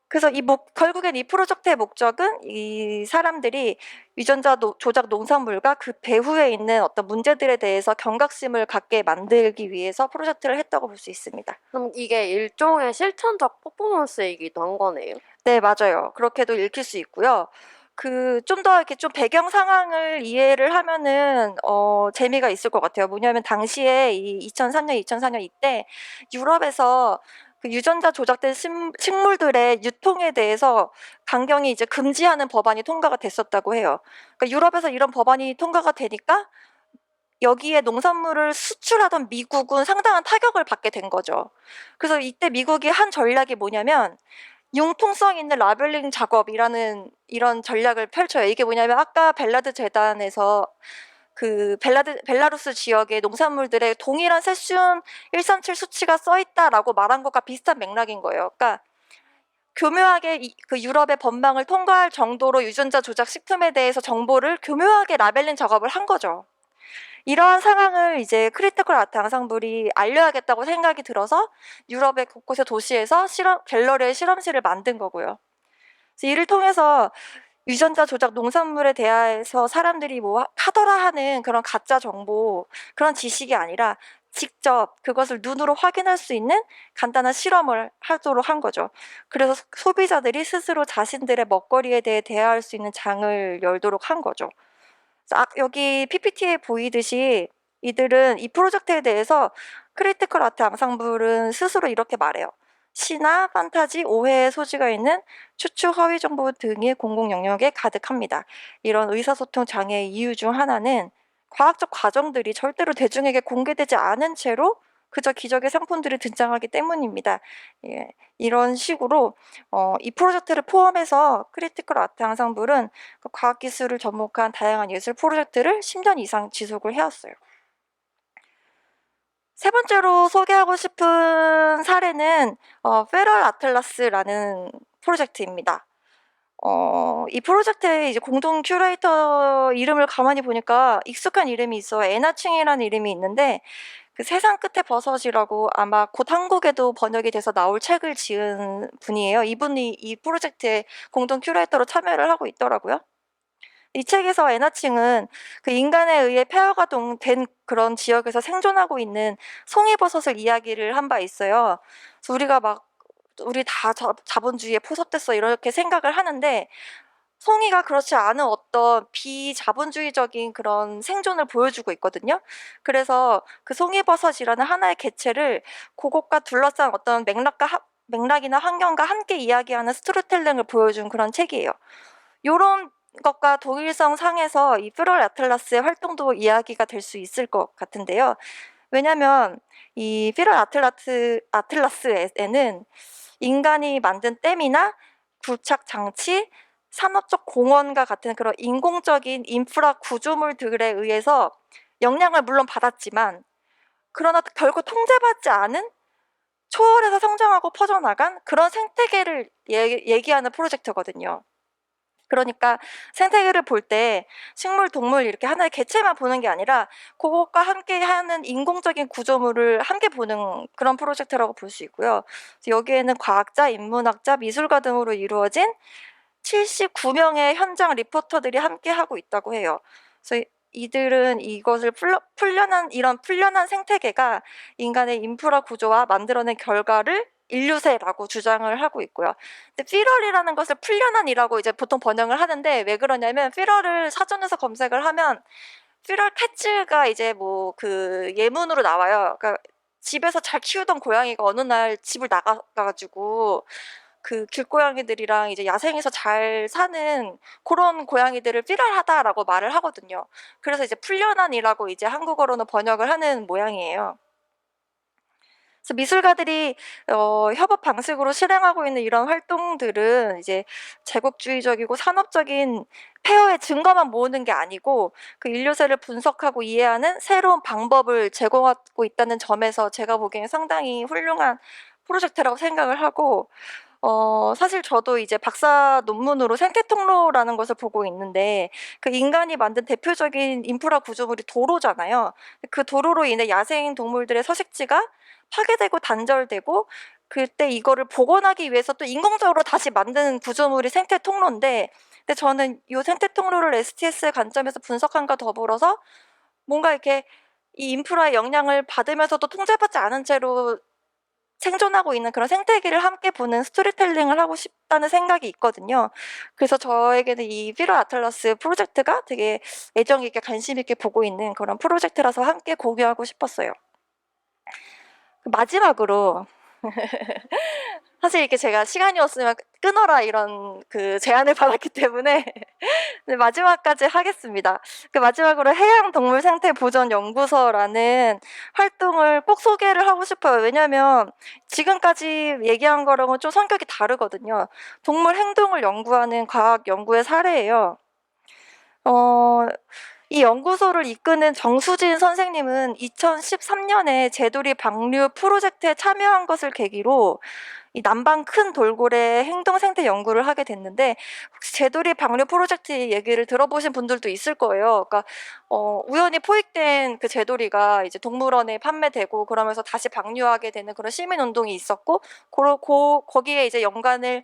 그래서 결국엔 이 프로젝트의 목적은 이 사람들이 유전자 조작 농산물과 그 배후에 있는 어떤 문제들에 대해서 경각심을 갖게 만들기 위해서 프로젝트를 했다고 볼 수 있습니다. 그럼 이게 일종의 실천적 퍼포먼스이기도 한 거네요. 네, 맞아요. 그렇게도 읽힐 수 있고요. 좀 더 이렇게 좀 배경 상황을 이해를 하면은 재미가 있을 것 같아요. 뭐냐면 당시에 2003년 이때 유럽에서 그 유전자 조작된 식물들의 유통에 대해서 강경히 이제 금지하는 법안이 통과가 됐었다고 해요. 그러니까 유럽에서 이런 법안이 통과가 되니까 여기에 농산물을 수출하던 미국은 상당한 타격을 받게 된 거죠. 그래서 이때 미국이 한 전략이 뭐냐면 융통성 있는 라벨링 작업이라는 이런 전략을 펼쳐요. 이게 뭐냐면 아까 벨라드 재단에서 벨라루스 지역의 농산물들의 동일한 세슘 137 수치가 써 있다라고 말한 것과 비슷한 맥락인 거예요. 그러니까 교묘하게 그 유럽의 법망을 통과할 정도로 유전자 조작 식품에 대해서 정보를 교묘하게 라벨링 작업을 한 거죠. 이러한 상황을 이제 크리티컬 아트 앙상블이 알려야겠다고 생각이 들어서 유럽의 곳곳의 도시에서 갤러리의 실험실을 만든 거고요. 그래서 이를 통해서 유전자 조작 농산물에 대해서 사람들이 뭐 하더라 하는 그런 가짜 정보, 그런 지식이 아니라 직접 그것을 눈으로 확인할 수 있는 간단한 실험을 하도록 한 거죠. 그래서 소비자들이 스스로 자신들의 먹거리에 대해 대화할 수 있는 장을 열도록 한 거죠. 여기 PPT에 보이듯이 이들은 이 프로젝트에 대해서 크리티컬 아트 앙상블은 스스로 이렇게 말해요. 시나 판타지, 오해의 소지가 있는 추측, 허위 정보 등의 공공 영역에 가득합니다. 이런 의사소통 장애의 이유 중 하나는 과학적 과정들이 절대로 대중에게 공개되지 않은 채로 그저 기적의 상품들이 등장하기 때문입니다. 예, 이런 식으로 이 프로젝트를 포함해서 크리티컬 아트 앙상블은 과학기술을 접목한 다양한 예술 프로젝트를 10년 이상 지속을 해왔어요. 세 번째로 소개하고 싶은 사례는 페럴 아틀라스라는 프로젝트입니다. 이 프로젝트의 이제 공동 큐레이터 이름을 가만히 보니까 익숙한 이름이 있어요. 애나칭이라는 이름이 있는데 그 세상 끝의 버섯이라고 아마 곧 한국에도 번역이 돼서 나올 책을 지은 분이에요. 이분이 이 프로젝트의 공동 큐레이터로 참여를 하고 있더라고요. 이 책에서 애나칭은 그 인간에 의해 폐허가 된 그런 지역에서 생존하고 있는 송이버섯을 이야기를 한 바 있어요. 그래서 우리 다 자본주의에 포섭됐어 이렇게 생각을 하는데 송이가 그렇지 않은 어떤 비자본주의적인 그런 생존을 보여주고 있거든요. 그래서 그 송이버섯이라는 하나의 개체를 그것과 둘러싼 어떤 맥락이나 환경과 함께 이야기하는 스토리텔링을 보여준 그런 책이에요. 요런 것과 동일성 상에서 이 페럴 아틀라스의 활동도 이야기가 될 수 있을 것 같은데요. 왜냐면 이 페럴 아틀라스에는 인간이 만든 댐이나 굴착 장치, 산업적 공원과 같은 그런 인공적인 인프라 구조물들에 의해서 영향을 물론 받았지만 그러나 결국 통제받지 않은 초월해서 성장하고 퍼져나간 그런 생태계를 얘기하는 프로젝트거든요. 그러니까 생태계를 볼 때 식물, 동물 이렇게 하나의 개체만 보는 게 아니라 그것과 함께하는 인공적인 구조물을 함께 보는 그런 프로젝트라고 볼 수 있고요. 그래서 여기에는 과학자, 인문학자, 미술가 등으로 이루어진 79명의 현장 리포터들이 함께하고 있다고 해요. 그래서 이들은 이것을 이런 풀려난 생태계가 인간의 인프라 구조와 만들어낸 결과를 인류세라고 주장을 하고 있고요. 근데 피럴이라는 것을 풀려난이라고 이제 보통 번역을 하는데 왜 그러냐면 피럴을 사전에서 검색을 하면 피럴 캣츠가 이제 뭐 그 예문으로 나와요. 그러니까 집에서 잘 키우던 고양이가 어느 날 집을 나가가지고 그 길고양이들이랑 이제 야생에서 잘 사는 그런 고양이들을 피럴하다라고 말을 하거든요. 그래서 이제 풀려난이라고 이제 한국어로는 번역을 하는 모양이에요. 그래서 미술가들이 협업 방식으로 실행하고 있는 이런 활동들은 이제 제국주의적이고 산업적인 폐허의 증거만 모으는 게 아니고 그 인류세를 분석하고 이해하는 새로운 방법을 제공하고 있다는 점에서 제가 보기엔 상당히 훌륭한 프로젝트라고 생각을 하고 사실 저도 이제 박사 논문으로 생태통로라는 것을 보고 있는데 그 인간이 만든 대표적인 인프라 구조물이 도로잖아요. 그 도로로 인해 야생 동물들의 서식지가 파괴되고 단절되고 그때 이거를 복원하기 위해서 또 인공적으로 다시 만드는 구조물이 생태통로인데 근데 저는 이 생태통로를 STS의 관점에서 분석함과 더불어서 뭔가 이렇게 이 인프라의 영향을 받으면서도 통제받지 않은 채로 생존하고 있는 그런 생태계를 함께 보는 스토리텔링을 하고 싶다는 생각이 있거든요. 그래서 저에게는 이 피럴 아틀라스 프로젝트가 되게 애정 있게 관심 있게 보고 있는 그런 프로젝트라서 함께 공유하고 싶었어요. 마지막으로 사실 이렇게 제가 시간이 없으면 끊어라 이런 그 제안을 받았기 때문에 네, 마지막까지 하겠습니다. 그 마지막으로 해양동물생태보전연구소라는 활동을 꼭 소개를 하고 싶어요. 왜냐하면 지금까지 얘기한 거랑은 좀 성격이 다르거든요. 동물 행동을 연구하는 과학 연구의 사례예요. 이 연구소를 이끄는 정수진 선생님은 2013년에 제도리 방류 프로젝트에 참여한 것을 계기로 이 남방 큰 돌고래 행동 생태 연구를 하게 됐는데 혹시 제도리 방류 프로젝트 얘기를 들어보신 분들도 있을 거예요. 그러니까 우연히 포획된 그 제도리가 이제 동물원에 판매되고 그러면서 다시 방류하게 되는 그런 시민 운동이 있었고 거기에 이제 연관을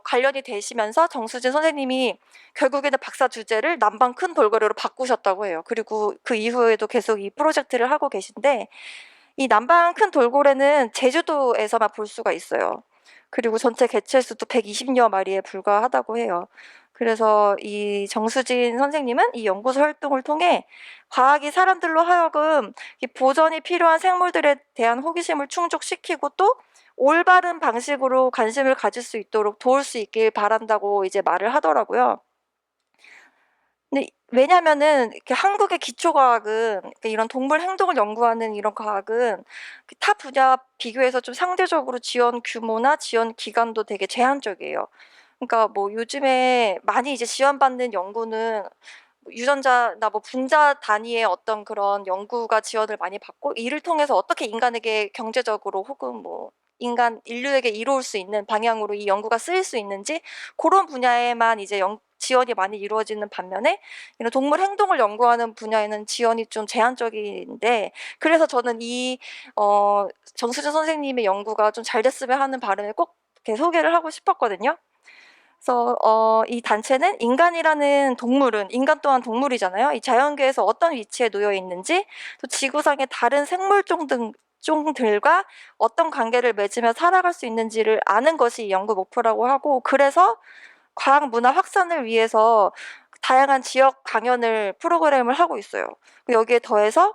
관련이 되시면서 정수진 선생님이 결국에는 박사 주제를 남방 큰 돌고래로 바꾸셨다고 해요. 그리고 그 이후에도 계속 이 프로젝트를 하고 계신데 이 남방 큰 돌고래는 제주도에서만 볼 수가 있어요. 그리고 전체 개체 수도 120여 마리에 불과하다고 해요. 그래서 이 정수진 선생님은 이 연구소 활동을 통해 과학이 사람들로 하여금 이 보전이 필요한 생물들에 대한 호기심을 충족시키고 또 올바른 방식으로 관심을 가질 수 있도록 도울 수 있길 바란다고 이제 말을 하더라고요. 근데 왜냐면은 이렇게 한국의 기초과학은 이런 동물 행동을 연구하는 이런 과학은 타 분야 비교해서 좀 상대적으로 지원 규모나 지원 기간도 되게 제한적이에요. 그러니까 뭐 요즘에 많이 이제 지원받는 연구는 유전자나 뭐 분자 단위의 어떤 그런 연구가 지원을 많이 받고 이를 통해서 어떻게 인간에게 경제적으로 혹은 뭐 인류에게 이로울 수 있는 방향으로 이 연구가 쓰일 수 있는지 그런 분야에만 이제 지원이 많이 이루어지는 반면에 이런 동물 행동을 연구하는 분야에는 지원이 좀 제한적인데 그래서 저는 이 정수진 선생님의 연구가 좀 잘 됐으면 하는 바람에 꼭 이렇게 소개를 하고 싶었거든요. 그래서 이 단체는 인간이라는 동물은 인간 또한 동물이잖아요. 이 자연계에서 어떤 위치에 놓여 있는지 또 지구상의 다른 생물종들과 어떤 관계를 맺으며 살아갈 수 있는지를 아는 것이 이 연구 목표라고 하고 그래서 과학 문화 확산을 위해서 다양한 지역 강연을 프로그램을 하고 있어요. 여기에 더해서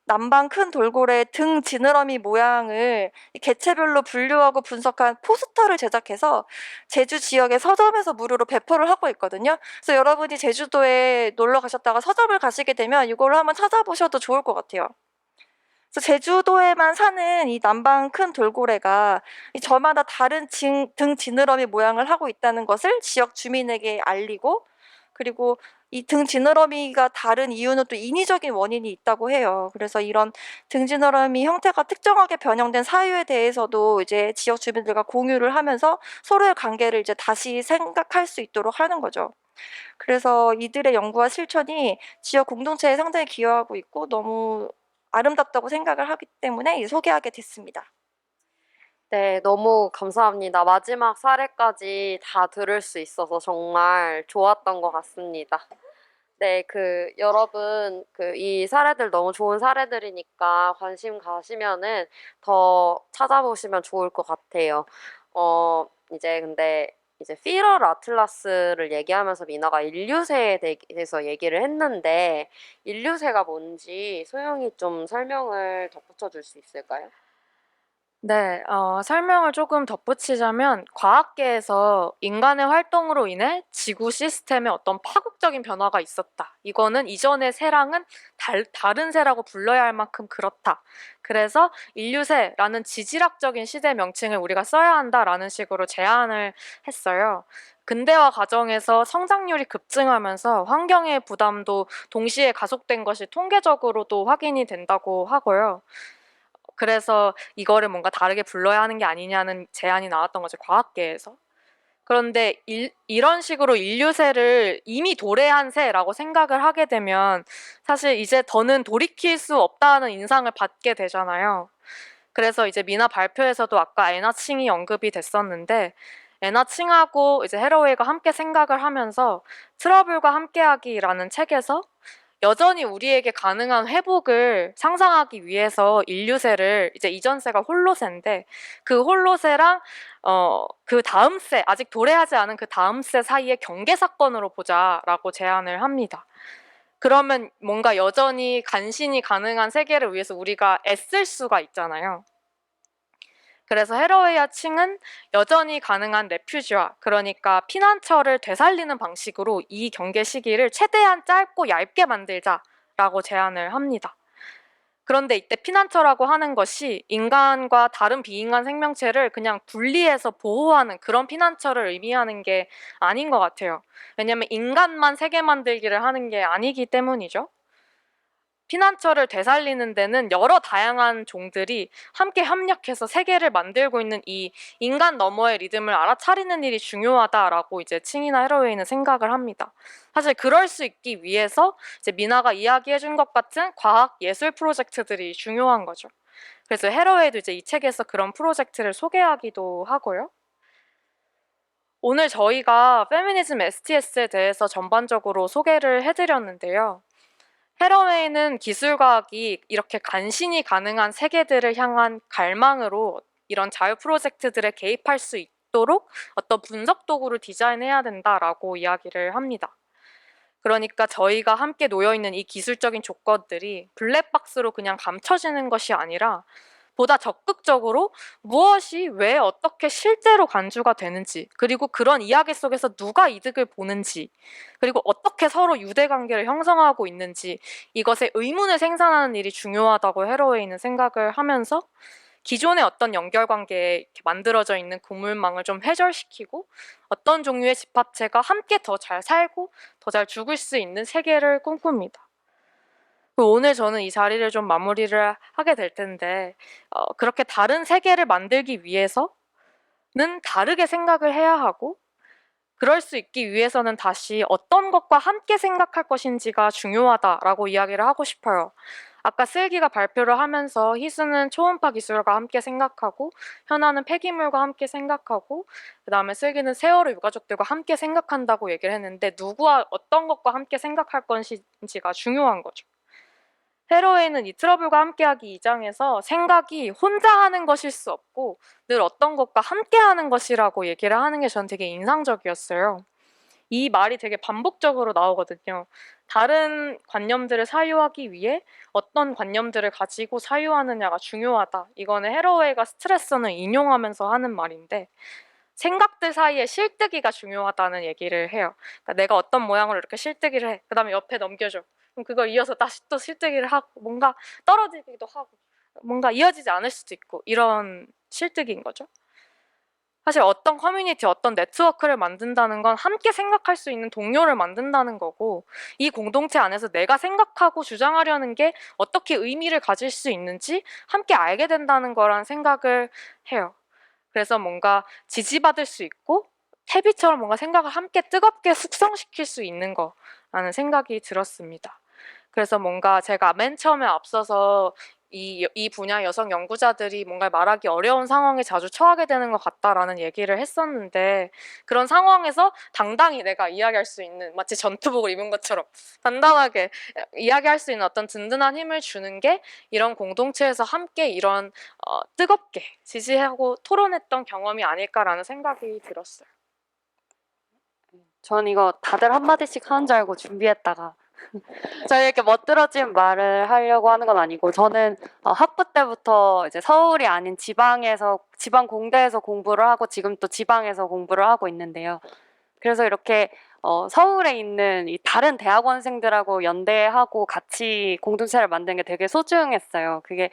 남방 큰 돌고래 등 지느러미 모양을 개체별로 분류하고 분석한 포스터를 제작해서 제주 지역의 서점에서 무료로 배포를 하고 있거든요. 그래서 여러분이 제주도에 놀러 가셨다가 서점을 가시게 되면 이걸 한번 찾아보셔도 좋을 것 같아요. 그래서 제주도에만 사는 이 남방 큰 돌고래가 저마다 다른 등 지느러미 모양을 하고 있다는 것을 지역 주민에게 알리고 그리고 이 등 지느러미가 다른 이유는 또 인위적인 원인이 있다고 해요. 그래서 이런 등 지느러미 형태가 특정하게 변형된 사유에 대해서도 이제 지역 주민들과 공유를 하면서 서로의 관계를 이제 다시 생각할 수 있도록 하는 거죠. 그래서 이들의 연구와 실천이 지역 공동체에 상당히 기여하고 있고 너무 아름답다고 생각을 하기 때문에 소개하게 됐습니다. 네, 너무 감사합니다. 마지막 사례까지 다 들을 수 있어서 정말 좋았던 것 같습니다. 네, 여러분, 이 사례들 너무 좋은 사례들이니까 관심 가시면은 더 찾아보시면 좋을 것 같아요. 이제 피럴 아틀라스를 얘기하면서 미나가 인류세에 대해서 얘기를 했는데, 인류세가 뭔지 소영이 좀 설명을 덧붙여 줄 수 있을까요? 네, 설명을 조금 덧붙이자면 과학계에서 인간의 활동으로 인해 지구 시스템에 어떤 파국적인 변화가 있었다. 이거는 이전의 새랑은 다른 새라고 불러야 할 만큼 그렇다. 그래서 인류세라는 지질학적인 시대 명칭을 우리가 써야 한다라는 식으로 제안을 했어요. 근대화 과정에서 성장률이 급증하면서 환경의 부담도 동시에 가속된 것이 통계적으로도 확인이 된다고 하고요. 그래서 이거를 뭔가 다르게 불러야 하는 게 아니냐는 제안이 나왔던 거죠, 과학계에서. 그런데 이런 식으로 인류세를 이미 도래한 새라고 생각을 하게 되면 사실 이제 더는 돌이킬 수 없다는 인상을 받게 되잖아요. 그래서 이제 미나 발표에서도 아까 에나칭이 언급이 됐었는데, 에나칭하고 이제 해러웨이가 함께 생각을 하면서 트러블과 함께하기라는 책에서 여전히 우리에게 가능한 회복을 상상하기 위해서 인류세를, 이제 이전 세가 홀로세인데 그 홀로세랑 그 다음 세, 아직 도래하지 않은 그 다음 세 사이의 경계 사건으로 보자라고 제안을 합니다. 그러면 뭔가 여전히 간신히 가능한 세계를 위해서 우리가 애쓸 수가 있잖아요. 그래서 해러웨이와 칭은 여전히 가능한 레퓨지화, 그러니까 피난처를 되살리는 방식으로 이 경계 시기를 최대한 짧고 얇게 만들자라고 제안을 합니다. 그런데 이때 피난처라고 하는 것이 인간과 다른 비인간 생명체를 그냥 분리해서 보호하는 그런 피난처를 의미하는 게 아닌 것 같아요. 왜냐면 인간만 세계 만들기를 하는 게 아니기 때문이죠. 피난처를 되살리는 데는 여러 다양한 종들이 함께 협력해서 세계를 만들고 있는 이 인간 너머의 리듬을 알아차리는 일이 중요하다라고 이제 칭이나 해러웨이는 생각을 합니다. 사실 그럴 수 있기 위해서 이제 미나가 이야기해준 것 같은 과학 예술 프로젝트들이 중요한 거죠. 그래서 해러웨이도 이제 이 책에서 그런 프로젝트를 소개하기도 하고요. 오늘 저희가 페미니즘 STS에 대해서 전반적으로 소개를 해드렸는데요. 해러웨이는 기술과학이 이렇게 간신히 가능한 세계들을 향한 갈망으로 이런 자유 프로젝트들에 개입할 수 있도록 어떤 분석 도구를 디자인해야 된다라고 이야기를 합니다. 그러니까 저희가 함께 놓여있는 이 기술적인 조건들이 블랙박스로 그냥 감춰지는 것이 아니라 보다 적극적으로 무엇이 왜 어떻게 실제로 간주가 되는지, 그리고 그런 이야기 속에서 누가 이득을 보는지, 그리고 어떻게 서로 유대관계를 형성하고 있는지, 이것에 의문을 생산하는 일이 중요하다고 해러웨이는 생각을 하면서 기존의 어떤 연결관계에 이렇게 만들어져 있는 고물망을 좀 해결시키고 어떤 종류의 집합체가 함께 더 잘 살고 더 잘 죽을 수 있는 세계를 꿈꿉니다. 오늘 저는 이 자리를 좀 마무리를 하게 될 텐데, 그렇게 다른 세계를 만들기 위해서는 다르게 생각을 해야 하고, 그럴 수 있기 위해서는 다시 어떤 것과 함께 생각할 것인지가 중요하다라고 이야기를 하고 싶어요. 아까 슬기가 발표를 하면서 희수는 초음파 기술과 함께 생각하고, 현아는 폐기물과 함께 생각하고, 그 다음에 슬기는 세월호 유가족들과 함께 생각한다고 얘기를 했는데, 누구와 어떤 것과 함께 생각할 것인지가 중요한 거죠. 해로웨이는 이 트러블과 함께하기 2장에서 생각이 혼자 하는 것일 수 없고 늘 어떤 것과 함께하는 것이라고 얘기를 하는 게 전 되게 인상적이었어요. 이 말이 되게 반복적으로 나오거든요. 다른 관념들을 사유하기 위해 어떤 관념들을 가지고 사유하느냐가 중요하다. 이거는 해로웨이가 스트레스는 인용하면서 하는 말인데, 생각들 사이에 실뜨기가 중요하다는 얘기를 해요. 그러니까 내가 어떤 모양으로 이렇게 실뜨기를 해. 그 다음에 옆에 넘겨줘. 그럼 그걸 이어서 다시 또 실뜨기를 하고, 뭔가 떨어지기도 하고, 뭔가 이어지지 않을 수도 있고, 이런 실뜨기인 거죠. 사실 어떤 커뮤니티, 어떤 네트워크를 만든다는 건 함께 생각할 수 있는 동료를 만든다는 거고, 이 공동체 안에서 내가 생각하고 주장하려는 게 어떻게 의미를 가질 수 있는지 함께 알게 된다는 거란 생각을 해요. 그래서 뭔가 지지받을 수 있고 태비처럼 뭔가 생각을 함께 뜨겁게 숙성시킬 수 있는 거라는 생각이 들었습니다. 그래서 뭔가 제가 맨 처음에 앞서서 이 분야 여성 연구자들이 뭔가 말하기 어려운 상황에 자주 처하게 되는 것 같다라는 얘기를 했었는데, 그런 상황에서 당당히 내가 이야기할 수 있는, 마치 전투복을 입은 것처럼 단단하게 이야기할 수 있는 어떤 든든한 힘을 주는 게 이런 공동체에서 함께 이런 뜨겁게 지지하고 토론했던 경험이 아닐까라는 생각이 들었어요. 전 이거 다들 한마디씩 하는 줄 알고 준비했다가 저희 이렇게 멋들어진 말을 하려고 하는 건 아니고, 저는 학부 때부터 이제 서울이 아닌 지방 공대에서 공부를 하고 지금 또 지방에서 공부를 하고 있는데요. 그래서 이렇게 서울에 있는 이 다른 대학원생들하고 연대하고 같이 공동체를 만드는 게 되게 소중했어요. 그게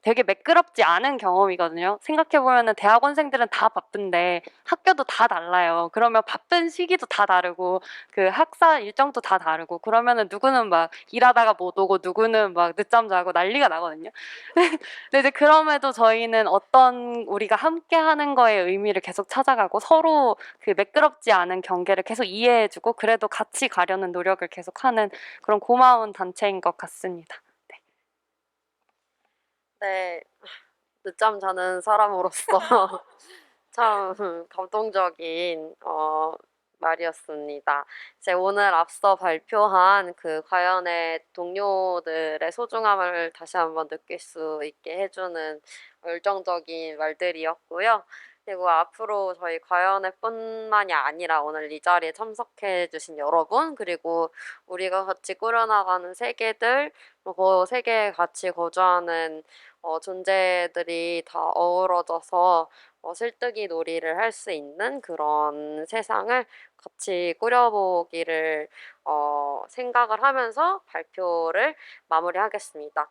되게 매끄럽지 않은 경험이거든요. 생각해보면은 대학원생들은 다 바쁜데 학교도 다 달라요. 그러면 바쁜 시기도 다 다르고 그 학사 일정도 다 다르고, 그러면은 누구는 막 일하다가 못 오고 누구는 막 늦잠 자고 난리가 나거든요. 근데 이제 그럼에도 저희는 어떤 우리가 함께 하는 거에 의미를 계속 찾아가고 서로 그 매끄럽지 않은 경계를 계속 이해해주고 그래도 같이 가려는 노력을 계속하는 그런 고마운 단체인 것 같습니다. 네, 늦잠 자는 사람으로서 참 감동적인 말이었습니다. 이제 오늘 앞서 발표한 그 과연의 동료들의 소중함을 다시 한번 느낄 수 있게 해주는 열정적인 말들이었고요. 그리고 앞으로 저희 과연의 뿐만이 아니라 오늘 이 자리에 참석해 주신 여러분, 그리고 우리가 같이 꾸려나가는 세계들, 그 세계에 같이 거주하는 존재들이 다 어우러져서 실뜨기 놀이를 할 수 있는 그런 세상을 같이 꾸려보기를 생각을 하면서 발표를 마무리하겠습니다.